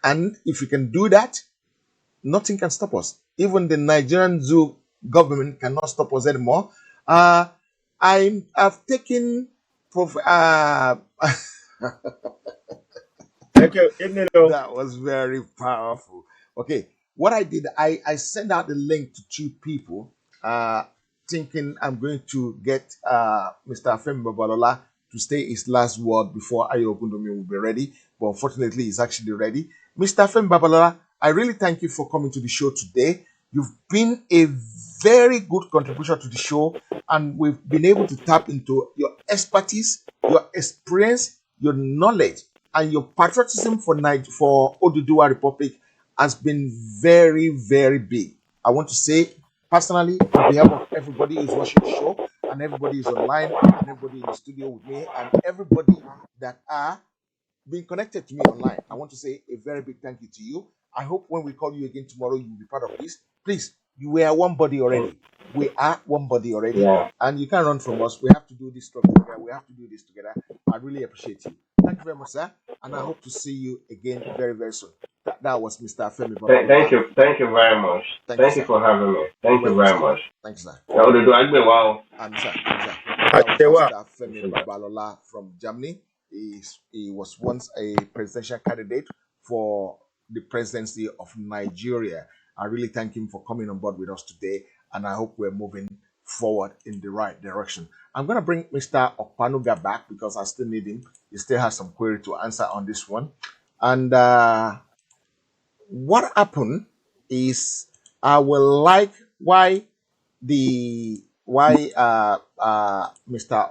And if we can do that, nothing can stop us. Even the Nigerian zoo government cannot stop us anymore. I've taken
Thank you.
That was very powerful. Okay, what I did, I sent out the link to 2 people, thinking I'm going to get Mr. Femi Babalola to say his last word before Ayo Ogundomi will be ready. But unfortunately, he's actually ready. Mr. Femi Babalola, I really thank you for coming to the show today. You've been a very good contribution to the show, and we've been able to tap into your expertise, your experience, your knowledge, and your patriotism for Odua Republic has been very, very big. I want to say personally, on behalf of everybody who's watching the show, and everybody who's online, and everybody in the studio with me, and everybody that are being connected to me online, I want to say a very big thank you to you. I hope when we call you again tomorrow, you'll be part of this. Please, we are one body already. We are one body already.
Yeah.
And you can't run from us. We have to do this together. We have to do this together. I really appreciate you. Thank you very much, sir. And I hope to see you again very, very soon. That was Mr. Femi Babalola.
Thank you very much. Thank you for having me. Thank you very much.
Thanks, sir.
And
sir. That was Mr. Femi Babalola from Germany. He was once a presidential candidate for the presidency of Nigeria. I really thank him for coming on board with us today, and I hope we're moving forward in the right direction. I'm going to bring Mr. Opanuga back because I still need him. He still has some query to answer on this one. And what happened is I will like why Mr.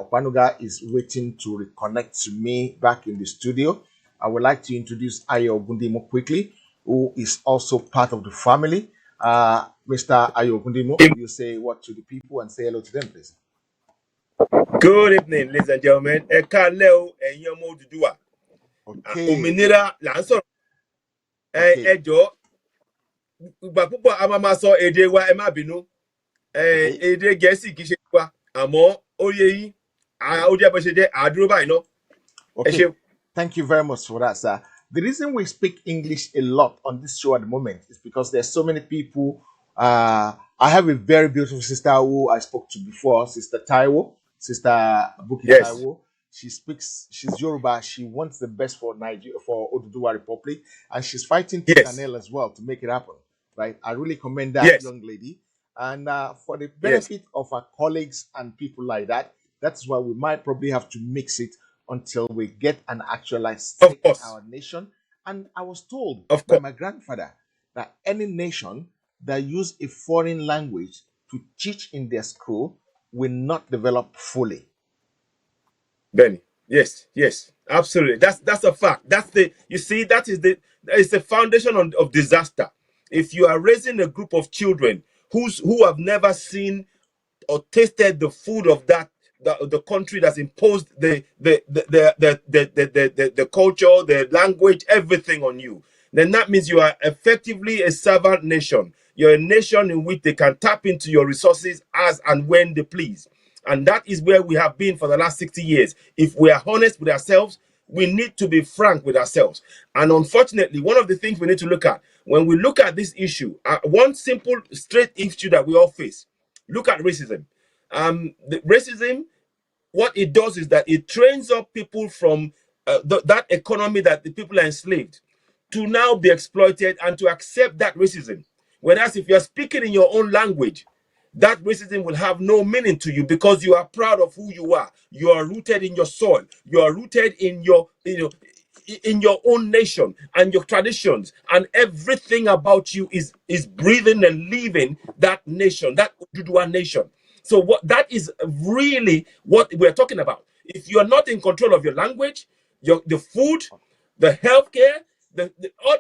Opanuga is waiting to reconnect to me back in the studio. I would like to introduce Ayo Gundimo quickly, who is also part of the family. Mr. Ayo Gundimo, you say what to the people and say hello to them, please.
Good evening, ladies and gentlemen. Leo and Yomo Odua. Ominira Lanson. Ejo. Bapupo Amamaso Edewa Emabinu. Ede Gessi Kishewa. Amo Oyeyi. Odia Bashede Adruba, no.
Okay. Thank you very much for that, sir. The reason we speak English a lot on this show at the moment is because there's so many people. I have a very beautiful sister who I spoke to before, Sister Taiwo, Sister Buki Taiwo. She's Yoruba. She wants the best for Nigeria, for Odua Republic, and she's fighting tooth and nail as well to make it happen. Right? I really commend that young lady. And for the benefit of our colleagues and people like that, that's why we might probably have to mix it until we get an actualized state in our nation. And I was told by my grandfather that any nation that use a foreign language to teach in their school will not develop fully.
Benny, yes, absolutely. That's a fact. That is the foundation of disaster. If you are raising a group of children who have never seen or tasted the food of the country that's imposed the culture, the language, everything on you, then that means you are effectively a servant nation. You're a nation in which they can tap into your resources as and when they please. And that is where we have been for the last 60 years. If we are honest with ourselves, we need to be frank with ourselves. And unfortunately, one of the things we need to look at when we look at this issue, one simple, straight issue that we all face, look at racism. The racism, what it does is that it trains up people from that economy that the people are enslaved to now be exploited and to accept that racism. Whereas if you're speaking in your own language, that racism will have no meaning to you because you are proud of who you are. You are rooted in your soil. You are rooted in your, in your own nation and your traditions, and everything about you is breathing and living that nation, that Odua nation. So what that is really what we're talking about. If you are not in control of your language, the food, the healthcare,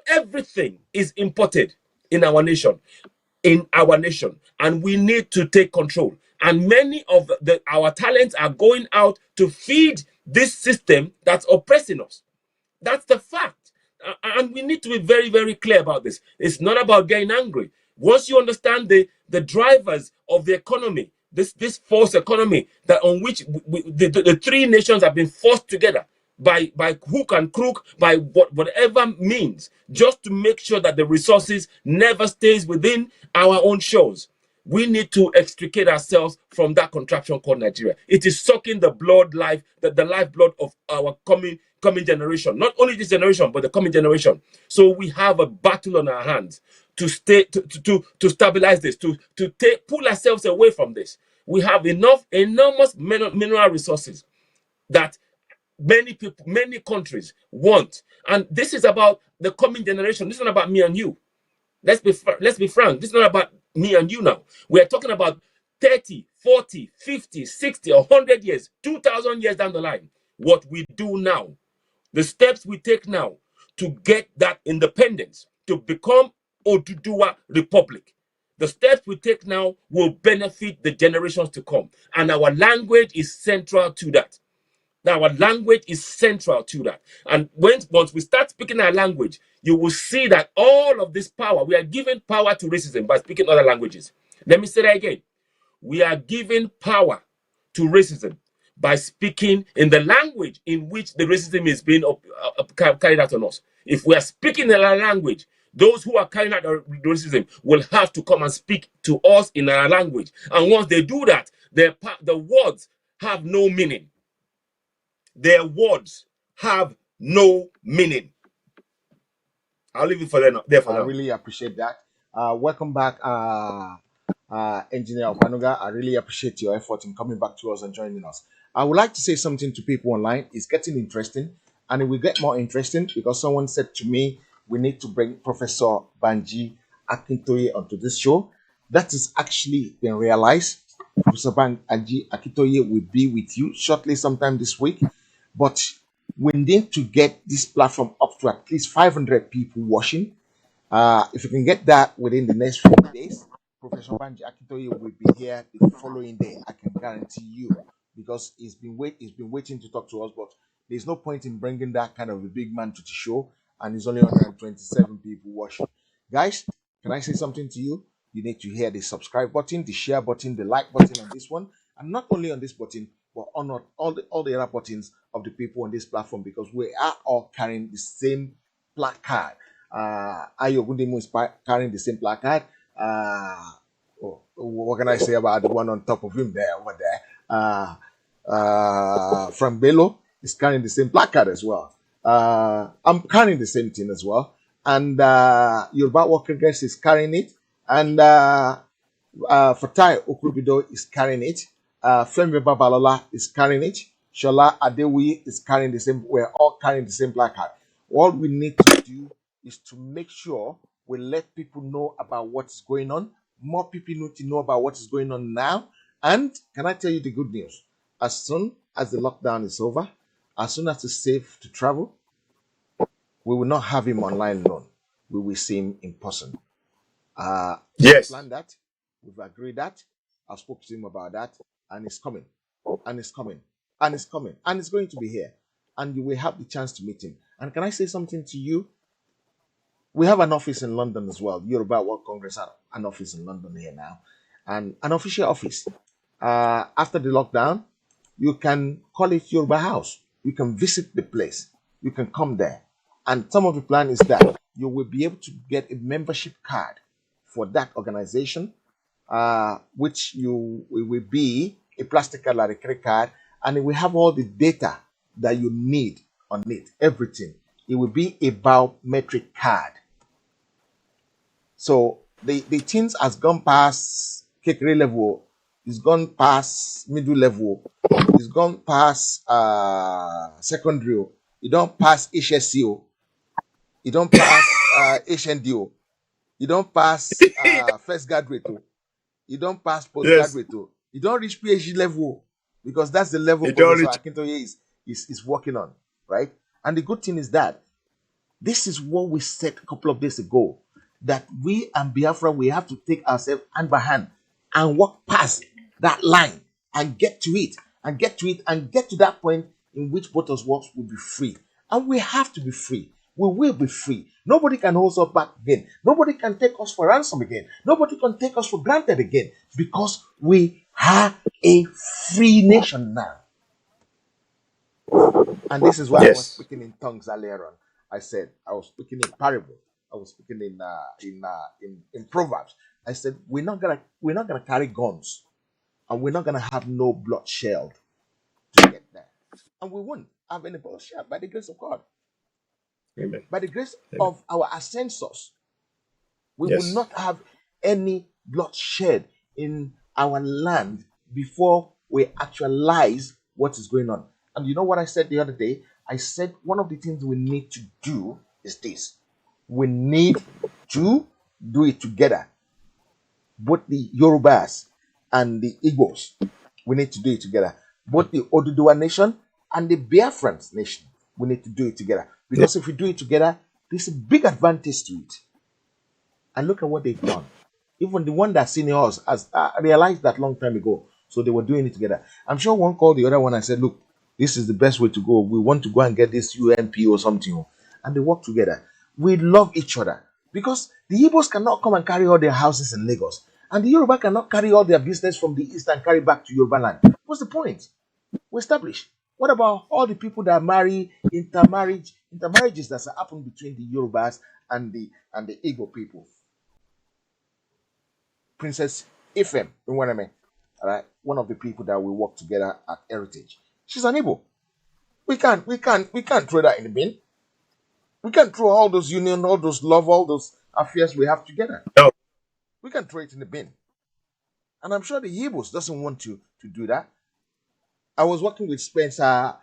everything is imported in our nation. And we need to take control. And many of our talents are going out to feed this system that's oppressing us. That's the fact. And we need to be very, very clear about this. It's not about getting angry. Once you understand the drivers of the economy, this forced economy that on which the three nations have been forced together by hook and crook, by whatever means, just to make sure that the resources never stays within our own shores. We need to extricate ourselves from that contraption called Nigeria. It is sucking the the lifeblood of our coming generation. Not only this generation, but the coming generation. So we have a battle on our hands to stabilize this, to pull ourselves away from this. We have enormous mineral resources that many people, many countries want. And this is about the coming generation. This is not about me and you. Let's be frank. This is not about me and you now. We are talking about 30, 40, 50, 60, 100 years, 2,000 years down the line. What we do now, the steps we take now to get that independence, to become Odua Republic. The steps we take now will benefit the generations to come. And our language is central to that. Our language is central to that. And once we start speaking our language, you will see that all of this power, we are giving power to racism by speaking other languages. Let me say that again. We are giving power to racism by speaking in the language in which the racism is being carried out on us. If we are speaking in our language, those who are carrying out racism will have to come and speak to us in our language. And once they do that, the words have no meaning. Their words have no meaning. I'll leave it for there for now.
I really appreciate that. Welcome back, Engineer Okwanuga, I really appreciate your effort in coming back to us and joining us. I would like to say something to people online. It's getting interesting, and it will get more interesting because someone said to me, we need to bring Professor Banji Akintoye onto this show. That is actually been realized. Professor Banji Akintoye will be with you shortly sometime this week, but we need to get this platform up to at least 500 people watching. If you can get that within the next few days, Professor Banji Akintoye will be here the following day. I can guarantee you, because he's been waiting to talk to us, but there's no point in bringing that kind of a big man to the show, and there's only 127 people watching. Guys, can I say something to you? You need to hear the subscribe button, the share button, the like button on this one, and not only on this button, but on all the other buttons of the people on this platform, because we are all carrying the same placard. Ayo Gundimo is carrying the same placard. What can I say about the one on top of him there over there? From Bello is carrying the same placard as well. I'm carrying the same thing as well. And Yoruba Working Girls is carrying it. And Fatai Okubido is carrying it. Femi Babalola is carrying it. Shola Adewi is carrying the same. We're all carrying the same placard. All we need to do is to make sure we let people know about what's going on. More people need to know about what is going on now. And can I tell you the good news? As soon as the lockdown is over, as soon as it's safe to travel, we will not have him online alone. We will see him in person.
Yes.
We've planned that. We've agreed that. I spoke to him about that. And it's coming. And it's coming. And it's coming. And it's going to be here. And you will have the chance to meet him. And can I say something to you? We have an office in London as well. Yoruba World Congress have an office in London here now. And an official office. After the lockdown, you can call it Yoruba House. You can visit the place. You can come there. And some of the plan is that you will be able to get a membership card for that organization, which will be a plastic card, like a credit card, and it will have all the data that you need on it, everything. It will be a biometric card. So the things has gone past Kekere level, it's gone past middle level, it's gone past secondary, it don't pass HSCO, it don't pass HNDO, you don't pass first graduate, you don't pass postgraduate, you don't reach PhD level, because that's the level Professor Akintoye is working on, right? And the good thing is that this is what we said a couple of days ago, that we and Biafra, we have to take ourselves hand by hand and walk past that line and get to it, and get to that point in which both of us will be free. And we have to be free. We will be free. Nobody can hold us back again. Nobody can take us for ransom again. Nobody can take us for granted again, because we are a free nation now. And this is why I was speaking in tongues earlier on. I said I was speaking in parable. I was speaking in Proverbs. I said we're not gonna carry guns, and we're not gonna have no bloodshed to get there, and we won't have any bloodshed by the grace of God.
Amen.
By the grace of our ascensors, we will not have any bloodshed in our land before we actualize what is going on. And you know what I said the other day? I said one of the things we need to do is this. We need to do it together. Both the Yorubas and the Igbos, we need to do it together. Both the Odua nation and the Biafran nation, we need to do it together. Because if we do it together, there's a big advantage to it. And look at what they've done. Even the one that's senior us has realized that long time ago. So they were doing it together. I'm sure one called the other one and said, look, this is the best way to go. We want to go and get this UNP or something. And they work together. We love each other. Because the Igbos cannot come and carry all their houses in Lagos. And the Yoruba cannot carry all their business from the east and carry back to Yoruba land. What's the point? We established. What about all the people that marry intermarriages that happen between the Yorubas and the Igbo people? Princess Ifem, you know what I mean? All right, one of the people that we work together at Heritage. She's an Igbo. We can't throw that in the bin. We can't throw all those union, all those love, all those affairs we have together.
No.
We can throw it in the bin. And I'm sure the Igbos doesn't want to do that. I was working with Spencer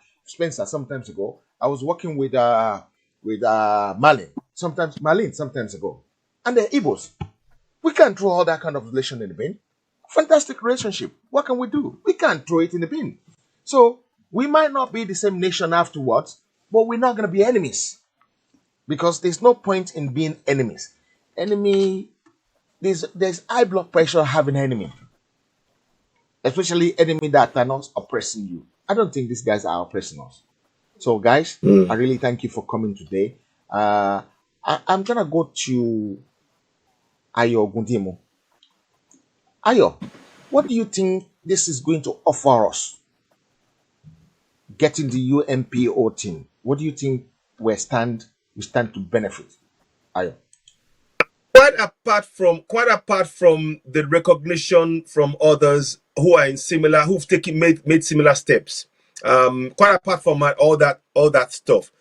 sometimes ago. I was working with Malin sometimes ago. And the Igbos. We can't throw all that kind of relation in the bin. Fantastic relationship. What can we do? We can't throw it in the bin. So we might not be the same nation afterwards, but we're not gonna be enemies. Because there's no point in being enemies. Enemy, there's high blood pressure having enemy, especially enemy that are not oppressing you. I don't think these guys are oppressing us. So, guys, I really thank you for coming today. I'm gonna go to Ayo Gundimo. Ayo, what do you think this is going to offer us? Getting the UNPO team. What do you think we stand to benefit? Ayo.
Quite apart from the recognition from others who are in similar, who've made similar steps, quite apart from all that stuff,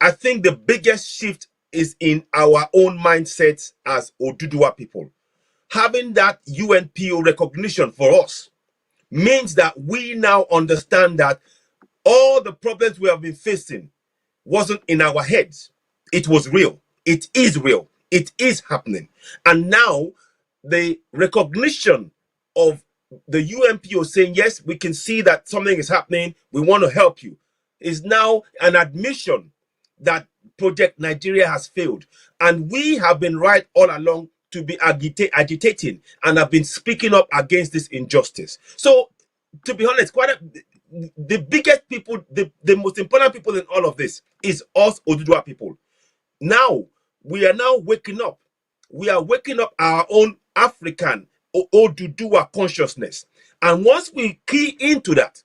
I think the biggest shift is in our own mindsets as Odudua people. Having that UNPO recognition for us means that we now understand that all the problems we have been facing wasn't in our heads. It was real. It is real. It is happening. And now the recognition of the UNPO saying, yes, we can see that something is happening. We want to help you, is now an admission that Project Nigeria has failed. And we have been right all along to be agitating and have been speaking up against this injustice. So, to be honest, the biggest people, the most important people in all of this is us Odudua people. Now, we are now waking up. We are waking up our own African Odudua consciousness. And once we key into that,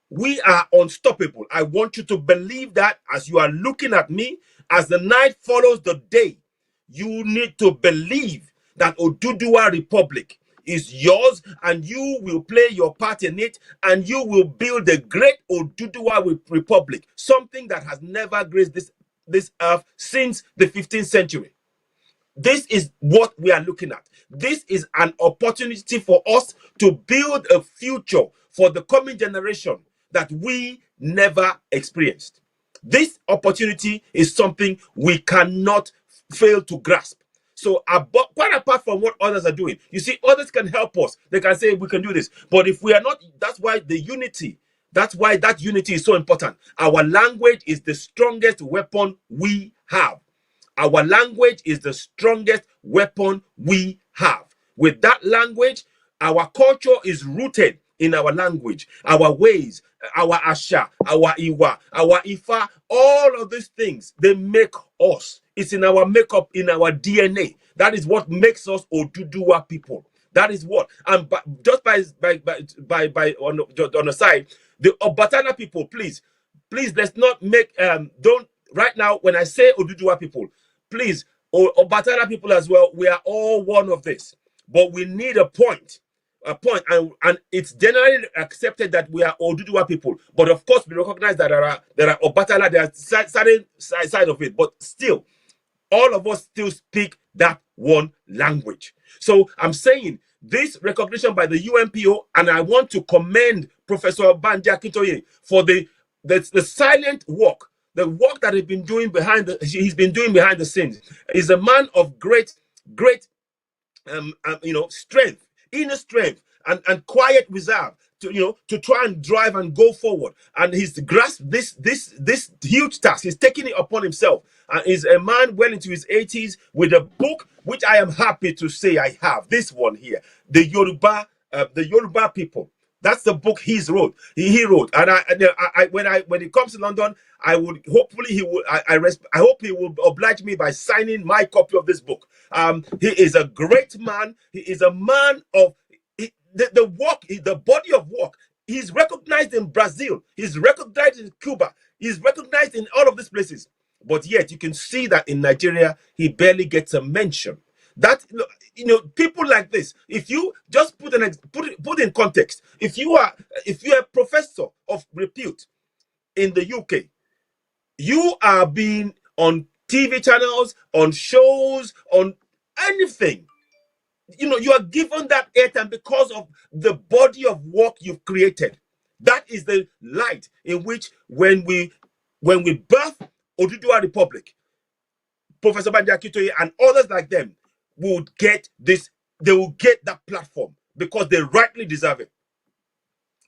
we are unstoppable. I want you to believe that as you are looking at me, as the night follows the day, you need to believe that Odudua Republic is yours and you will play your part in it and you will build a great Odudua Republic, something that has never graced this earth since the 15th century. This is what we are looking at. This is an opportunity for us to build a future for the coming generation that we never experienced. This opportunity is something we cannot fail to grasp. So, quite apart from what others are doing, you see, others can help us. They can say we can do this. But if we are not, that's why that unity is so important. Our language is the strongest weapon we have. Our language is the strongest weapon we have. With that language, our culture is rooted in our language, our ways, our Asha, our Iwa, our Ifa, all of these things, they make us. It's in our makeup, in our DNA. That is what makes us Odudua people. That is what. And just on the side, the Obatana people, please, let's not make don't right now when I say Odudua people, please, Obatala people as well, we are all one of this. But we need a point, and it's generally accepted that we are Odudua people. But of course, we recognize that there are Obatala, there are certain side of it. But still, all of us still speak that one language. So I'm saying this recognition by the UNPO, and I want to commend Professor Banji Akintoye for the silent work, the work that he's been doing behind the scenes. He's a man of great strength, inner strength, and quiet reserve to try and drive and go forward. And he's grasped this huge task. He's taking it upon himself. And he's a man well into his 80s with a book which I am happy to say I have. This one here, the Yoruba people. That's the book he wrote. He wrote, and when he comes to London, I would hopefully he will. I hope he will oblige me by signing my copy of this book. He is a great man. He is a man of the work, the body of work. He's recognized in Brazil. He's recognized in Cuba. He's recognized in all of these places. But yet, you can see that in Nigeria, he barely gets a mention. That people like this, if you just put in context, if you're a professor of repute in the UK, you are being on TV channels, on shows, on anything. You are given that airtime because of the body of work you've created. That is the light in which when we birth Odua Republic, Professor Banji Akintoye and others like them would get this. They will get that platform because they rightly deserve it.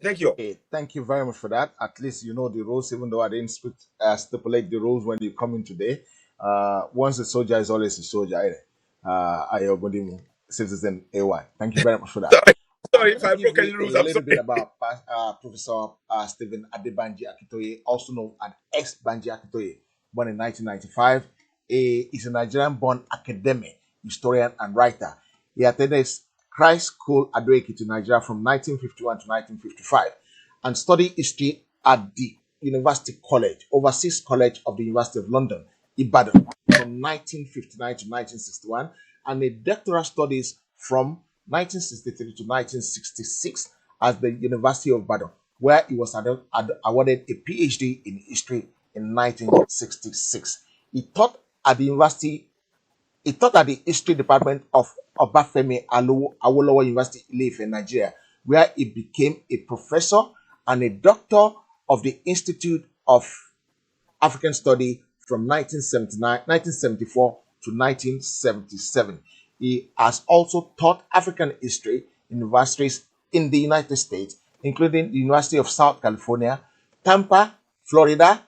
Thank you.
Okay, thank you very much for that. At least you know the rules, even though I didn't stipulate the rules when you come in today. Once a soldier is always a soldier. Ayobodimu, citizen AY. Thank you very much for that.
Sorry
I'm
if
going
I
to give
broke any
you
rules.
a
I'm
little
sorry.
bit about Professor Stephen Adebanji Akintoye, also known as ex Banji Akintoye, born in 1995. He is a Nigerian-born academic, historian, and writer. He attended Christ School Ado-Ekiti, Nigeria from 1951 to 1955 and studied history at the University College, Overseas College of the University of London, Ibadan, from 1959 to 1961, and a doctoral studies from 1963 to 1966 at the University of Ibadan, where he was awarded a PhD in history in 1966. He taught at the history department of Obafemi Awolowo University, Ile-Ife, Nigeria, where he became a professor and a doctor of the Institute of African Study from 1974 to 1977. He has also taught African history in universities in the United States, including the University of South California, Tampa, Florida,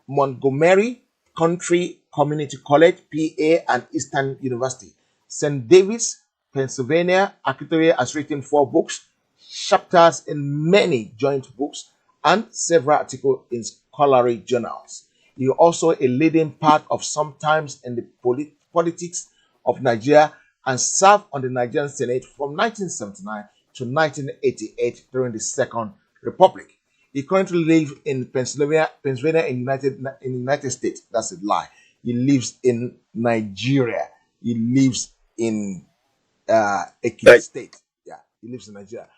Montgomery Country Community College, PA, and Eastern University. St. David's, Pennsylvania. Akintoye has written 4 books, chapters in many joint books, and several articles in scholarly journals. He is also a leading part of sometimes in the politics of Nigeria and served on the Nigerian Senate from 1979 to 1988 during the Second Republic. He currently lives in Pennsylvania in the United States. That's a lie. He lives in Nigeria. He lives in Ekiti State. Yeah, he lives in Nigeria.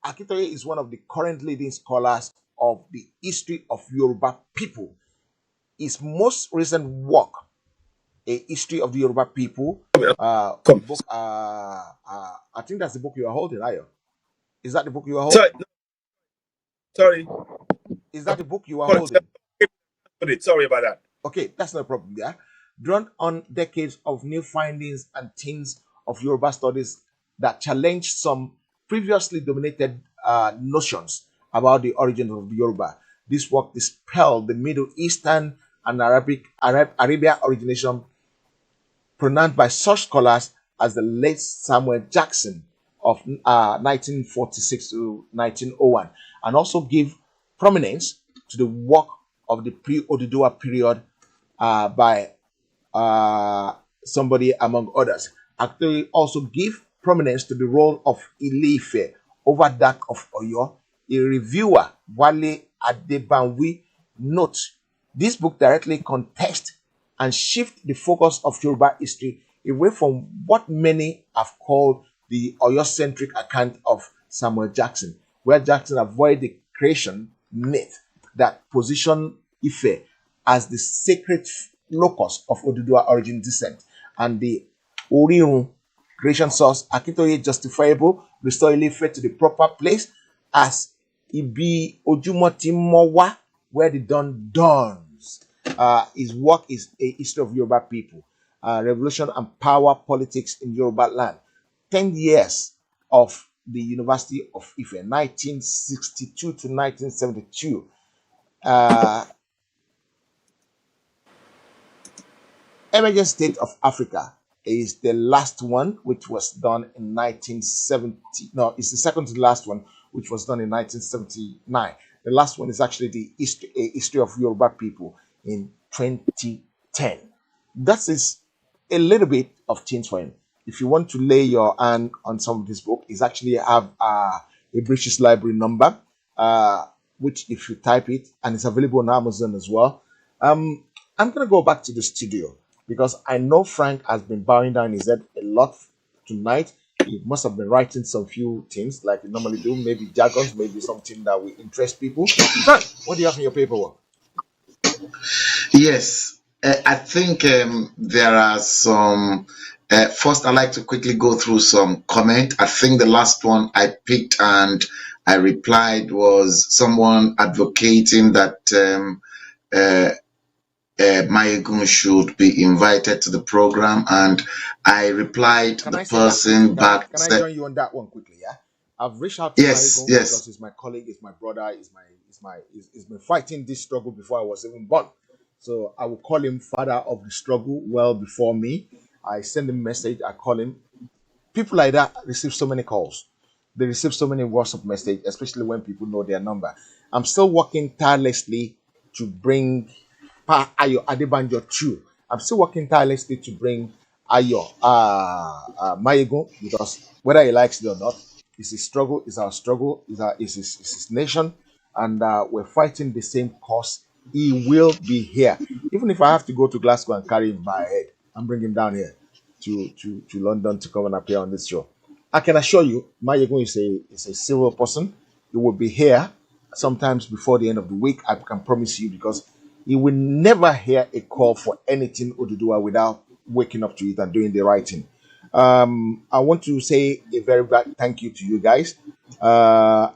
Akintoye is one of the current leading scholars of the history of Yoruba people. His most recent work, A History of the Yoruba People, book, I think that's the book you are holding, Ayo. Is that the book you are holding?
Sorry.
Is that the book you are holding?
Sorry about that.
Okay, that's no problem. Yeah, drawn on decades of new findings and themes of Yoruba studies that challenge some previously dominated notions about the origins of Yoruba. This work dispelled the Middle Eastern and Arabia origination pronounced by such scholars as the late Samuel Jackson of 1946 to 1901, and also give prominence to the work of the pre-Odua period by somebody among others. Actually, also give prominence to the role of Ile-Ife over that of Oyo. A reviewer, Wale Adebanwi, notes this book directly contests and shifts the focus of Yoruba history away from what many have called the Oyo-centric account of Samuel Jackson, where Jackson avoided the creation myth that positioned Ife as the sacred locus of Odudua origin descent, and the Oriun creation source. Akintoye justifiable restore Ile-Ife to the proper place as Ibi Ojumotimowa, where the dawn dawns. His work is A History of Yoruba People, Revolution and Power Politics in Yoruba Land, 10 years of the University of Ife, 1962 to 1972. Emergent State of Africa is the last one, which was done in 1970. No, it's the second to the last one, which was done in 1979. The last one is actually the history of Yoruba people in 2010. That is a little bit of things for him. If you want to lay your hand on some of this book, it's actually have a British Library number, which if you type it, and it's available on Amazon as well. I'm going to go back to the studio because I know Frank has been bowing down his head a lot tonight. He must have been writing some few things like you normally do, maybe jargons, maybe something that will interest people. Frank, what do you have in your paperwork?
Yes, I think there are some First, I'd like to quickly go through some comment. I think the last one I picked and I replied was someone advocating that Mayegun should be invited to the program, and I replied
Can
the
I say that quickly?
person back.
Can I join you on that one quickly? Yeah, I've reached out to
Yes,
Mayegun
yes.
because he's my colleague, he's my brother, he's been fighting this struggle before I was even born. So I will call him father of the struggle well before me. I send him a message, I call him. People like that receive so many calls. They receive so many WhatsApp messages, especially when people know their number. I'm still working tirelessly to bring Pa Ayo Adebanjo through. I'm still working tirelessly to bring Ayo Mayegun, because whether he likes it or not, it's his struggle, it's our struggle, it's his nation, and we're fighting the same cause. He will be here. Even if I have to go to Glasgow and carry him by head and bring him down here to London to come and appear on this show. I can assure you, Mayegun is a civil person. He will be here sometimes before the end of the week. I can promise you, because he will never hear a call for anything Odua without waking up to it and doing the right thing. I want to say a very big thank you to you guys. I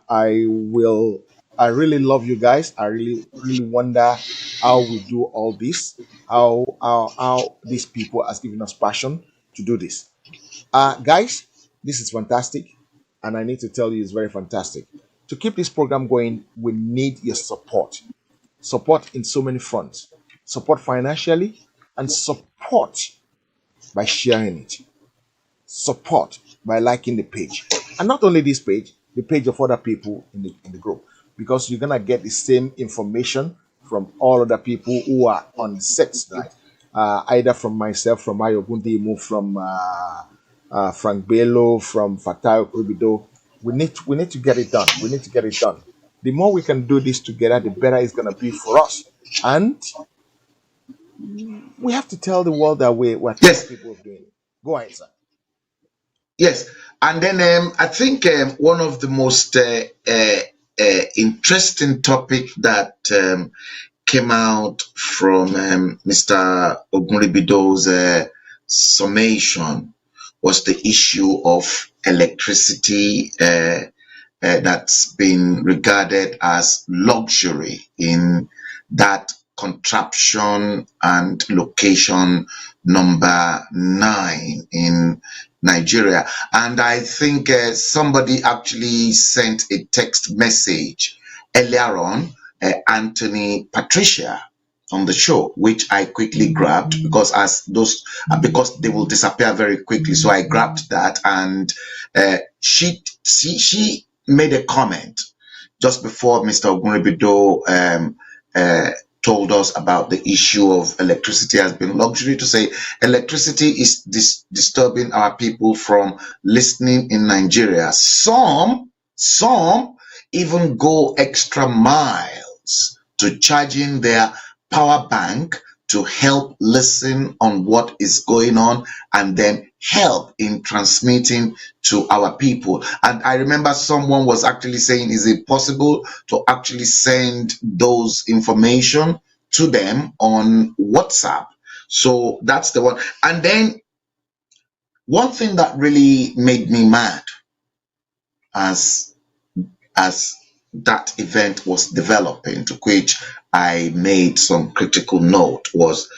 really love you guys. I really wonder how we do all this. How these people has given us passion to do this. Guys, this is fantastic, and I need to tell you, it's very fantastic. To keep this program going, we need your support. Support in so many fronts. Support financially, and support by sharing it. Support by liking the page. And not only this page, the page of other people in the group. Because you're gonna get the same information from all other people who are on the set tonight. Either from myself, from Ayo Gundimu, from Frank Bello, from Fatayo Kubido. We need to get it done. We need to get it done. The more we can do this together, the better it's gonna be for us. And we have to tell the world that we're capable of doing it. Go ahead, sir.
Yes, and then I think one of the most interesting topic that came out from Mr. Ogunribido's summation was the issue of electricity that's been regarded as luxury in that contraption and location number 9 in Nigeria. And I think somebody actually sent a text message earlier on, Anthony Patricia, on the show, which I quickly grabbed because because they will disappear very quickly. So I grabbed that, and she made a comment just before Mr. Ogunribido told us about the issue of electricity has been luxury, to say electricity is disturbing our people from listening in Nigeria. Some even go extra miles to charging their power bank to help listen on what is going on and then help in transmitting to our people. And I remember someone was actually saying, is it possible to actually send those information to them on WhatsApp? So that's the one. And then one thing that really made me mad as that event was developing, to which I made some critical note, was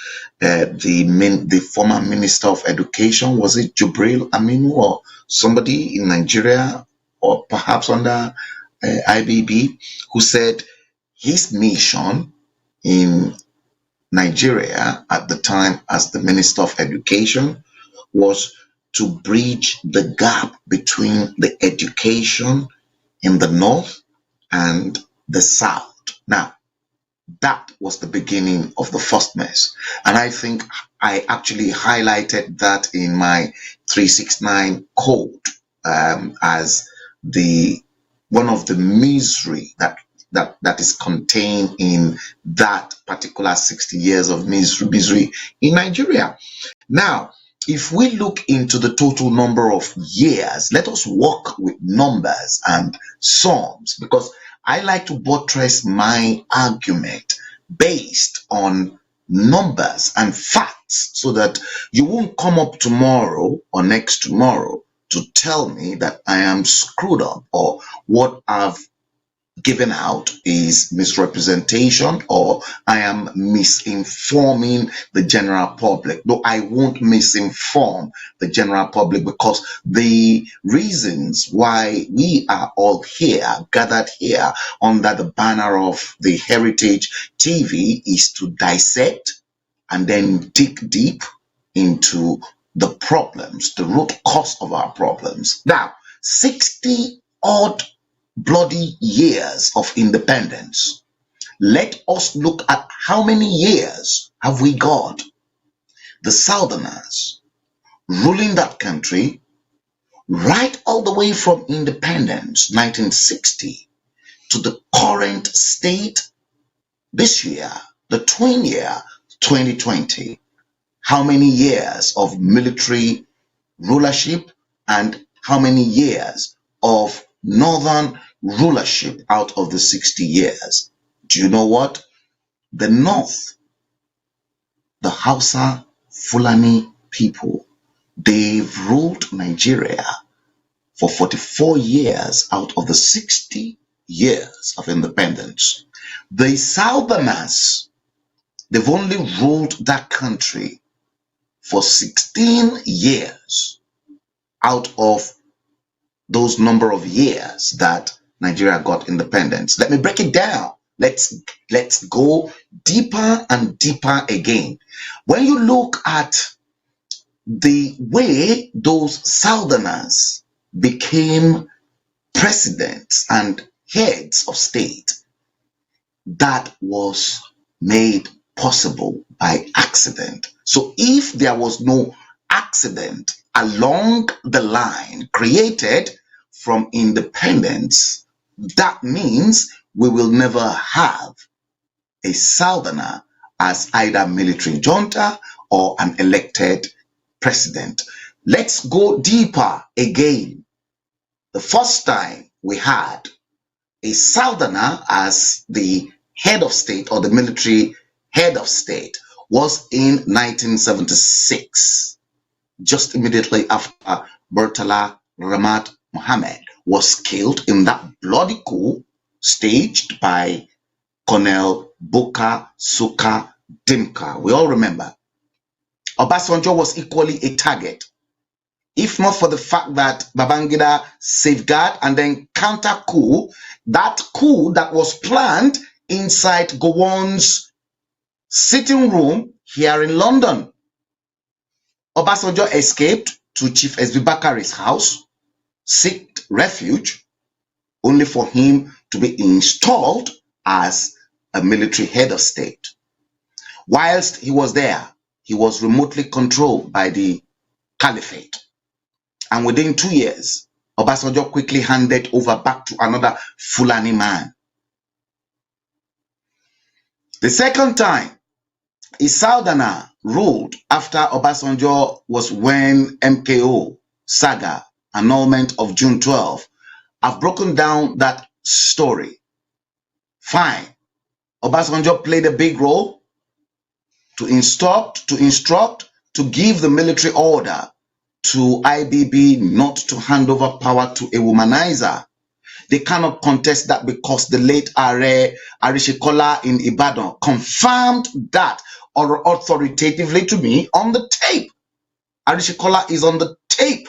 the former Minister of Education, was it Jubril Aminu or somebody in Nigeria, or perhaps under IBB, who said his mission in Nigeria at the time as the Minister of Education was to bridge the gap between the education in the north and the south. Now, that was the beginning of the first mess. And I think I actually highlighted that in my 369 code as one of the misery that is contained in that particular 60 years of misery in Nigeria. Now, if we look into the total number of years, let us work with numbers and sums, because I like to buttress my argument based on numbers and facts so that you won't come up tomorrow or next tomorrow to tell me that I am screwed up or what I've given out is misrepresentation or I am misinforming the general public. No, I won't misinform the general public, because the reasons why we are all here, gathered here under the banner of the Heritage TV, is to dissect and then dig deep into the problems, the root cause of our problems. Now, 60 odd bloody years of independence. Let us look at how many years have we got. The Southerners ruling that country right all the way from independence, 1960, to the current state this year, the twin year, 2020. How many years of military rulership and how many years of northern rulership out of the 60 years? Do you know what? The North, the Hausa Fulani people, they've ruled Nigeria for 44 years out of the 60 years of independence. The Southerners, they've only ruled that country for 16 years out of those number of years that Nigeria got independence. Let me break it down. Let's go deeper and deeper again. When you look at the way those Southerners became presidents and heads of state, that was made possible by accident. So if there was no accident along the line created from independence, that means we will never have a Southerner as either military junta or an elected president. Let's go deeper again. The first time we had a Southerner as the head of state or the military head of state was in 1976, just immediately after Murtala Ramat Mohammed was killed in that bloody coup staged by Colonel Bukar Suka Dimka. We all remember. Obasanjo was equally a target, if not for the fact that Babangida safeguard and then counter coup, that coup that was planned inside Gowon's sitting room here in London. Obasanjo escaped to Chief S.B. Bakari's house, sought refuge, only for him to be installed as a military head of state. Whilst he was there, he was remotely controlled by the caliphate. And within 2 years, Obasanjo quickly handed over back to another Fulani man. The second time a Southerner ruled after Obasanjo was when MKO saga, annulment of June 12. I've broken down that story. Fine. Obasanjo played a big role to instruct, to give the military order to IBB not to hand over power to a womanizer. They cannot contest that because the late Are Arishikola in Ibadan confirmed that or authoritatively to me on the tape. Arishikola is on the tape.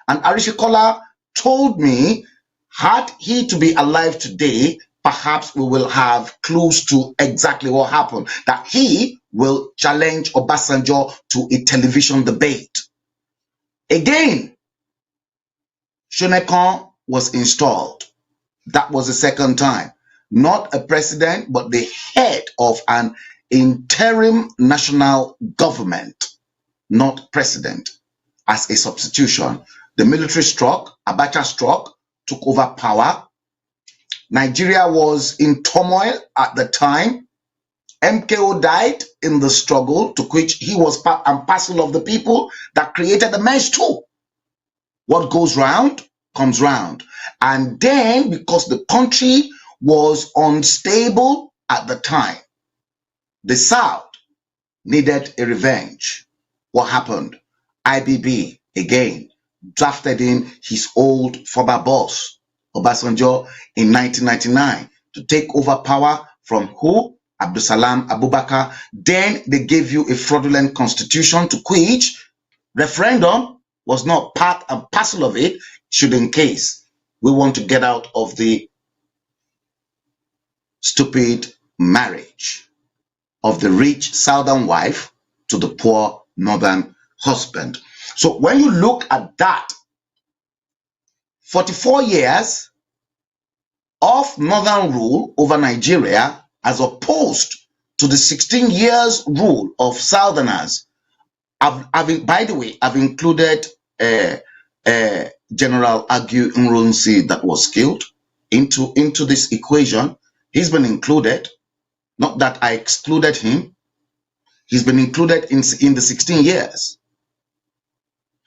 And Arishikola told me, had he to be alive today, perhaps we will have clues to exactly what happened, that he will challenge Obasanjo to a television debate. Again, Shonekan was installed. That was the second time. Not a president, but the head of an interim national government, not president, as a substitution. The military struck, Abacha struck, took over power. Nigeria was in turmoil at the time. MKO died in the struggle, to which he was part and parcel of the people that created the mess too. What goes round comes round. And then, because the country was unstable at the time, the South needed a revenge. What happened? IBB again drafted in his old former boss, Obasanjo, in 1999 to take over power from who? Abdusalam Abubakar. Then they gave you a fraudulent constitution to which referendum was not part and parcel of it, should in case we want to get out of the stupid marriage of the rich southern wife to the poor northern husband. So when you look at that, 44 years of northern rule over Nigeria as opposed to the 16 years rule of southerners. By the way, I've included General Agu Nrunsi that was killed into this equation. He's been included. Not that I excluded him. He's been included in the 16 years.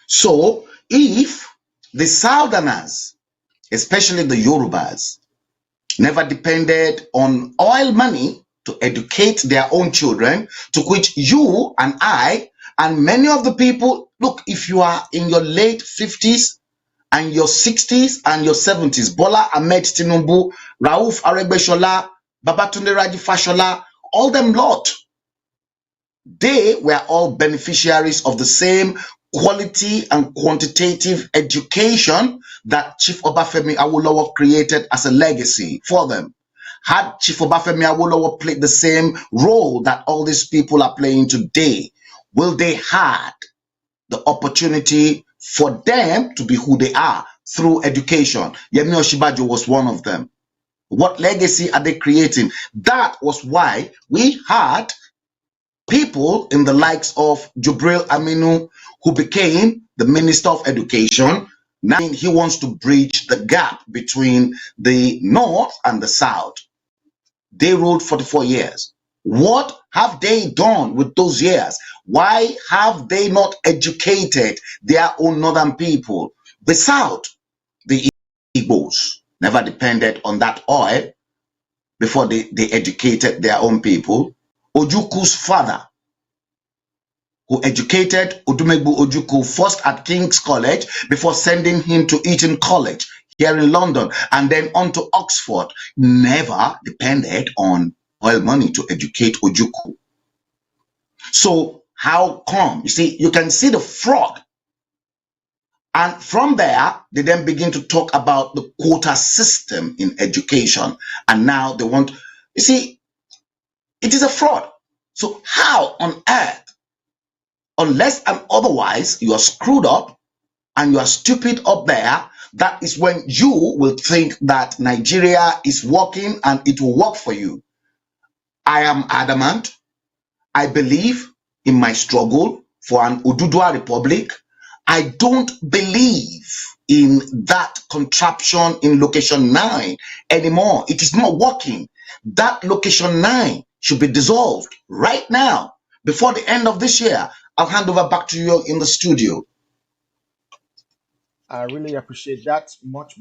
So if the Southerners, especially the Yorubas, never depended on oil money to educate their own children, to which you and I and many of the people, look, if you are in your late 50s and your 60s and your 70s, Bola Ahmed Tinubu, Rauf Aregbesola, Babatunde Raji Fashola, all them lot, they were all beneficiaries of the same quality and quantitative education that Chief Obafemi Awolowo created as a legacy for them. Had Chief Obafemi Awolowo played the same role that all these people are playing today, will they had the opportunity for them to be who they are through education? Yemi Oshibajo was one of them. What legacy are they creating? That was why we had people in the likes of Jubril Aminu, who became the Minister of Education. Now he wants to bridge the gap between the North and the South. They ruled 44 years. What have they done with those years? Why have they not educated their own northern people? The South, the Igbos, never depended on that oil before they educated their own people. Ojuku's father, who educated Odumegbu Ojukwu first at King's College before sending him to Eton College here in London and then on to Oxford, never depended on oil money to educate Ojukwu. So how come? You see, you can see the fraud. And from there, they then begin to talk about the quota system in education. And now they want, you see, it is a fraud. So how on earth, unless and otherwise you are screwed up and you are stupid up there, that is when you will think that Nigeria is working and it will work for you. I am adamant. I believe in my struggle for an Odua Republic. I don't believe in that contraption in location 9 anymore. It is not working. That location 9 should be dissolved right now before the end of this year. I'll hand over back to you in the studio.
I really appreciate that much.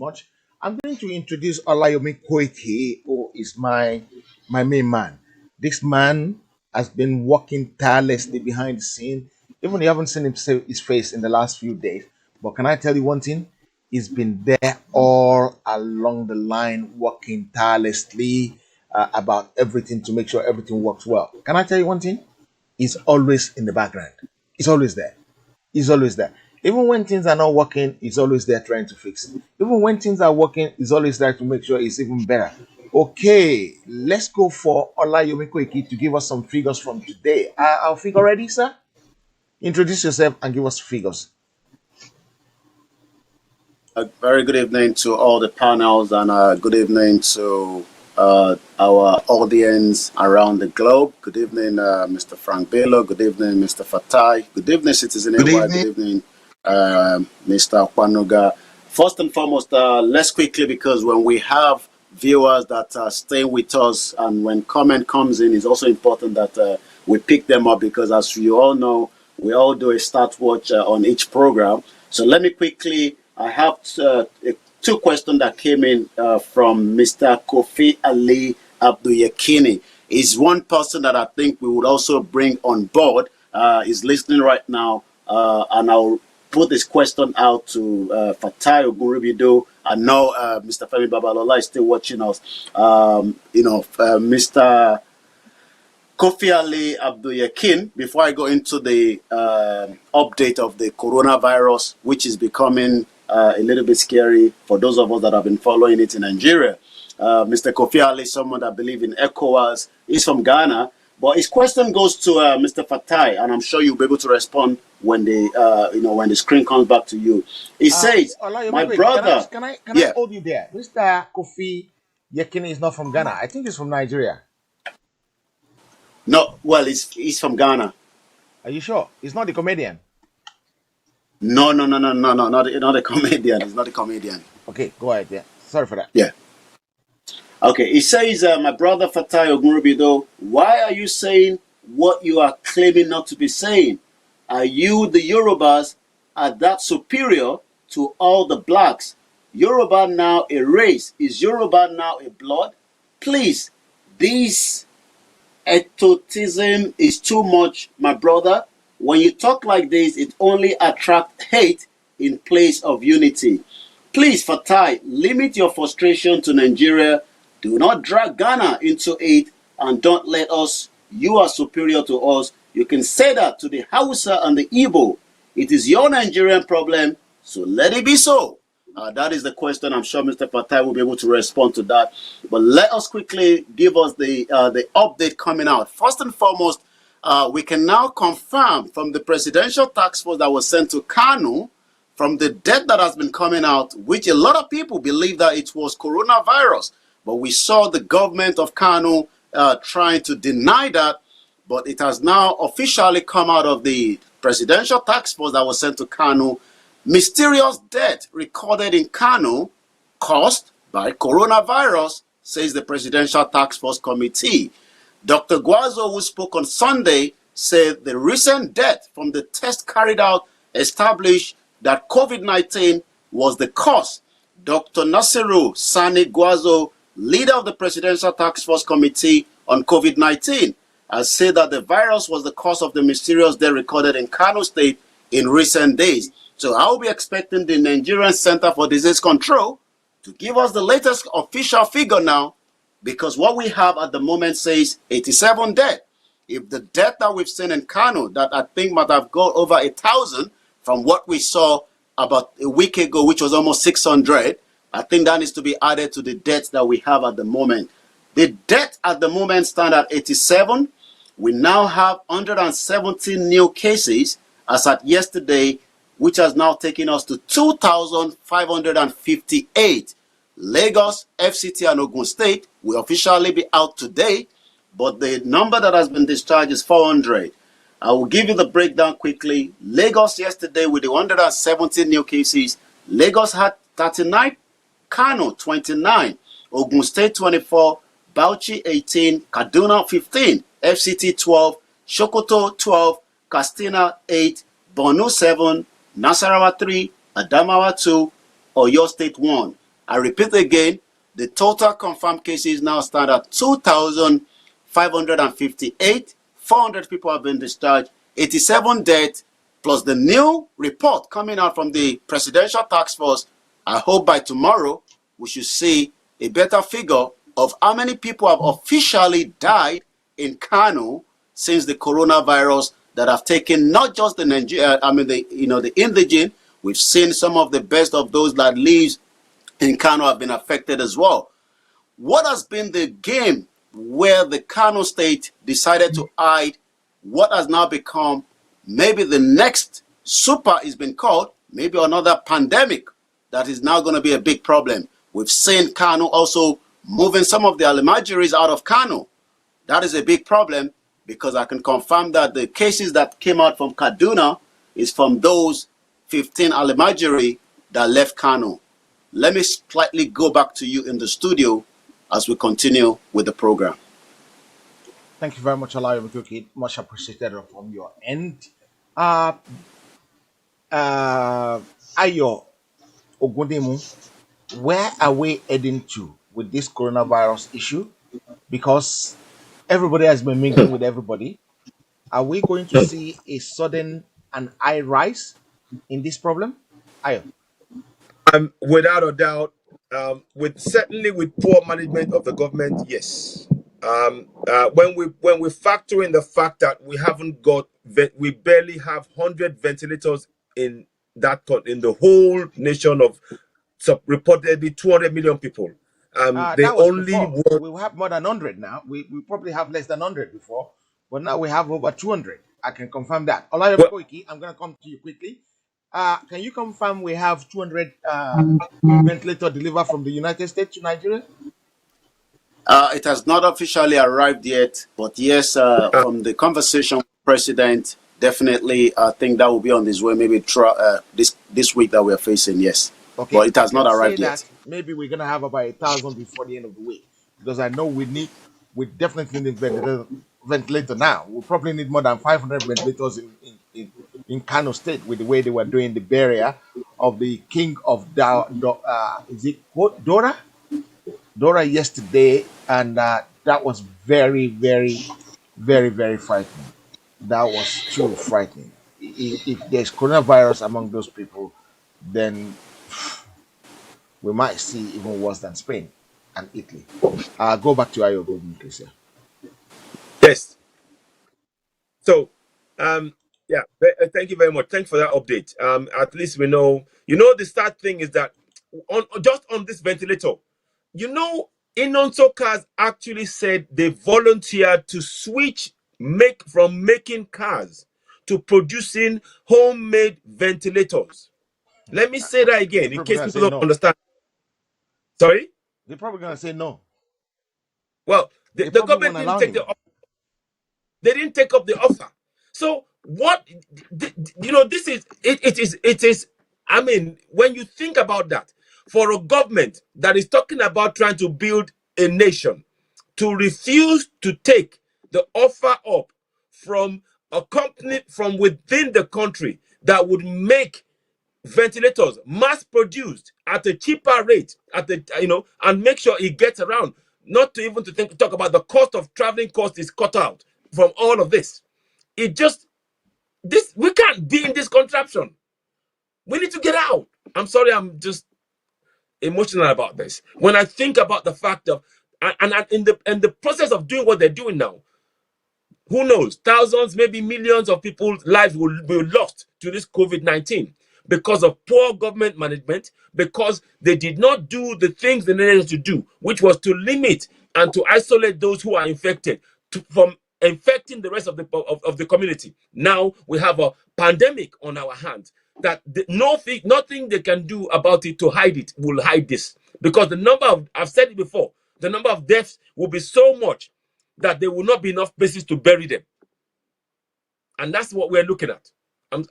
I'm going to introduce Olayomi Koike, who is my main man. This man has been working tirelessly behind the scene. Even you haven't seen his face in the last few days. But can I tell you one thing? He's been there all along the line, working tirelessly about everything to make sure everything works well. Can I tell you one thing? He's always in the background. He's always there. He's always there. Even when things are not working, he's always there trying to fix it. Even when things are working, he's always there to make sure it's even better. Okay, let's go for Olayomi Koiki to give us some figures from today. Our figure ready, sir? Introduce yourself and give us figures.
A very good evening to all the panels and good evening to our audience around the globe. Good evening, Mr. Frank Bello. Good evening, Mr. Fatai. Good evening, Citizen
Good
AY.
evening.
Good evening, Mr. Kwanuga. First and foremost, let's quickly, because when we have viewers that stay with us and when comment comes in, it's also important that we pick them up because as you all know, we all do a start watch on each program. So let me quickly, I have two questions that came in from Mr. Kofi Ali Abduyakini. is one person that I think we would also bring on board. Is listening right now, and I'll put this question out to Fatai Ogunribido. I know Mr. Femi Babalola is still watching us. Mr. Kofi Ali Abdul Yakin, before I go into the update of the coronavirus, which is becoming a little bit scary for those of us that have been following it in Nigeria. Mr. Kofi Ali, someone that believes in ECOWAS, is from Ghana. But his question goes to Mr. Fatai, and I'm sure you'll be able to respond when when the screen comes back to you. He says, "My brother."
Can I hold you there? Mr. Kofi Yekini is not from Ghana. I think he's from Nigeria.
No, well, he's from Ghana.
Are you sure? He's not the comedian.
No, not a comedian. He's not a comedian.
Okay, go ahead. Yeah, sorry for that.
Yeah. Okay, he says, my brother Fatai Ogunrubido, why are you saying what you are claiming not to be saying? Are you, the Yorubas, are that superior to all the blacks? Yoruba now a race. Is Yoruba now a blood? Please, this etotism is too much, my brother. When you talk like this, it only attracts hate in place of unity. Please, Fatai, limit your frustration to Nigeria. Do not drag Ghana into it, and don't let us, you are superior to us. You can say that to the Hausa and the Igbo. It is your Nigerian problem, so let it be so. That is the question. I'm sure Mr. Fatai will be able to respond to that. But let us quickly give us the update coming out. First and foremost, we can now confirm from the presidential task force that was sent to Kanu, from the death that has been coming out, which a lot of people believe that it was coronavirus. But we saw the government of Kanu trying to deny that. But it has now officially come out of the presidential task force that was sent to Kanu. Mysterious death recorded in Kanu caused by coronavirus, says the Presidential Task Force Committee. Dr. Guazo, who spoke on Sunday, said the recent death from the test carried out established that COVID-19 was the cause. Dr. Nasiru Sani Guazo, leader of the Presidential Task Force Committee on COVID-19, has said that the virus was the cause of the mysterious death recorded in Kano State in recent days. So I'll be expecting the Nigerian Center for Disease Control to give us the latest official figure now, because what we have at the moment says 87 dead. If the death that we've seen in Kano, that I think might have gone over 1,000 from what we saw about a week ago, which was almost 600, I think that needs to be added to the deaths that we have at the moment. The death at the moment stand at 87. We now have 170 new cases as at yesterday, which has now taken us to 2,558. Lagos, FCT, and Ogun State will officially be out today, but the number that has been discharged is 400. I will give you the breakdown quickly. Lagos yesterday with the 170 new cases. Lagos had 39, Kano 29, Ogun State 24, Bauchi 18, Kaduna 15, FCT 12, Sokoto 12, Katsina 8, Borno 7, Nasarawa 3, Adamawa 2, Oyo State 1. I repeat again, the total confirmed cases now stand at 2,558. 400 people have been discharged, 87 deaths, plus the new report coming out from the Presidential Task Force. I hope by tomorrow we should see a better figure of how many people have officially died in Kano since the coronavirus that have taken not just the the indigent. We've seen some of the best of those that live in Kano have been affected as well. What has been the game where the Kano state decided to hide what has now become maybe the next super is been called, maybe another pandemic that is now going to be a big problem. We've seen Kano also moving some of the almajiris out of Kano. That is a big problem, because I can confirm that the cases that came out from Kaduna is from those 15 almajiri that left Kano. Let me slightly go back to you in the studio as we continue with the program.
Thank you very much, Alayo Mikuki. Much appreciated from your end. Ayo Ogundemu, where are we heading to with this coronavirus issue? Because Everybody has been mingling with everybody. Are we going to see a sudden and high rise in this problem? Ayo.
Without a doubt, with certainly with poor management of the government, yes. When we factor in the fact that we haven't got, we barely have 100 ventilators in in the whole nation of reportedly 200 million people. They
That was
only
before.
want.
We have more than 100 now. We probably have less than 100 before, but now we have over 200. I can confirm that. Olayo
Well,
Koiki, I'm going to come to you quickly. Can you confirm we have 200 ventilator delivered from the United States to Nigeria?
It has not officially arrived yet, but yes, from the conversation with the president, definitely, I think that will be on this way. Maybe this week that we are facing. Yes,
Okay,
but it
I
has not
can say
arrived yet.
that maybe we're gonna have about 1,000 before the end of the week because I know we definitely need ventilator now. We probably need more than 500 ventilators in Kano State with the way they were doing the burial of the king of is it Dora? Dora yesterday, and that was very, very, very, very frightening. That was too frightening. If there's coronavirus among those people, then we might see even worse than Spain and Italy. Go back to Ayo Golden, please. Yeah.
yes. So, yeah, thank you very much. Thanks for that update. At least we know. The sad thing is that just on this ventilator, Inonso Cars actually said they volunteered to switch from making cars to producing homemade ventilators. Let me say that
They're
again in
probably
case
gonna
people
say
don't
no.
understand. Sorry.
They're probably gonna say no.
Well,
They
the
probably
government
won't
didn't
allow
take
him.
the They didn't take up the offer. So what this is it is I mean, when you think about that, for a government that is talking about trying to build a nation to refuse to take the offer up from a company from within the country that would make ventilators mass produced at a cheaper rate and make sure it gets around, not to even talk about the cost of traveling cost is cut out from all of this. It just this We can't be in this contraption. We need to get out. I'm sorry, I'm just emotional about this when I think about the fact of and in the process of doing what they're doing now. Who knows? Thousands, maybe millions of people's lives will be lost to this COVID-19 because of poor government management, because they did not do the things they needed to do, which was to limit and to isolate those who are infected from infecting the rest of the community. Now we have a pandemic on our hands that nothing they can do about it to hide it will hide this, because I've said it before, the number of deaths will be so much that there will not be enough places to bury them, and that's what we're looking at.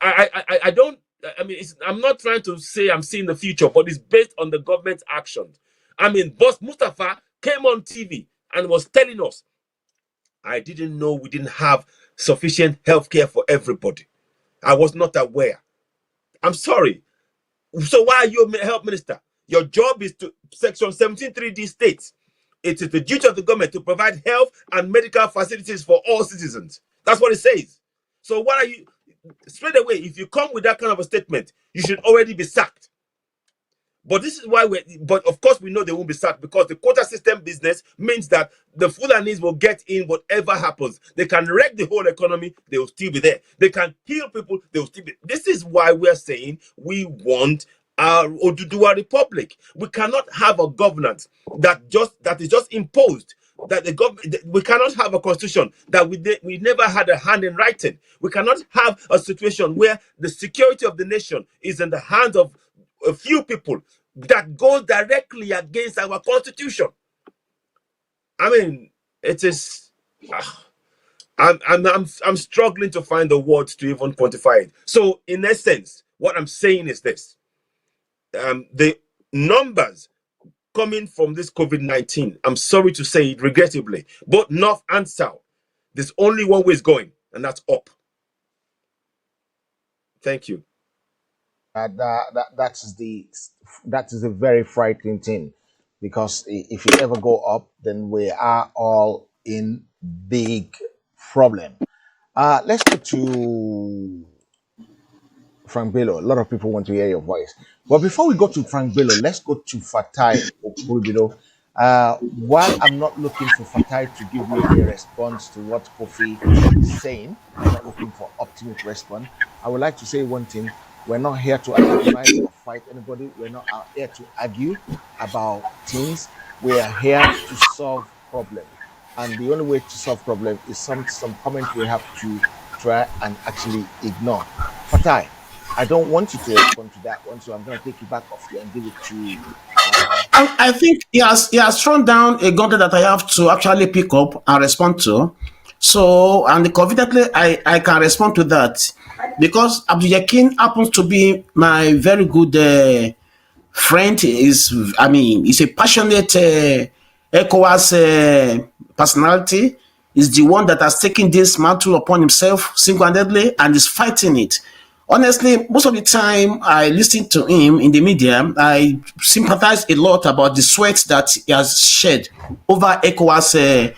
I don't. I mean, I'm not trying to say I'm seeing the future, but it's based on the government's actions. I mean, Boss Mustafa came on TV and was telling us, "I didn't know we didn't have sufficient healthcare for everybody. I was not aware." I'm sorry. So why are you a health minister? Your job is to Section 17(3)(d) states it is the duty of the government to provide health and medical facilities for all citizens. That's what it says. So what are you straight away? If you come with that kind of a statement, you should already be sacked. But this is why but of course we know they won't be sacked, because the quota system business means that the Fulanis will get in whatever happens. They can wreck the whole economy, they will still be there. They can kill people, they will still be. This is why we're saying we want our Odua Republic. We cannot have a governance that is just imposed. That the government, we cannot have a constitution that we never had a hand in writing. We cannot have a situation where the security of the nation is in the hands of a few people that goes directly against our constitution. I mean, it is. I'm struggling to find the words to even quantify it. So, in essence, what I'm saying is this: the numbers coming from this COVID-19, I'm sorry to say it, regrettably, both north and south, there's only one way it's going, and that's up. Thank you.
That is a very frightening thing, because if you ever go up, then we are all in big problem. Let's go to Frank Bello. A lot of people want to hear your voice. But before we go to Frank Bello, let's go to Fatai Okubido. While I'm not looking for Fatai to give you a response to what Kofi is saying, I'm not looking for optimist response. I would like to say one thing. We're not here to antagonize or fight anybody. We're not out here to argue about things. We are here to solve problems. And the only way to solve problem is some comments we have to try and actually ignore. Fatai, I don't want you to respond to that one, so I'm going to take you back off you and give it to.
I think he has thrown down a gauntlet that I have to actually pick up and respond to. So, and confidently, I can respond to that because Abdul Yakin happens to be my very good friend. He's a passionate ECOWAS personality. Is the one that has taken this mantle upon himself single-handedly and is fighting it. Honestly, most of the time I listen to him in the media, I sympathize a lot about the sweat that he has shed over ECOWAS,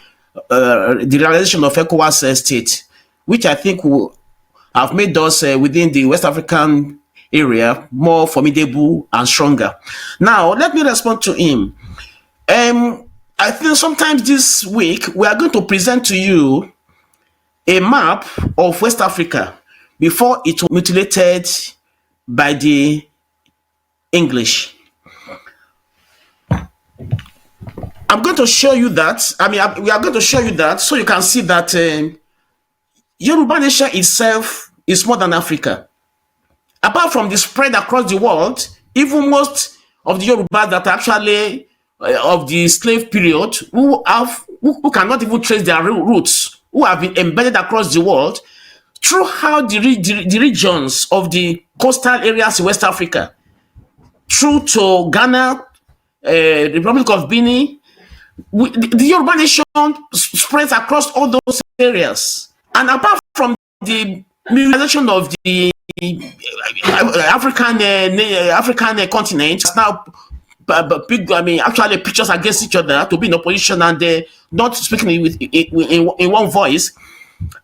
the realization of ECOWAS state, which I think will have made us within the West African area more formidable and stronger. Now, let me respond to him. I think sometimes this week we are going to present to you a map of West Africa before it was mutilated by the English. I'm going to show you that. We are going to show you that so you can see that Yoruba nation itself is more than Africa. Apart from the spread across the world, even most of the Yorubas that actually of the slave period, who cannot even trace their roots, who have been embedded across the world, throughout the regions of the coastal areas in West Africa, through to Ghana, Republic of Benin, the Yoruba nation spreads across all those areas. And apart from the mutilation of the African continent, it's now actually pictures against each other to be in opposition and not speaking in one voice.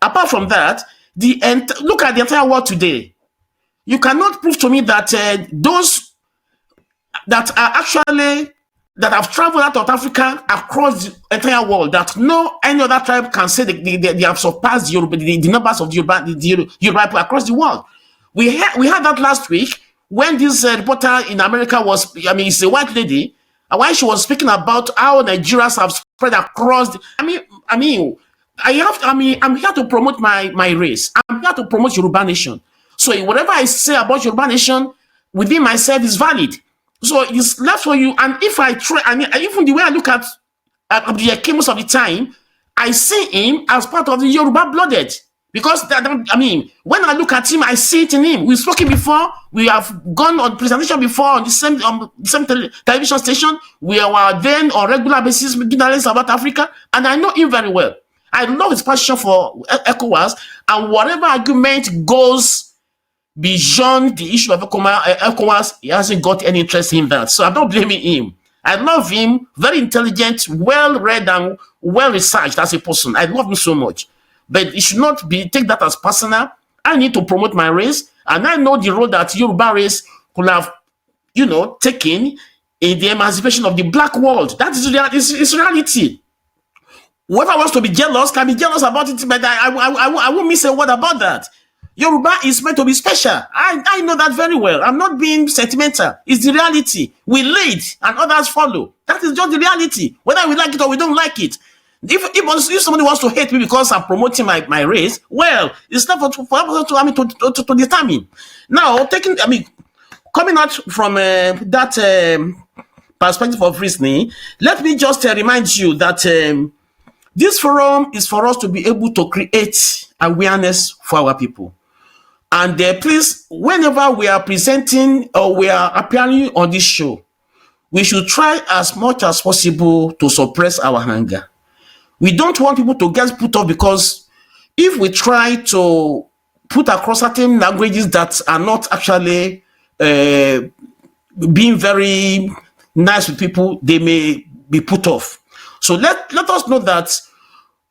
Apart from that, look at the entire world today. You cannot prove to me that those that are actually that have traveled out of Africa across the entire world, that no any other tribe can say they have surpassed the numbers of the Yoruba people across the world. We had that last week when this reporter in America it's a white lady, and when she was speaking about how Nigerians have spread across. I'm here to promote my race. I'm here to promote Yoruba nation. So whatever I say about Yoruba nation within myself is valid. So it's left for you. And if I try, even the way I look at Abdul Yakin most of the time, I see him as part of the Yoruba blooded. Because when I look at him, I see it in him. We've spoken before. We have gone on presentation before on the same television station. We are then on regular basis making analysis about Africa, and I know him very well. I love his passion for ECOWAS, and whatever argument goes beyond the issue of ECOWAS, he hasn't got any interest in that. So I'm not blaming him. I love him, very intelligent, well-read, and well-researched as a person. I love him so much. But it should not take that as personal. I need to promote my race, and I know the role that Yoruba race could have, taken in the emancipation of the black world. That is reality. Whoever wants to be jealous can be jealous about it, but I won't miss a word about that. Yoruba is meant to be special. I know that very well. I'm not being sentimental. It's the reality. We lead and others follow. That is just the reality. Whether we like it or we don't like it. If somebody wants to hate me because I'm promoting my race, well, it's not for to determine. Now, coming out from that perspective of reasoning, let me just remind you that this forum is for us to be able to create awareness for our people. And please, whenever we are presenting or we are appearing on this show, we should try as much as possible to suppress our anger. We don't want people to get put off, because if we try to put across certain languages that are not actually being very nice with people, they may be put off. So let us know that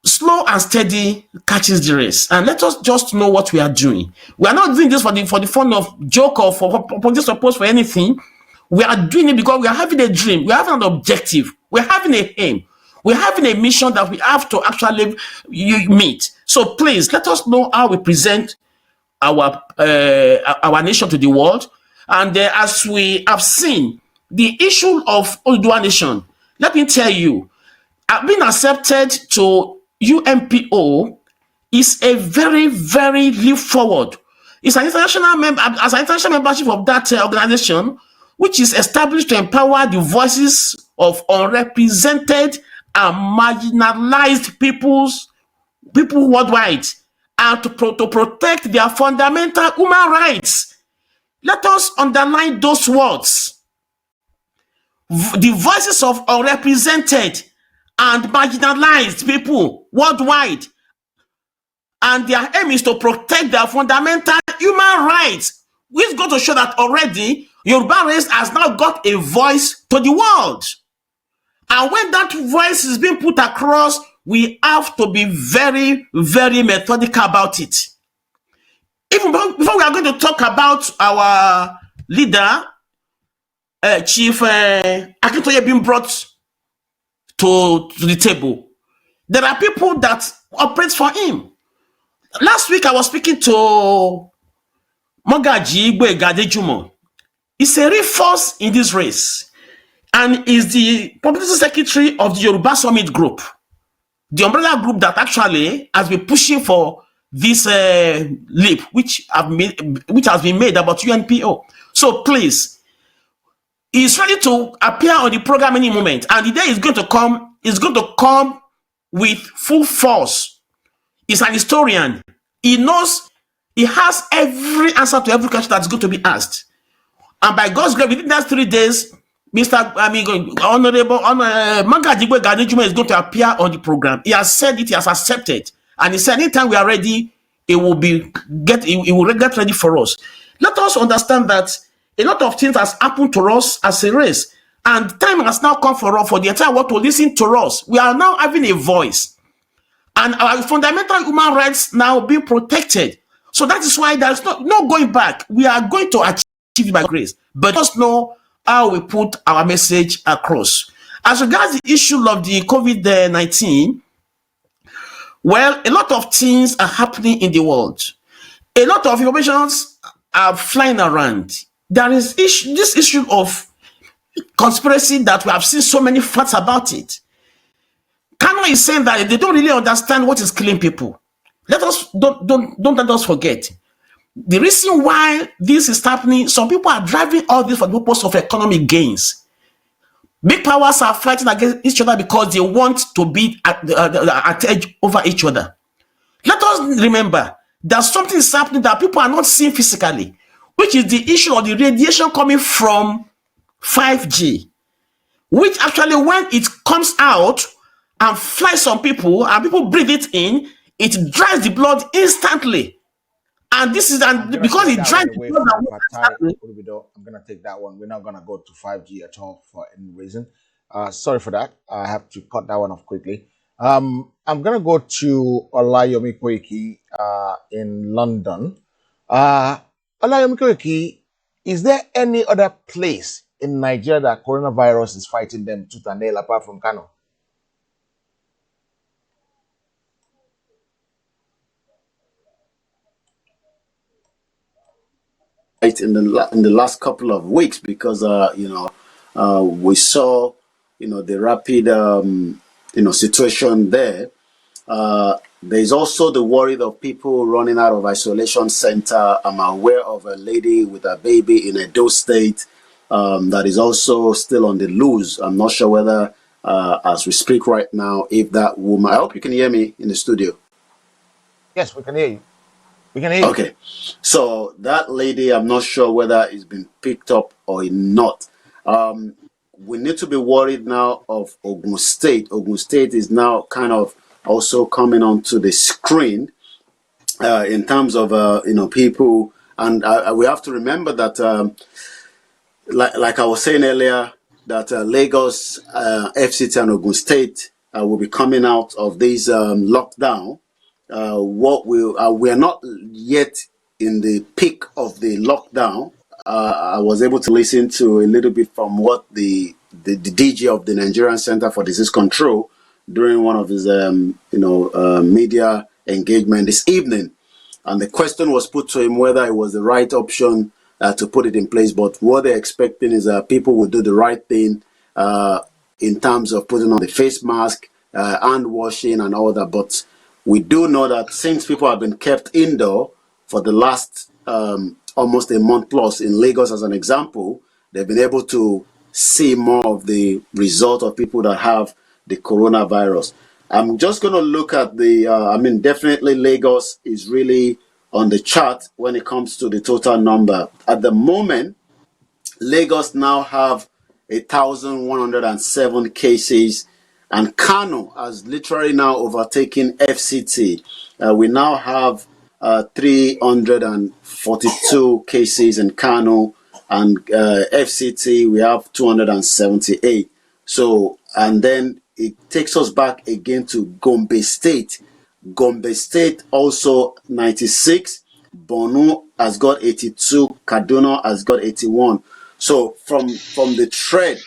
slow and steady catches the race. And let us just know what we are doing. We are not doing this for the fun of joke or for just suppose for anything. We are doing it because we are having a dream. We are having an objective. We are having a aim. We're having a mission that we have to actually meet. So please let us know how we present our nation to the world. And as we have seen, the issue of Odua nation, let me tell you, being accepted to UNPO is a very, very leap forward. It's an international as an international membership of that organization, which is established to empower the voices of unrepresented and marginalized people worldwide, and to protect their fundamental human rights. Let us underline those words. The voices of unrepresented and marginalized people worldwide, and their aim is to protect their fundamental human rights, which is going to show that already Yoruba race has now got a voice to the world. And when that voice is being put across, we have to be very, very methodical about it. Even before we are going to talk about our leader, Chief Akintoye, being brought to the table, there are people that operate for him. Last week, I was speaking to Mogaji Igwe Gadejumo. He's a real force in this race and is the publicity secretary of the Yoruba Summit Group, the umbrella group that actually has been pushing for this leap, which has been made about UNPO. So please, he's ready to appear on the program any moment, and the day is going to come with full force. He's an historian. He knows, he has every answer to every question that's going to be asked. And by God's grace, within the next 3 days, Honorable Magajigwe Gadejuma is going to appear on the program. He has said it, he has accepted. And he said, anytime we are ready, he will get ready for us. Let us understand that a lot of things has happened to us as a race. And time has now come for the entire world to listen to us. We are now having a voice. And our fundamental human rights now being protected. So that is why there's no going back. We are going to achieve it by grace. But just know how we put our message across. As regards the issue of the COVID-19, well, a lot of things are happening in the world. A lot of informations are flying around. There is this issue of conspiracy that we have seen so many facts about it. Kano is saying that they don't really understand what is killing people. Don't let us forget. The reason why this is happening, some people are driving all this for the purpose of economic gains. Big powers are fighting against each other because they want to be at edge over each other. Let us remember that something is happening that people are not seeing physically, which is the issue of the radiation coming from 5G, which actually, when it comes out and flies on people and people breathe it in, it dries the blood instantly. And this is because it dries the blood.
I'm going to take that one. We're not going to go to 5G at all for any reason. Sorry for that. I have to cut that one off quickly. I'm going to go to Olayomi Koiki in London. Olayomi Koiki, is there any other place in Nigeria that coronavirus is fighting them tooth and nail apart from Kano?
In the last couple of weeks, because we saw the rapid situation there. There's also the worry of people running out of isolation center. I'm aware of a lady with a baby in Edo State that is also still on the loose. I'm not sure whether, as we speak right now, if that woman. I hope you can hear me in the studio.
Yes, we can hear you. We can hear you.
Okay, so that lady, I'm not sure whether it's been picked up or not. We need to be worried now of Ogun State. Ogun State is now kind of also coming onto the screen in terms of people, and we have to remember that, like I was saying earlier, that Lagos, FCT, and Ogun State will be coming out of this lockdown. We are not yet in the peak of the lockdown. I was able to listen to a little bit from what the DG of the Nigerian Center for Disease Control during one of his media engagement this evening, and the question was put to him whether it was the right option to put it in place. But what they're expecting is that people will do the right thing in terms of putting on the face mask, hand washing, and all that. But we do know that since people have been kept indoor for the last almost a month plus in Lagos, as an example, they've been able to see more of the result of people that have the coronavirus. I'm just going to look at definitely Lagos is really on the chart when it comes to the total number. At the moment, Lagos now have 1,107 cases, and Kano has literally now overtaken FCT. We now have 342 cases in Kano, and FCT we have 278. So, and then it takes us back again to Gombe State. Gombe State also 96. Borno has got 82. Kaduna has got 81. So from the trend,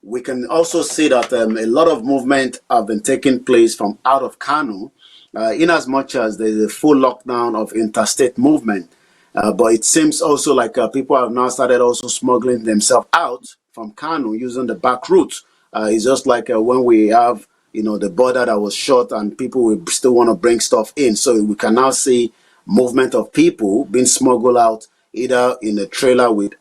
we can also see that a lot of movement have been taking place from out of Kano, in as much as there is a full lockdown of interstate movement. But it seems also like people have now started also smuggling themselves out from Kano using the back route. It's just like when we have, the border that was shut and people will still want to bring stuff in. So we can now see movement of people being smuggled out either in a trailer with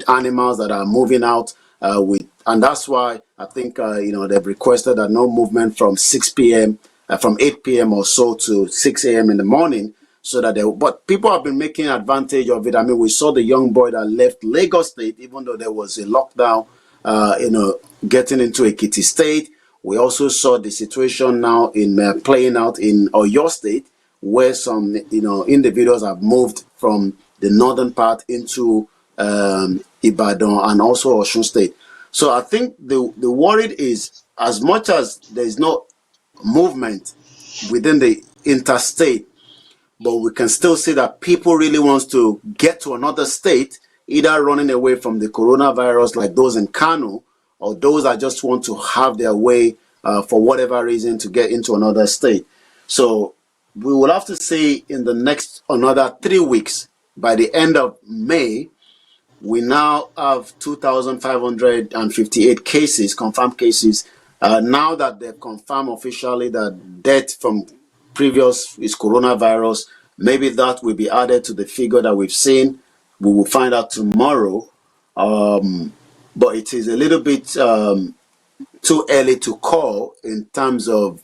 animals that are moving out and that's why I think they've requested that no movement from 6 p.m. From 8 p.m. or so to 6 a.m. in the morning, so that but people have been making advantage of it. I mean, we saw the young boy that left Lagos State, even though there was a lockdown, getting into Ekiti State. We also saw the situation now in playing out in Oyo State, where some individuals have moved from the northern part into Ibadan and also Osun State. So I think the worry is, as much as there is no movement within the interstate, but we can still see that people really wants to get to another state, either running away from the coronavirus like those in Kano, or those that just want to have their way for whatever reason to get into another state. So we will have to see in the next another 3 weeks, by the end of May, we now have 2,558 cases, confirmed cases. Now that they've confirmed officially that death from previous is coronavirus, maybe that will be added to the figure that we've seen. We will find out tomorrow. But it is a little bit too early to call in terms of,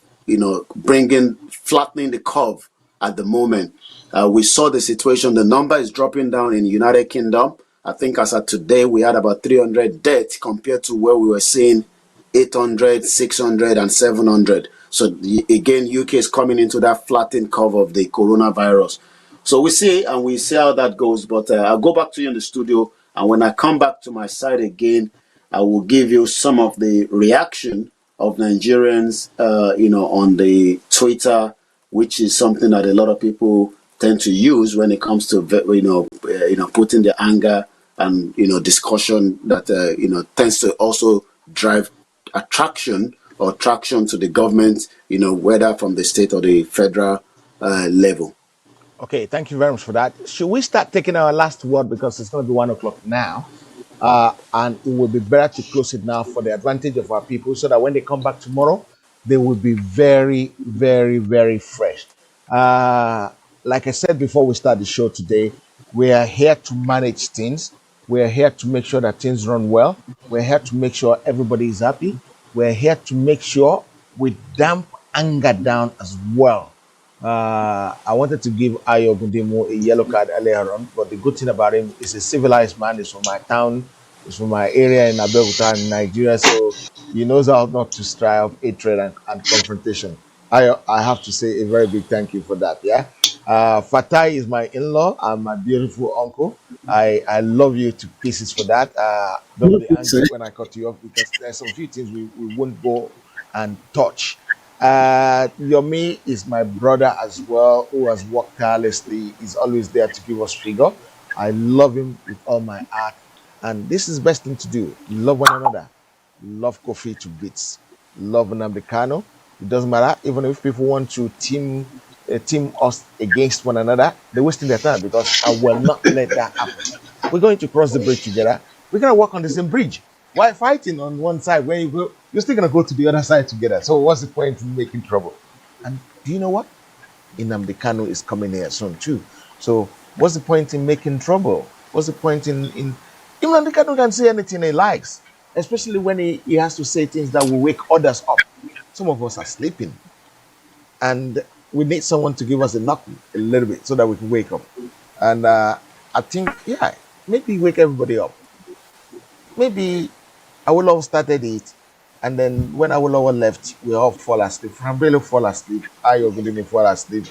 flattening the curve at the moment. We saw the situation. The number is dropping down in United Kingdom. I think as of today, we had about 300 deaths compared to where we were seeing 800, 600, and 700. So again, UK is coming into that flattened curve of the coronavirus. So we see how that goes. But I'll go back to you in the studio. And when I come back to my side again, I will give you some of the reaction of Nigerians, on the Twitter, which is something that a lot of people tend to use when it comes to, putting their anger and, discussion that, tends to also drive traction to the government, whether from the state or the federal level.
Okay, thank you very much for that. Should we start taking our last word, because it's going to be 1 o'clock now? And it will be better to close it now for the advantage of our people, so that when they come back tomorrow, they will be very, very, very fresh. Like I said before we start the show today, we are here to manage things. We are here to make sure that things run well. We're here to make sure everybody is happy. We're here to make sure we damp anger down as well. I wanted to give Ayo Gundemo a yellow card earlier on, but the good thing about him is a civilized man. He's from my town, he's from my area in Abeokuta in Nigeria, so he knows how not to stir up hatred and confrontation. I have to say a very big thank you for that. Yeah, Fatai is my in-law and my beautiful uncle. I love you to pieces for that. Don't be angry when I cut you off, because there's some few things we won't go and touch. Yomi is my brother as well, who has worked tirelessly. He's always there to give us figure. I love him with all my heart. And this is the best thing to do. Love one another. Love coffee to bits. Love Nnamdi. It doesn't matter. Even if people want to team us against one another, they're wasting their time because I will not let that happen. We're going to cross the bridge together. We're going to work on the same bridge. Why fighting on one side when you go, you're still going to go to the other side together. So what's the point in making trouble? And do you know what? Nnamdi is coming here soon too. So what's the point in making trouble? What's the point in Nnamdi can say anything he likes, especially when he has to say things that will wake others up. Some of us are sleeping, and we need someone to give us a knock a little bit so that we can wake up. And I think, yeah, maybe wake everybody up. Maybe Awolowo started it, and then when Awolowo left, we all fall asleep. Frambelo fall asleep. Ayodele fall asleep.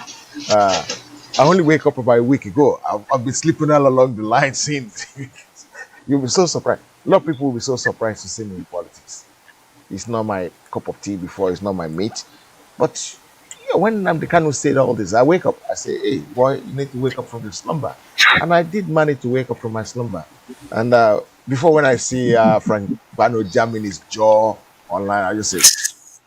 I only wake up about a week ago. I've been sleeping all along the line since. You'll be so surprised. A lot of people will be so surprised to see me in politics. It's not my cup of tea before. It's not my meat. But yeah, when Nnamdi said all this, I wake up. I say, hey, boy, you need to wake up from your slumber. And I did manage to wake up from my slumber. And before, when I see Frank Bano jamming his jaw online, I just say,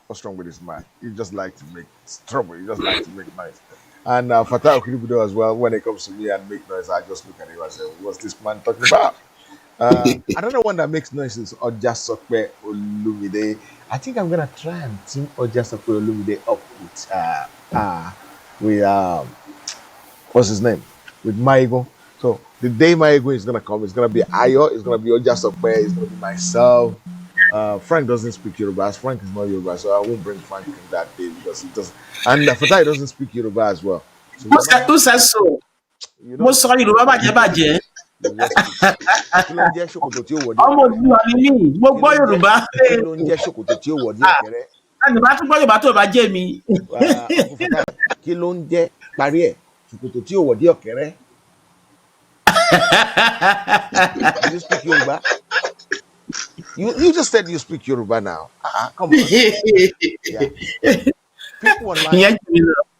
what's wrong with this man? He just like to make trouble. He just like to make noise. And Fatah Okilibudo as well, when it comes to me and make noise, I just look at him and say, what's this man talking about? Another one that makes noises, Oja Sokwe Olumide. I think I'm gonna try and team Oja Sokwe Olumide up with what's his name? With Maigo. So the day Maigo is gonna come, it's gonna be Ayo, it's gonna be Oja Sokwe, it's gonna be myself. Frank doesn't speak Yoruba. Frank is not Yoruba, so I won't bring Frank in that day because he doesn't. And Fatai doesn't speak Yoruba as well. So
Who says so?
you don't
Most sorry, Yoruba bàjẹ́.
you just speak. Kí ló ń jẹ́ ṣòkòtò tí ó wọ̀ dé
Ọmọ
ọ̀kẹ́rẹ́?
Odua ni mí, mo gbọ́ Yorùbá.
Kí ló ń jẹ́ ṣòkòtò tí ó wọ̀ dé ọ̀kẹ́rẹ́?
Ẹni bá tún gbọ́ Yorùbá tó bá jẹ́ mi.
Uncle Fatai, kí ló ń jẹ́ parí ẹ̀? Ṣòkòtò tí ó wọ̀ dé ọ̀kẹ́rẹ́? Do you speak Yoruba? You just said you speak Yoruba now. Come on. Yeah. People online,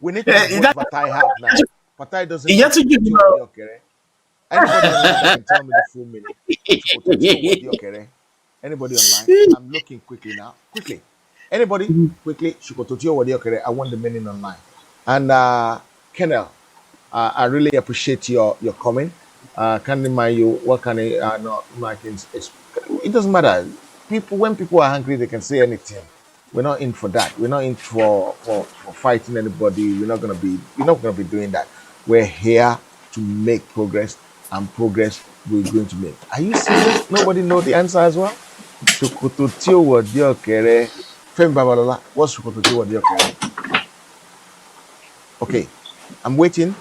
we need to know what Fatai have now. Fatai doesn't know ṣòkòtò tí ó wọ̀ dé ọ̀kẹ́rẹ́. Anybody online that can tell me the full meaning? Ṣòkòtò tí ó wọ̀ dé ọ̀kẹ́rẹ́? Anybody online? I'm looking quickly now. Quickly. Anybody? Quickly. Ṣòkòtò tí ó wọ̀ dé ọ̀kẹ́rẹ́. I want the meaning online. And Kennel, I really appreciate your comment. Can't remind you what can I not like it doesn't matter. When people are hungry, they can say anything. We're not in for that. We're not in for fighting anybody. We're not gonna be doing that. We're here to make progress, and progress we're going to make. Are you serious? Nobody know the answer as well? Ṣòkòtò tí ó wọ̀ dé ọ̀kẹ́rẹ́. Femi Babalola, what's ṣòkòtò tí ó wọ̀ dé ọ̀kẹ́rẹ́? Okay, I'm waiting.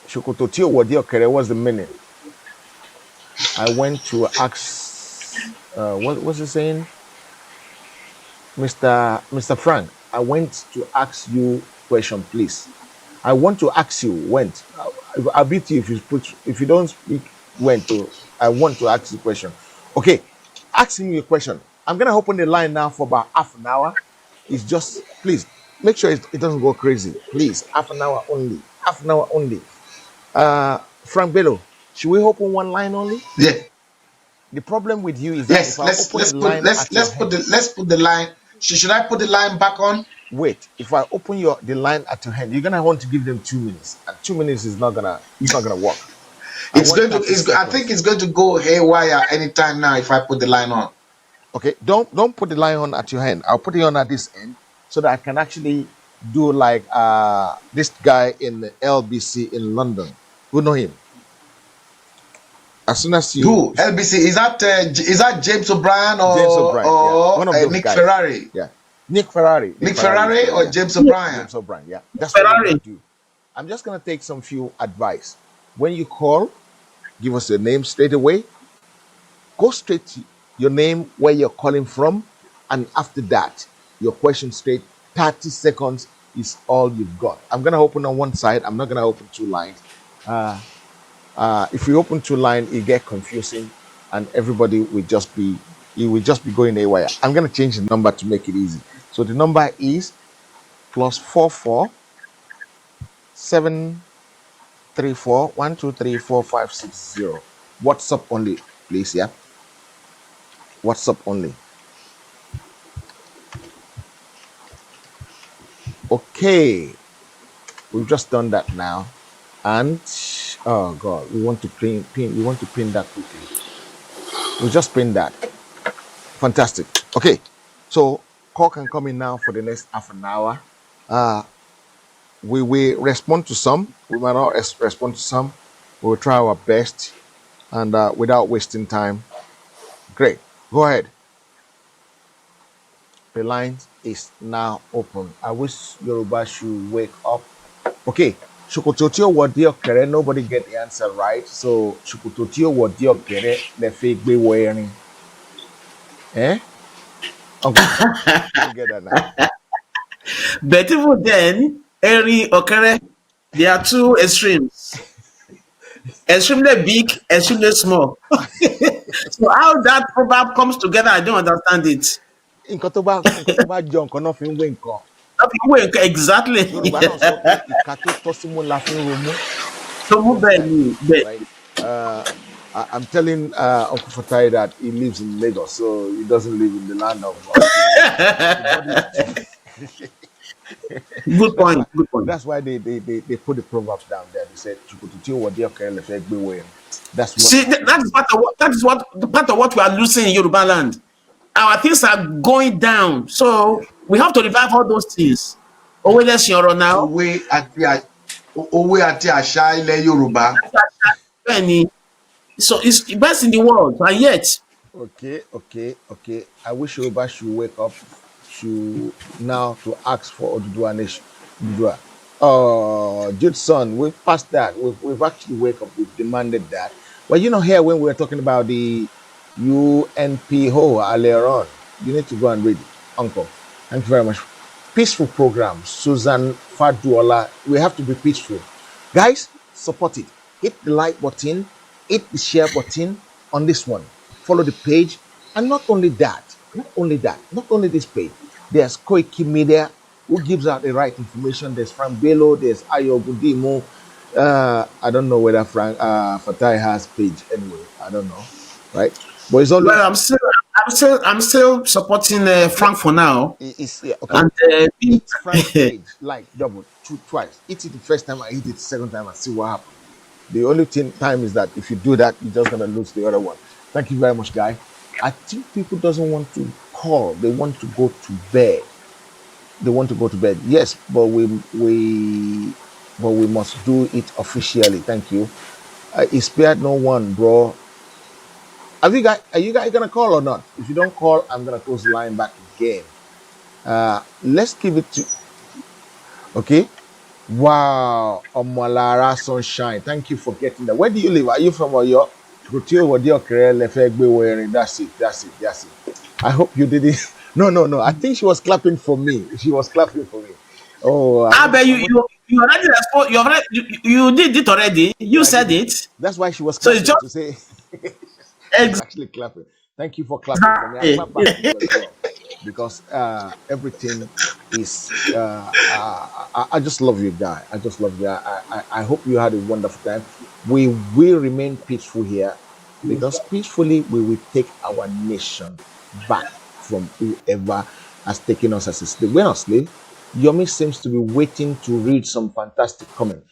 Ṣòkòtò tí ó wọ̀ dé ọ̀kẹ́rẹ́, what's the meaning? I went to ask, what was he saying? Mr. Frank, I went to ask you question, please. I want to ask you, went. I'll beat you if you don't speak, went to, I want to ask you a question. Okay, asking you a question. I'm going to open the line now for about half an hour. It's just, please, make sure it doesn't go crazy. Please, half an hour only. Half an hour only. Frank Bello, should we open one line only?
Yeah.
The problem with you is that
Yes. Let's put the line. Should I put the line back on?
Wait. If I open the line at your hand, you're gonna want to give them 2 minutes. And 2 minutes is not gonna work.
I think it's going to go haywire anytime now if I put the line on.
Okay. Don't put the line on at your hand. I'll put it on at this end so that I can actually do like this guy in the LBC in London. Who know him? As soon as you
who LBC is that James O'Brien or
yeah. One of those
Nick
guys.
Ferrari?
Yeah, Nick Ferrari
or James O'Brien?
James O'Brien. Yeah, that's what I'm gonna do. I'm just gonna take some few advice. When you call, give us your name straight away. Go straight to your name, where you're calling from, and after that, your question straight. 30 seconds is all you've got. I'm gonna open on one side. I'm not gonna open 2 lines. If you open 2 lines, it get confusing, and everybody will just be it will just be going away. I'm gonna change the number to make it easy. So the number is +44 734 1234560. WhatsApp only, please. Yeah, WhatsApp only. Okay, we've just done that now, and oh god, we want to print. We want to print that quickly. We just print that. Fantastic. Okay, so call can come in now for the next half an hour. We will respond to some. We might not respond to some. We will try our best, and without wasting time. Great. Go ahead. The line is now open. I wish Yoruba should wake up. Okay. Shukutotio Wadio Kere, nobody get the answer right. So Shukutotio Wadio Kere, the fake be wearing. Eh? Uncle, you get that now.
But even then, Eri Okere, there are two extremes. Extremely big, extremely small. So how that proverb comes together, I don't understand it.
Nǹkan tó bá jọ nǹkan náà fi ń wé nǹkan.
Exactly.
Yorùbá náà sọ pé ìka tó tọ́ símú la fi ń romú.
So
You understand?
Benny.
Right? I'm telling Uncle Fatai that he lives in Lagos, so he doesn't live in the land of
Good point. Good point.
That's why they put the proverbs down there. They said, that's what.
See, that is the part of what we are losing in Yoruba land. Our things are going down, so we have to revive all those things. Owe lesson ọ̀rọ̀ now.
Òwe àti àṣà ilẹ̀ Yorùbá.
Benny. So it's the best in the world, and yet.
Okay. I wish Yoruba should wake up now to ask for Odua Nation. Odua. Judson, we've passed that. We've actually wake up. We've demanded that. Well, here when we were talking about the UNPO earlier on, you need to go and read it, Uncle. Thank you very much. Peaceful program, Susan Faduola. We have to be peaceful, guys. Support it. Hit the like button. Hit the share button on this one. Follow the page, and not only only this page. There's Koiki Media, who gives out the right information. There's Frank Bello. There's Ayo Budimo. I don't know whether Frank Fatai has page anyway. I don't know, right? But it's always.
Well, I'm still supporting Frank for now.
It's okay.
And
it's Frank's page, like double, twice. Hit it the first time, I hit it the second time, and see what happens. The only time is that if you do that, you're just gonna lose the other one. Thank you very much, guy. I think people doesn't want to call. They want to go to bed. Yes, but we must do it officially. Thank you. It spared no one, bro. Are you guys gonna call or not? If you don't call, I'm gonna close the line back again. Let's give it to. Okay. Wow, Omolara Sunshine. Thank you for getting that. Where do you live? Are you from Oyo? That's it. I hope you did it. No. I think she was clapping for me. Oh,
I bet you already respond. You did it already. You said it.
That's why she was clapping to say. She's actually clapping. Thank you for clapping for me. I clap back to you as well. Because everything is I just love you, guy. I hope you had a wonderful time. We will remain peaceful here, because peacefully we will take our nation back from whoever has taken us as a slave. We're not slave. Yomi seems to be waiting to read some fantastic comment.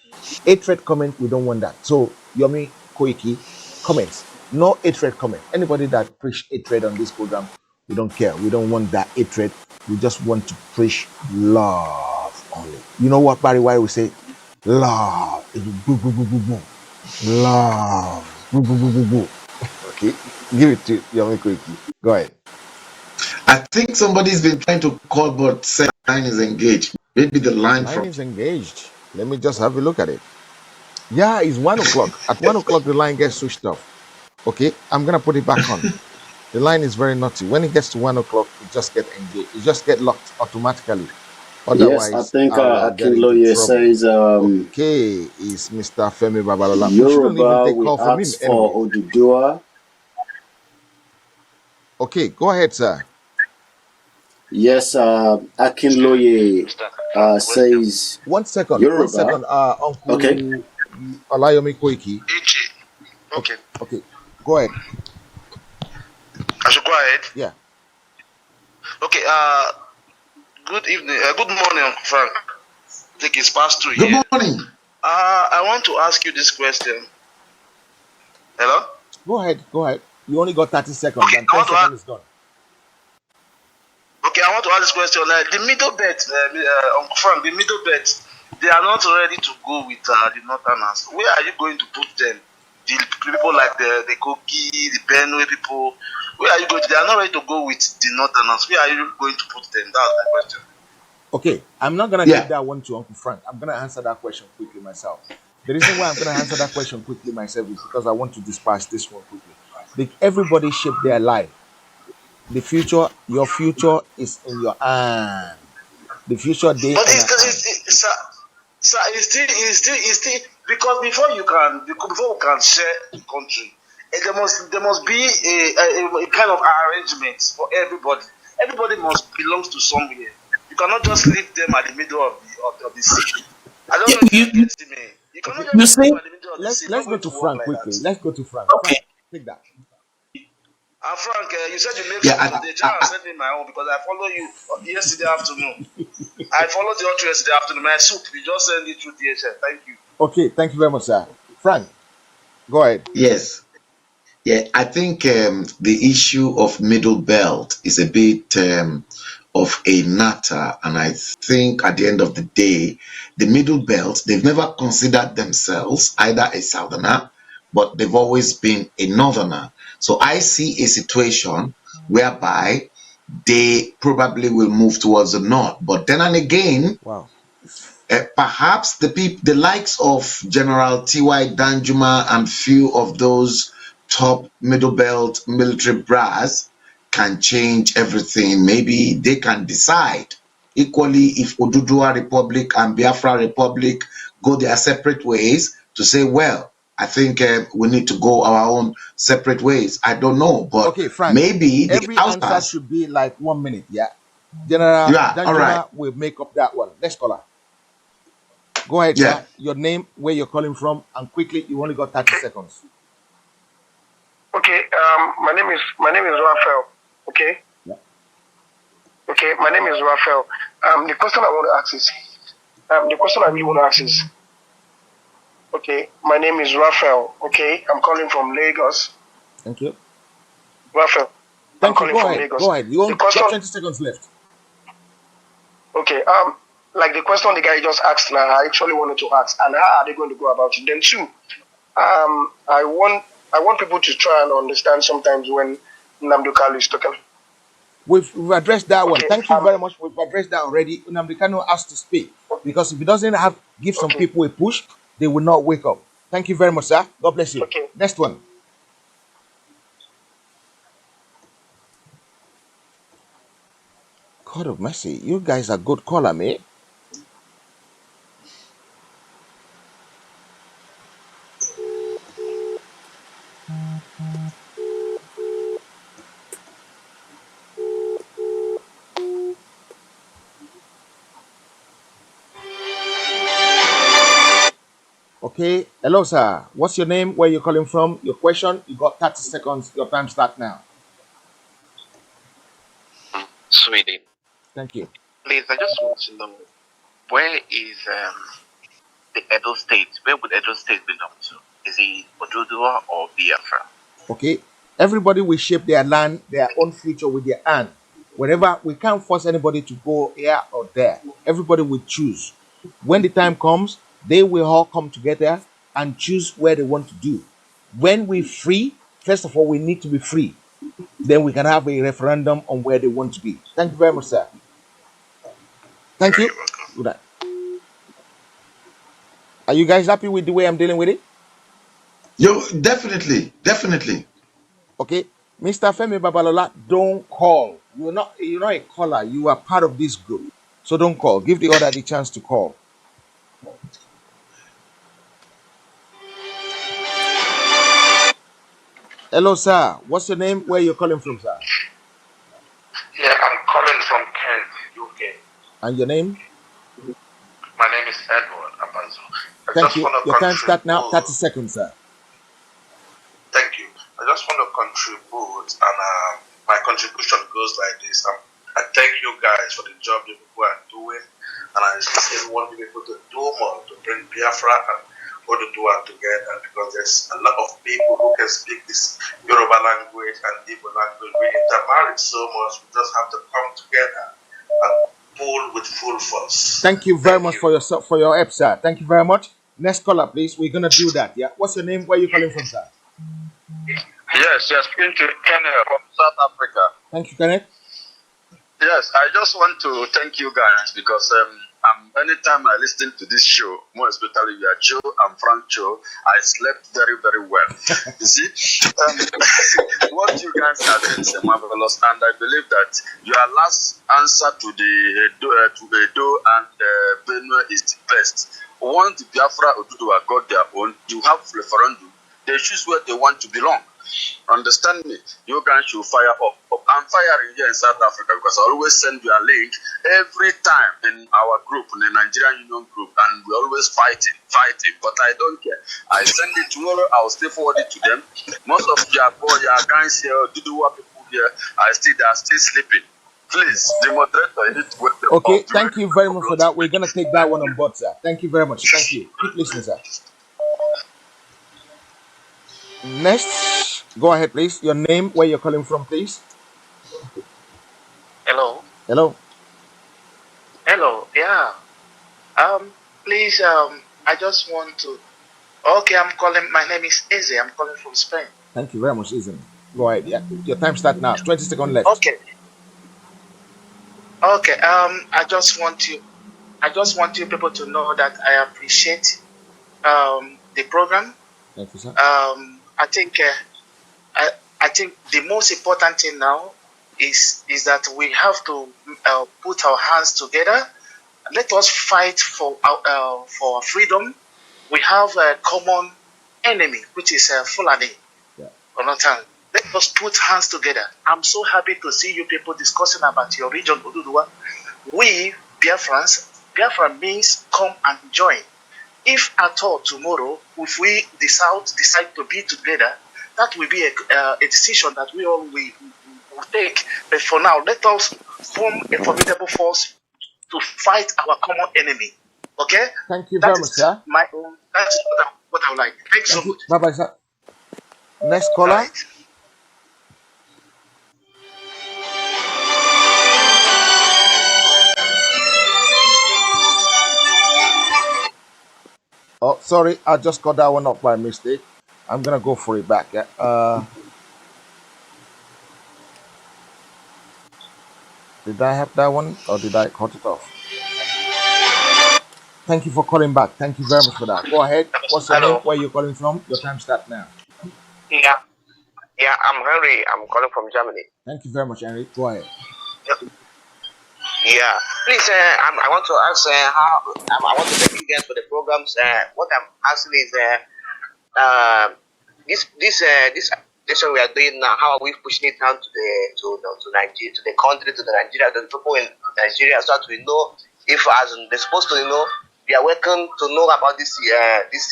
Hatred comment, we don't want that. So Yomi Koiki, comments. No hatred comment. Anybody that preach hatred on this program, we don't care. We don't want that hatred. We just want to preach love only. You know what, Barry? Why we say love? Love. Okay, give it to Yomi Koiki. Go ahead.
I think somebody's been trying to call, but the line is engaged. Maybe the line
is engaged. Let me just have a look at it. Yeah, it's 1 o'clock. At 1 o'clock, the line gets switched off. Okay, I'm gonna put it back on. The line is very naughty. When it gets to 1 o'clock, it just gets engaged. It just gets locked automatically.
Otherwise, yes, I think Akinloye says.
Okay, is Mr. Femi Babalola.
Yoruba, we ask for Odua.
Okay, go ahead, sir.
Yes, Akinloye says
1 second. 1
Yoruba.
second.
Okay.
Uncle Olayomi Koiki.
Okay.
Okay. Go ahead.
I should go ahead.
Yeah.
Okay. Good evening. Good morning, Uncle Frank. I think it's past 2
Good
here.
morning.
I want to ask you this question. Hello.
Go ahead. Go ahead. You only got 30 seconds,
Okay.
and 10 seconds is gone.
Okay, I want to ask this question. The middle bet, Uncle Frank, the middle bet, they are not ready to go with the Northerners. Where are you going to put them? The people like the Kogi, the Benue people. Where are you going to? They are not ready to go with the Northerners. Where are you going to put them? That's my question.
Okay, I'm not gonna
Yeah.
give that one to Uncle Frank. I'm gonna answer that question quickly myself. The reason why I'm gonna answer that question quickly myself is because I want to dispatch this one quickly. Everybody shape their life. The future, your future is in your hand. The future day
But
in our hand.
sir, it's still because before we can share the country, there must be a kind of arrangement for everybody. Everybody must belong to somewhere. You cannot just leave them at the middle of the sea. I don't
You,
know if you
you,
are getting me. You cannot
Okay,
just
you
leave
say
them at the middle of the sea. It's
let's
not
go
going
to
to work
Frank
like that.
quickly. Let's go to Frank.
okay.
Frank, take that.
And Frank, you said you made
Yeah.
food today. Try and send me my own because I followed you yesterday afternoon. I followed the auto yesterday afternoon. My soup, you just send it through DHL. Thank you.
Okay, thank you very much, sir. Frank, go ahead.
Yes. Yeah, I think the issue of middle belt is a bit of a natter, and I think at the end of the day, the middle belt, they've never considered themselves either a southerner, but they've always been a northerner. So I see a situation whereby they probably will move towards the north. But then and again,
Wow.
perhaps the likes of General T.Y. Danjuma and few of those top middle belt military brass can change everything. Maybe they can decide equally if Odudua Republic and Biafra Republic go their separate ways to say, well, I think we need to go our own separate ways. I don't know, but
Okay, Frank.
maybe the
Every answer
outsiders.
should be like 1 minute. Yeah. General
Yeah, all right.
Danjuma will make up that one. Let's call her. Go ahead,
Yeah.
sir. Your name, where you're calling from, and quickly. You only got 30 seconds.
Okay. My name is Raphael. Okay.
Yeah.
Okay. My name is Raphael. The question I want to ask is, okay. My name is Raphael. Okay. I'm calling from Lagos.
Thank you.
Raphael. I'm
Thank you.
calling
Go
from
ahead.
Lagos.
Go ahead. You
The
only
question.
got 20 seconds left.
Okay. Like the question the guy just asked now, I actually wanted to ask, and how are they going to go about it? Then two, I want people to try and understand sometimes when Nnamdi Kanu is talking.
We've addressed that one.
Okay.
Thank you very much. We've addressed that already. Nnamdi Kanu has to speak because if he doesn't give some
Okay.
people a push, they will not wake up. Thank you very much, sir. God bless you.
Okay.
Next one. God of mercy, you guys are good caller, man. Okay. Hello, sir. What's your name? Where you calling from? Your question? You got 30 seconds. Your time start now.
Sweden.
Thank you.
Please, I just want to know where is the Edo State? Where would Edo State belong to? Is it Odudua or Biafra?
Okay. Everybody will shape their land, their own future with their hand. Wherever we can't force anybody to go here or there. Everybody will choose. When the time comes, they will all come together and choose where they want to do. When we're free, first of all, we need to be free. Then we can have a referendum on where they want to be. Thank you very much, sir. Thank you. Good night. Are you guys happy with the way I'm dealing with it?
Definitely.
Okay. Mr. Femi Babalola, don't call. You're not a caller. You are part of this group. So don't call. Give the other the chance to call. Hello, sir. What's your name? Where you calling from, sir? And your name?
My name is Edward Abazo. I
Thank
just
you.
want to
Your time start now.
contribute.
30 seconds, sir.
Thank you. I just want to contribute, and my contribution goes like this. I thank you guys for the job you people are doing, and I still want you people to do more to bring Biafra and Odua together, because there's a lot of people who can speak this Yoruba language and Igbo language. We intermarry so much. We just have to come together and pull with full force.
Thank you very much for your help, sir. Thank you very much. Next caller, please. We're gonna do that. Yeah. What's your name? Where are you calling from, sir?
Yes, you're speaking to Kenneth from South Africa.
Thank you, Kenneth.
Yes, I just want to thank you guys because anytime I listen to this show, more especially your show and Frank show, I slept very, very well. You see, what you guys are doing is marvelous, and I believe that your last answer to the Edo and Benue is the best. Once the Biafra Odua got their own, you have referendum. They choose where they want to belong. Understand me? You guys should fire up. I'm firing here in South Africa because I always send you a link every time in our group, in the Nigerian Union group, and we're always fighting, but I don't care. I send it tomorrow, I'll still forward it to them. Most of your guys here, Duduwa people here, they are still sleeping. Please, the moderator, you need to wake them up.
Okay, thank you very much for that. We're gonna take that one on board, sir. Thank you very much. Thank you. Keep listening, sir. Next, go ahead, please. Your name, where you're calling from, please.
Hello.
Hello.
Hello. Yeah. Please. I just want to. Okay, I'm calling. My name is Eze. I'm calling from Spain.
Thank you very much, Eze. Go ahead. Yeah. Your time start now. 20 seconds left.
Okay. Okay. I just want you people to know that I appreciate the program.
Thank you, sir.
I think the most important thing now is that we have to put our hands together. Let us fight for our freedom. We have a common enemy, which is Fulani.
Yeah.
Let us put hands together. I'm so happy to see you people discussing about your region, Odua. We, Biafra means come and join. If at all tomorrow, if we decide to be together, that will be a decision that we all will take. But for now, let us form a formidable force to fight our common enemy. Okay?
Thank you very much, sir.
That's what I would like. Thanks so much.
Bye bye, sir. Next caller.
Right.
Oh, sorry, I just got that one up by mistake. I'm gonna go for it back. Yeah. Did I have that one or did I cut it off? Thank you for calling back. Thank you very much for that. Go ahead. What's your name? Where are you calling from? Your time start now.
Yeah, I'm Henry. I'm calling from Germany.
Thank you very much, Henry. Go ahead.
Yeah. Please, I want to ask how I want to thank you guys for the programs. What I'm asking is this station we are doing now. How are we pushing it down to Nigeria, to the country, to the Nigeria, to the people in Nigeria, so that we know if as they're supposed to they are welcome to know about these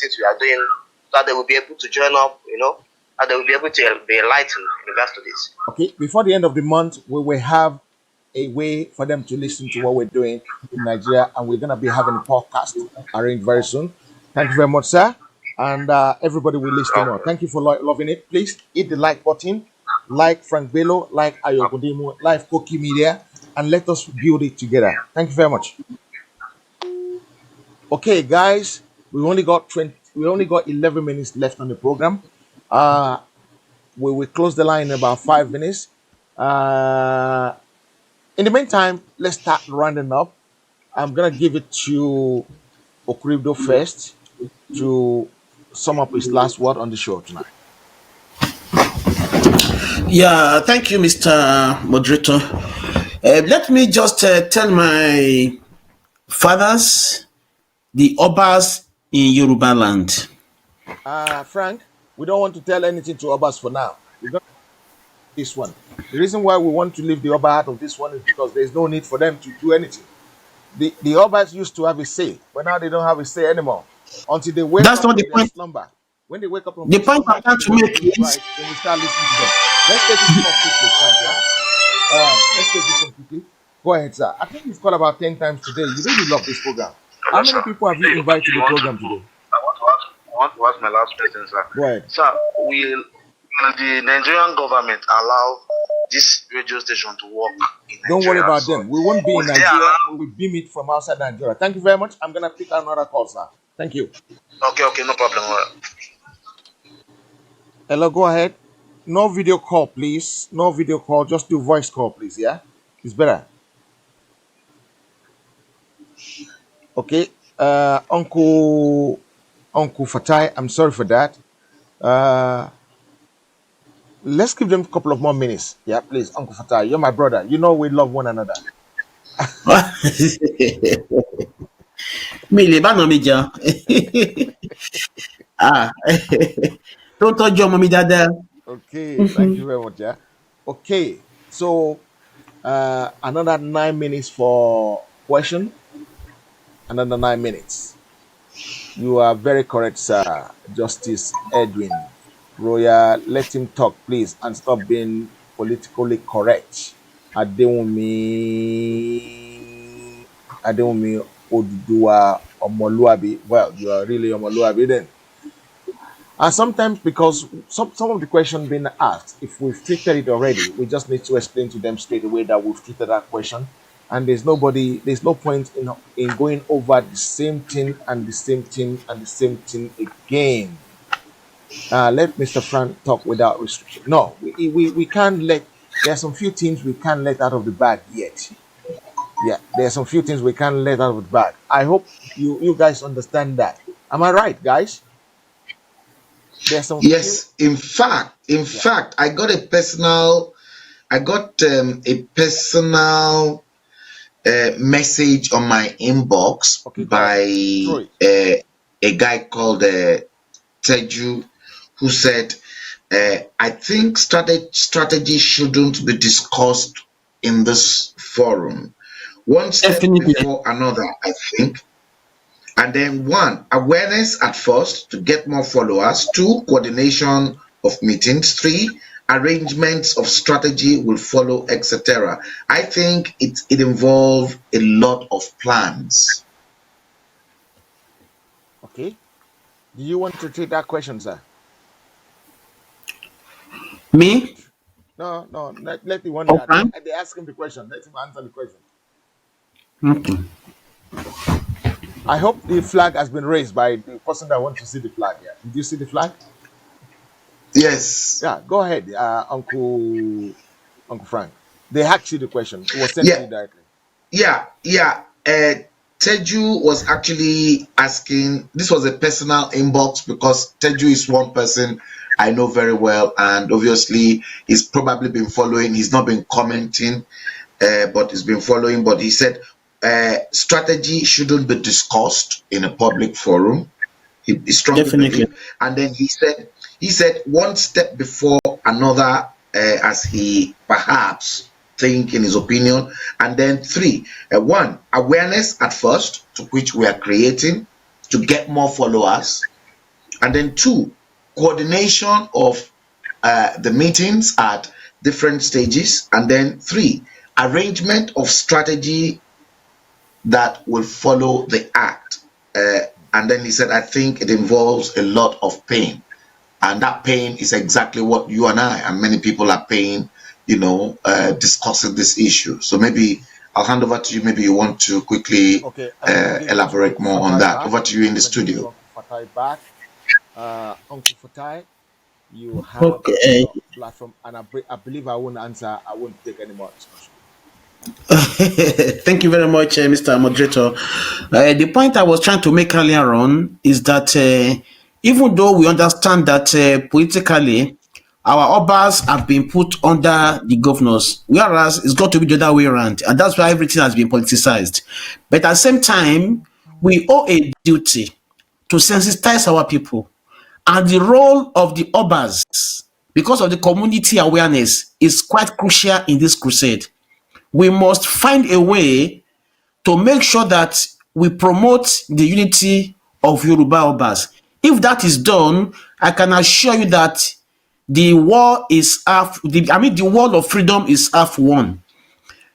things we are doing, so that they will be able to join up, and they will be able to be enlightened in regards to this.
Okay. Before the end of the month, we will have a way for them to listen to what we're doing in Nigeria, and we're gonna be having a podcast arranged very soon. Thank you very much, sir, and everybody will listen more. Thank you for loving it. Please hit the like button, like Frank Bello, like Ayogodimu, like Koki Media, and let us build it together. Thank you very much. Okay, guys, we only got 11 minutes left on the program. We will close the line in about 5 minutes. In the meantime, let's start rounding up. I'm gonna give it to Okribdo first to sum up his last word on the show tonight.
Yeah, thank you, Mr. Moderator. Let me just tell my fathers, the Obas in Yoruba land.
Frank, we don't want to tell anything to Obas for now. We're going to this one. The reason why we want to leave the Oba out of this one is because there's no need for them to do anything. The Obas used to have a say, but now they don't have a say anymore. Until they wake
That's
up
not the
from their
point.
slumber. When they wake up from
The
their
point
slumber
I'm trying
and they
to
want to
make
do it
is
right, then we start listening to them. Let's take this one quickly, Frank. Yeah. Let's take this one quickly. Go ahead, sir. I think you've called about 10 times today. You really love this program. How
Hello,
many
sir.
people have you
Hey,
invited to
you
the
want to
program
go?
today?
I want to ask my last question, sir.
Go ahead.
Sir, will the Nigerian government allow this radio station to work in
Don't worry
Nigeria?
about
So
them. We won't be in
will they
Nigeria.
allow?
We will beam it from outside Nigeria. Thank you very much. I'm going to pick another call, sir. Thank you.
Okay, no problem.
Hello, go ahead. No video call, please. No video call. Just do voice call, please. Yeah? It's better. Okay. Uncle Fatai, I'm sorry for that. Let's give them a couple of more minutes. Yeah, please, Uncle Fatai. You're my brother. You know we love one another.
Mi lè bá nà mi jà. Ah, tó ń tọ́jú ọmọ mi dáadáa.
Okay, thank you very much. Yeah. Okay. So another 9 minutes for question. Another 9 minutes. You are very correct, sir. Justice Edwin Royal, let him talk, please, and stop being politically correct. Adewumi Odua Omoluabi. Well, you are really Omoluabi then. And sometimes because some of the questions being asked, if we've treated it already, we just need to explain to them straight away that we've treated that question. And there's no point in going over the same thing and the same thing and the same thing again. Let Mr. Frank talk without restriction. No, we can't let, there are some few things we can't let out of the bag yet. Yeah, there are some few things we can't let out of the bag. I hope you guys understand that. Am I right, guys? There's some few.
Yes, in fact, I got a personal message on my inbox
Okay, go
by
ahead. Throw it.
a guy called Teju, who said, I think strategy shouldn't be discussed in this forum. One step
Definitely.
before another, I think. And then one, awareness at first to get more followers. Two, coordination of meetings. Three, arrangements of strategy will follow, etc. I think it involves a lot of plans.
Okay. Do you want to take that question, sir?
Me?
No. Let the one that
Okay.
they ask him the question. Let him answer the question.
Okay.
I hope the flag has been raised by the person that wants to see the flag. Yeah. Did you see the flag?
Yes.
Yeah. Go ahead, Uncle Frank. They asked you the question. It was sent to
Yeah.
you directly.
Yeah. Teju was actually asking, this was a personal inbox because Teju is one person I know very well, and obviously he's probably been following, he's not been commenting, but he's been following. But he said strategy shouldn't be discussed in a public forum. He strongly
Definitely.
believed. And then he said one step before another, as he perhaps think in his opinion. And then three, one, awareness at first, to which we are creating to get more followers. And then two, coordination of the meetings at different stages. And then three, arrangement of strategy that will follow the act. And then he said, I think it involves a lot of pain. And that pain is exactly what you and I and many people are paying, discussing this issue. So maybe I'll hand over to you. Maybe you want to quickly
Okay, I'm gonna give it to
elaborate
Uncle
more on
Fatai
that.
back.
Over to you in the
I'm gonna give it to
studio.
Uncle Fatai back. Uncle Fatai, you have
Okay.
your platform, and I believe I won't answer. I won't take any more discussion.
Thank you very much, Mr. Moderator. The point I was trying to make earlier on is that even though we understand that politically our obas have been put under the governors, whereas it's got to be the other way around, and that's why everything has been politicized. But at the same time, we owe a duty to sensitize our people, and the role of the obas, because of the community awareness, is quite crucial in this crusade. We must find a way to make sure that we promote the unity of Yoruba Obas. If that is done, I can assure you that the war is the war of freedom is half won.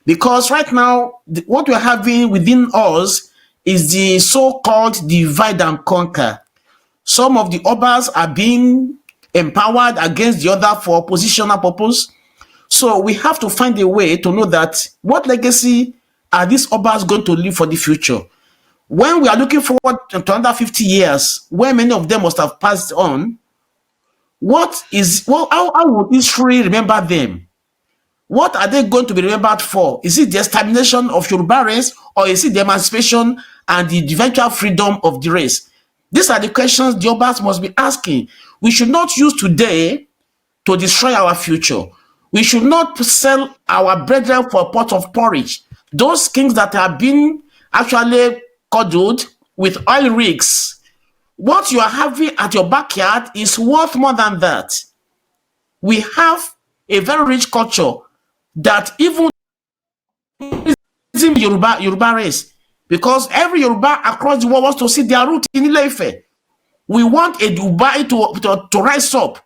Because right now, what we're having within us is the so-called divide and conquer. Some of the Obas are being empowered against the other for positional purpose. So we have to find a way to know that what legacy are these Obas going to leave for the future? When we are looking forward to another 50 years, when many of them must have passed on, how will history remember them? What are they going to be remembered for? Is it the extermination of Yoruba race, or is it the emancipation and the eventual freedom of the race? These are the questions the Obas must be asking. We should not use today to destroy our future. We should not sell our brethren for a pot of porridge. Those kings that have been actually cuddled with oil rigs, what you are having at your backyard is worth more than that. We have a very rich culture that even Yoruba race, because every Yoruba across the world wants to see their root in Ile-Ife. We want a Dubai to rise up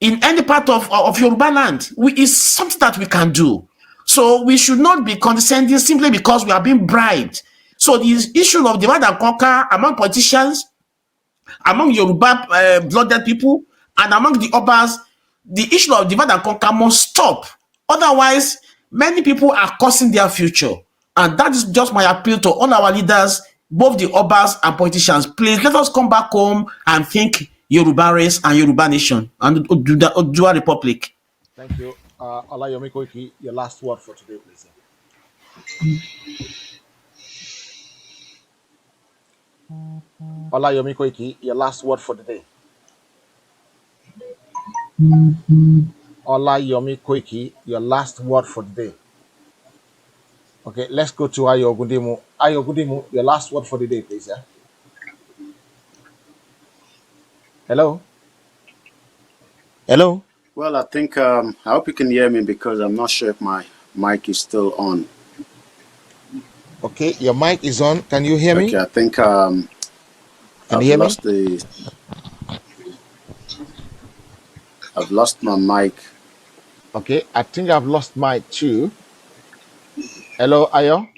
in any part of Yoruba land. It's something that we can do. So we should not be condescending simply because we are being bribed. So the issue of divide and conquer among politicians, among Yoruba blooded people, and among the Obas, the issue of divide and conquer must stop. Otherwise, many people are causing their future. And that is just my appeal to all our leaders, both the Obas and politicians. Please let us come back home and think Yoruba race and Yoruba nation and Odua Republic.
Thank you. Olayomi Koiki, your last word for today, please. Olayomi Koiki, your last word for the day. Olayomi Koiki, your last word for the day. Okay, let's go to Ayo Gudimu. Ayo Gudimu, your last word for the day, please. Yeah. Hello. Hello.
Well, I think I hope you can hear me because I'm not sure if my mic is still on.
Okay, your mic is on. Can you hear me?
Okay, I think can
you hear
me? I've lost my mic.
Okay, I think I've lost mine too. Hello, Ayo.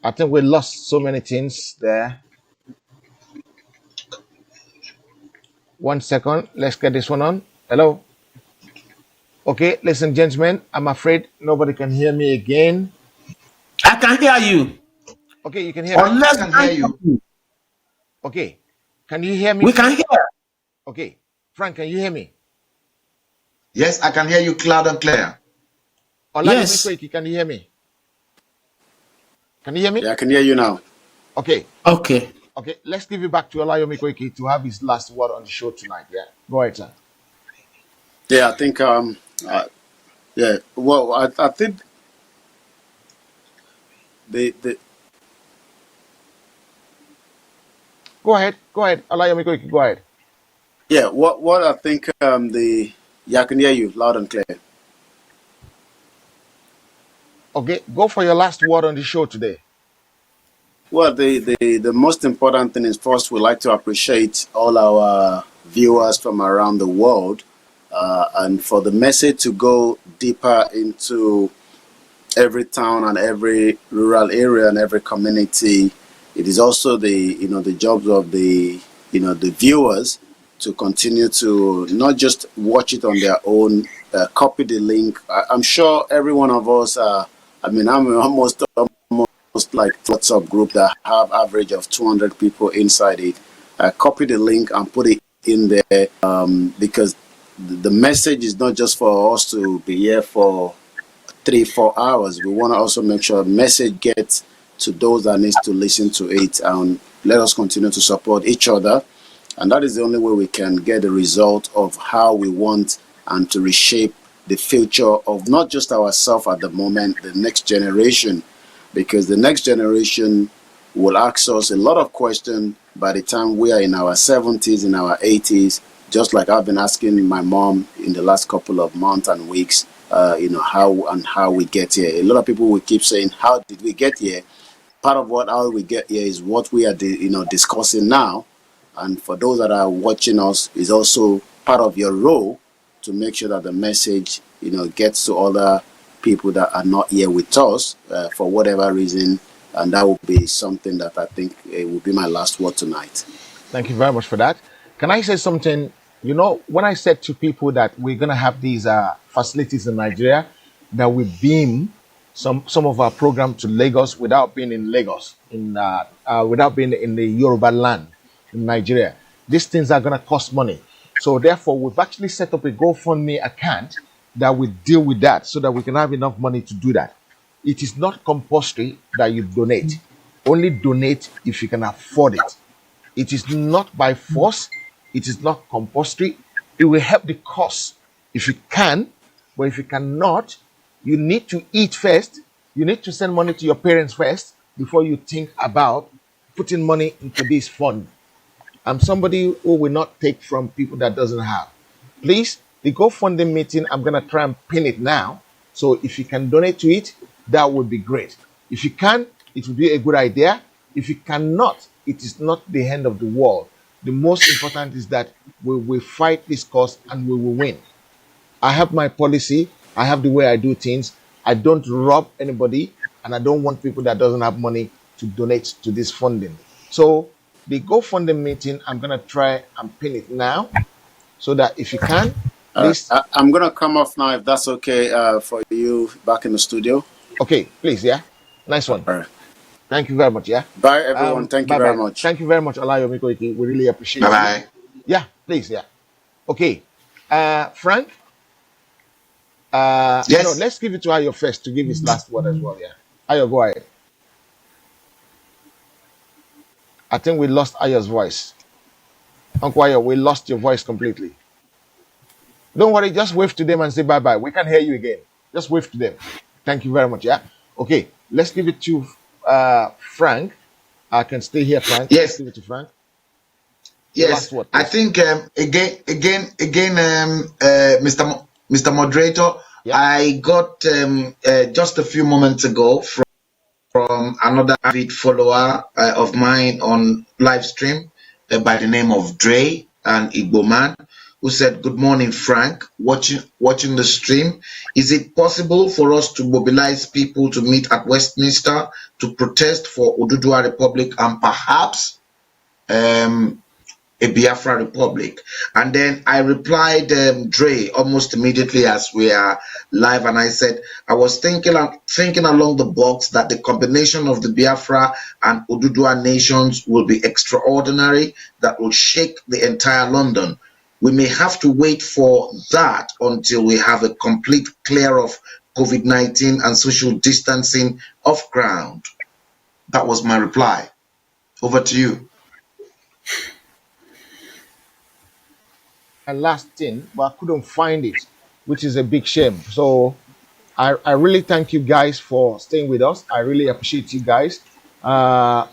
I think we lost so many things there. 1 second. Let's get this one on. Hello. Okay, listen, gentlemen. I'm afraid nobody can hear me again.
I can hear you.
Okay, you can hear me.
Unless I can hear you.
Okay, can you hear me?
We can hear.
Okay, Frank, can you hear me?
Yes, I can hear you loud and clear.
Yes.
Can you hear me? Can you hear me?
Yeah, I can hear you now.
Okay.
Okay.
Okay, let's give it back to Olayomi Koiki to have his last word on the show tonight. Yeah, go ahead, sir.
Yeah, I think yeah. Well, I think the
Go ahead, Olayomi Koiki, go ahead.
Yeah, what I think yeah, I can hear you loud and clear.
Okay, go for your last word on the show today.
Well, the most important thing is first we'd like to appreciate all our viewers from around the world, and for the message to go deeper into every town and every rural area and every community. It is also the jobs of the viewers to continue to not just watch it on their own, copy the link. I'm sure every one of us. I'm almost like WhatsApp group that have average of 200 people inside it. Copy the link and put it in there because the message is not just for us to be here for 3-4 hours. We want to also make sure the message gets to those that needs to listen to it, and let us continue to support each other. And that is the only way we can get the result of how we want and to reshape the future of not just ourselves at the moment, the next generation, because the next generation will ask us a lot of questions by the time we are in our 70s, in our 80s, just like I've been asking my mom in the last couple of months and weeks. how we get here. A lot of people will keep saying, "How did we get here?" Part of how we get here is what we are, discussing now. And for those that are watching us, is also part of your role to make sure that the message, gets to other people that are not here with us for whatever reason. And that will be something that I think will be my last word tonight.
Thank you very much for that. Can I say something? When I said to people that we're gonna have these facilities in Nigeria, that we beam some of our program to Lagos without being in Lagos, without being in the Yoruba land in Nigeria. These things are gonna cost money. So therefore, we've actually set up a GoFundMe account that will deal with that, so that we can have enough money to do that. It is not compulsory that you donate. Only donate if you can afford it. It is not by force. It is not compulsory. It will help the cause if you can, but if you cannot, you need to eat first. You need to send money to your parents first before you think about putting money into this fund. I'm somebody who will not take from people that doesn't have. Please, the GoFundMe meeting, I'm gonna try and pin it now. So if you can donate to it, that would be great. If you can, it would be a good idea. If you cannot, it is not the end of the world. The most important is that we will fight this cause and we will win. I have my policy. I have the way I do things. I don't rob anybody, and I don't want people that doesn't have money to donate to this funding. So the GoFundMe meeting, I'm gonna try and pin it now, so that if you can, please.
I'm gonna come off now if that's okay for you back in the studio.
Okay, please, yeah. Nice one.
All right.
Thank you very much, yeah.
Bye, everyone. Thank you very much.
Thank you very much, Olayo Mikoiki. We really appreciate
Bye
you.
bye.
Yeah, please, yeah. Okay. Frank?
Yes.
No, let's give it to Ayo first to give his last word as well, yeah. Ayo, go ahead. I think we lost Ayo's voice. Uncle Ayo, we lost your voice completely. Don't worry, just wave to them and say bye-bye. We can't hear you again. Just wave to them. Thank you very much, yeah? Okay, let's give it to Frank. I can stay here, Frank.
Yes.
Let's give it to Frank.
Yes.
Last word,
I think Mr. Moderator,
yeah.
I got just a few moments ago from another avid follower of mine on live stream by the name of Dre, an Igbo man, who said, "Good morning, Frank. Watching the stream. Is it possible for us to mobilize people to meet at Westminster to protest for Odua Republic and perhaps a Biafra Republic?" And then I replied, Dre, almost immediately as we are live, and I said, I was thinking along the box that the combination of the Biafra and Odudua nations will be extraordinary, that will shake the entire London. We may have to wait for that until we have a complete clear of COVID-19 and social distancing off ground. That was my reply. Over to you.
And last thing, but I couldn't find it, which is a big shame. So I really thank you guys for staying with us. I really appreciate you guys.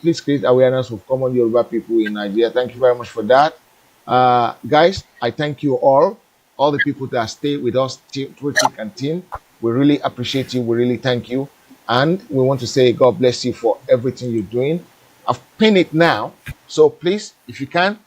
Please create awareness of common Yoruba people in Nigeria. Thank you very much for that. Guys, I thank you all the people that stay with us through thick and thin. We really appreciate you. We really thank you. And we want to say God bless you for everything you're doing. I've pinned it now. So please, if you can,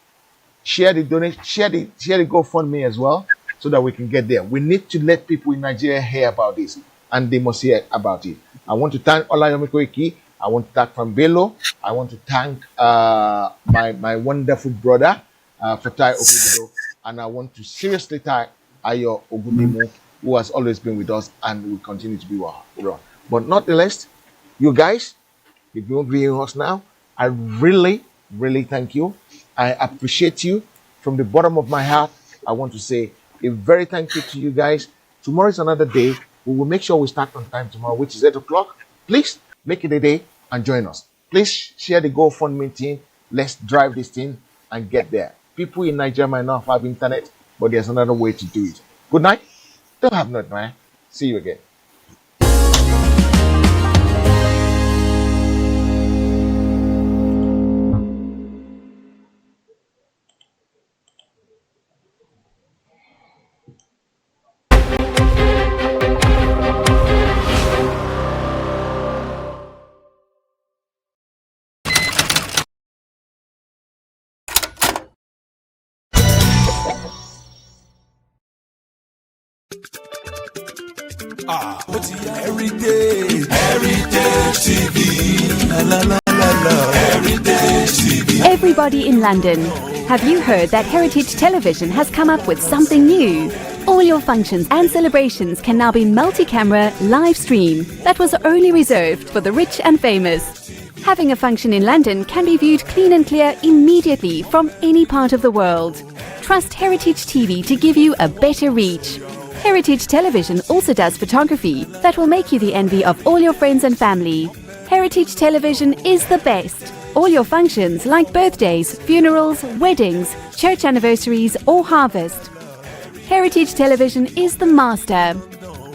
share the donation, share the GoFundMe as well, so that we can get there. We need to let people in Nigeria hear about this, and they must hear about it. I want to thank Olayomi Koiki. I want to thank Fambelo. I want to thank my wonderful brother, Fatai Okubido, and I want to seriously thank Ayo Ogundimu, who has always been with us and will continue to be with us. But not the least, you guys, if you're viewing us now, I really, really thank you. I appreciate you from the bottom of my heart. I want to say a very thank you to you guys. Tomorrow is another day. We will make sure we start on time tomorrow, which is 8 o'clock. Please make it a day and join us. Please share the GoFundMe thing. Let's drive this thing and get there. People in Nigeria might not have internet, but there's another way to do it. Good night. Don't have nothing, man. See you again.
Heritage TV. La la la la la. Heritage TV.
Everybody in London, have you heard that Heritage Television has come up with something new? All your functions and celebrations can now be multi-camera live stream. That was only reserved for the rich and famous. Having a function in London can be viewed clean and clear immediately from any part of the world. Trust Heritage TV to give you a better reach. Heritage Television also does photography that will make you the envy of all your friends and family. Heritage Television is the best. All your functions like birthdays, funerals, weddings, church anniversaries or harvest. Heritage Television is the master.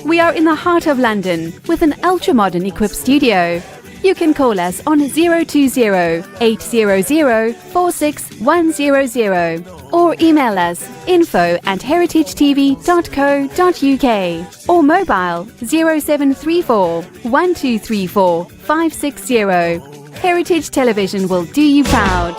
We are in the heart of London with an ultra-modern equipped studio. You can call us on 020-800-46100 or email us info@heritagetv.co.uk or mobile 0734 1234 560. Heritage Television will do you proud.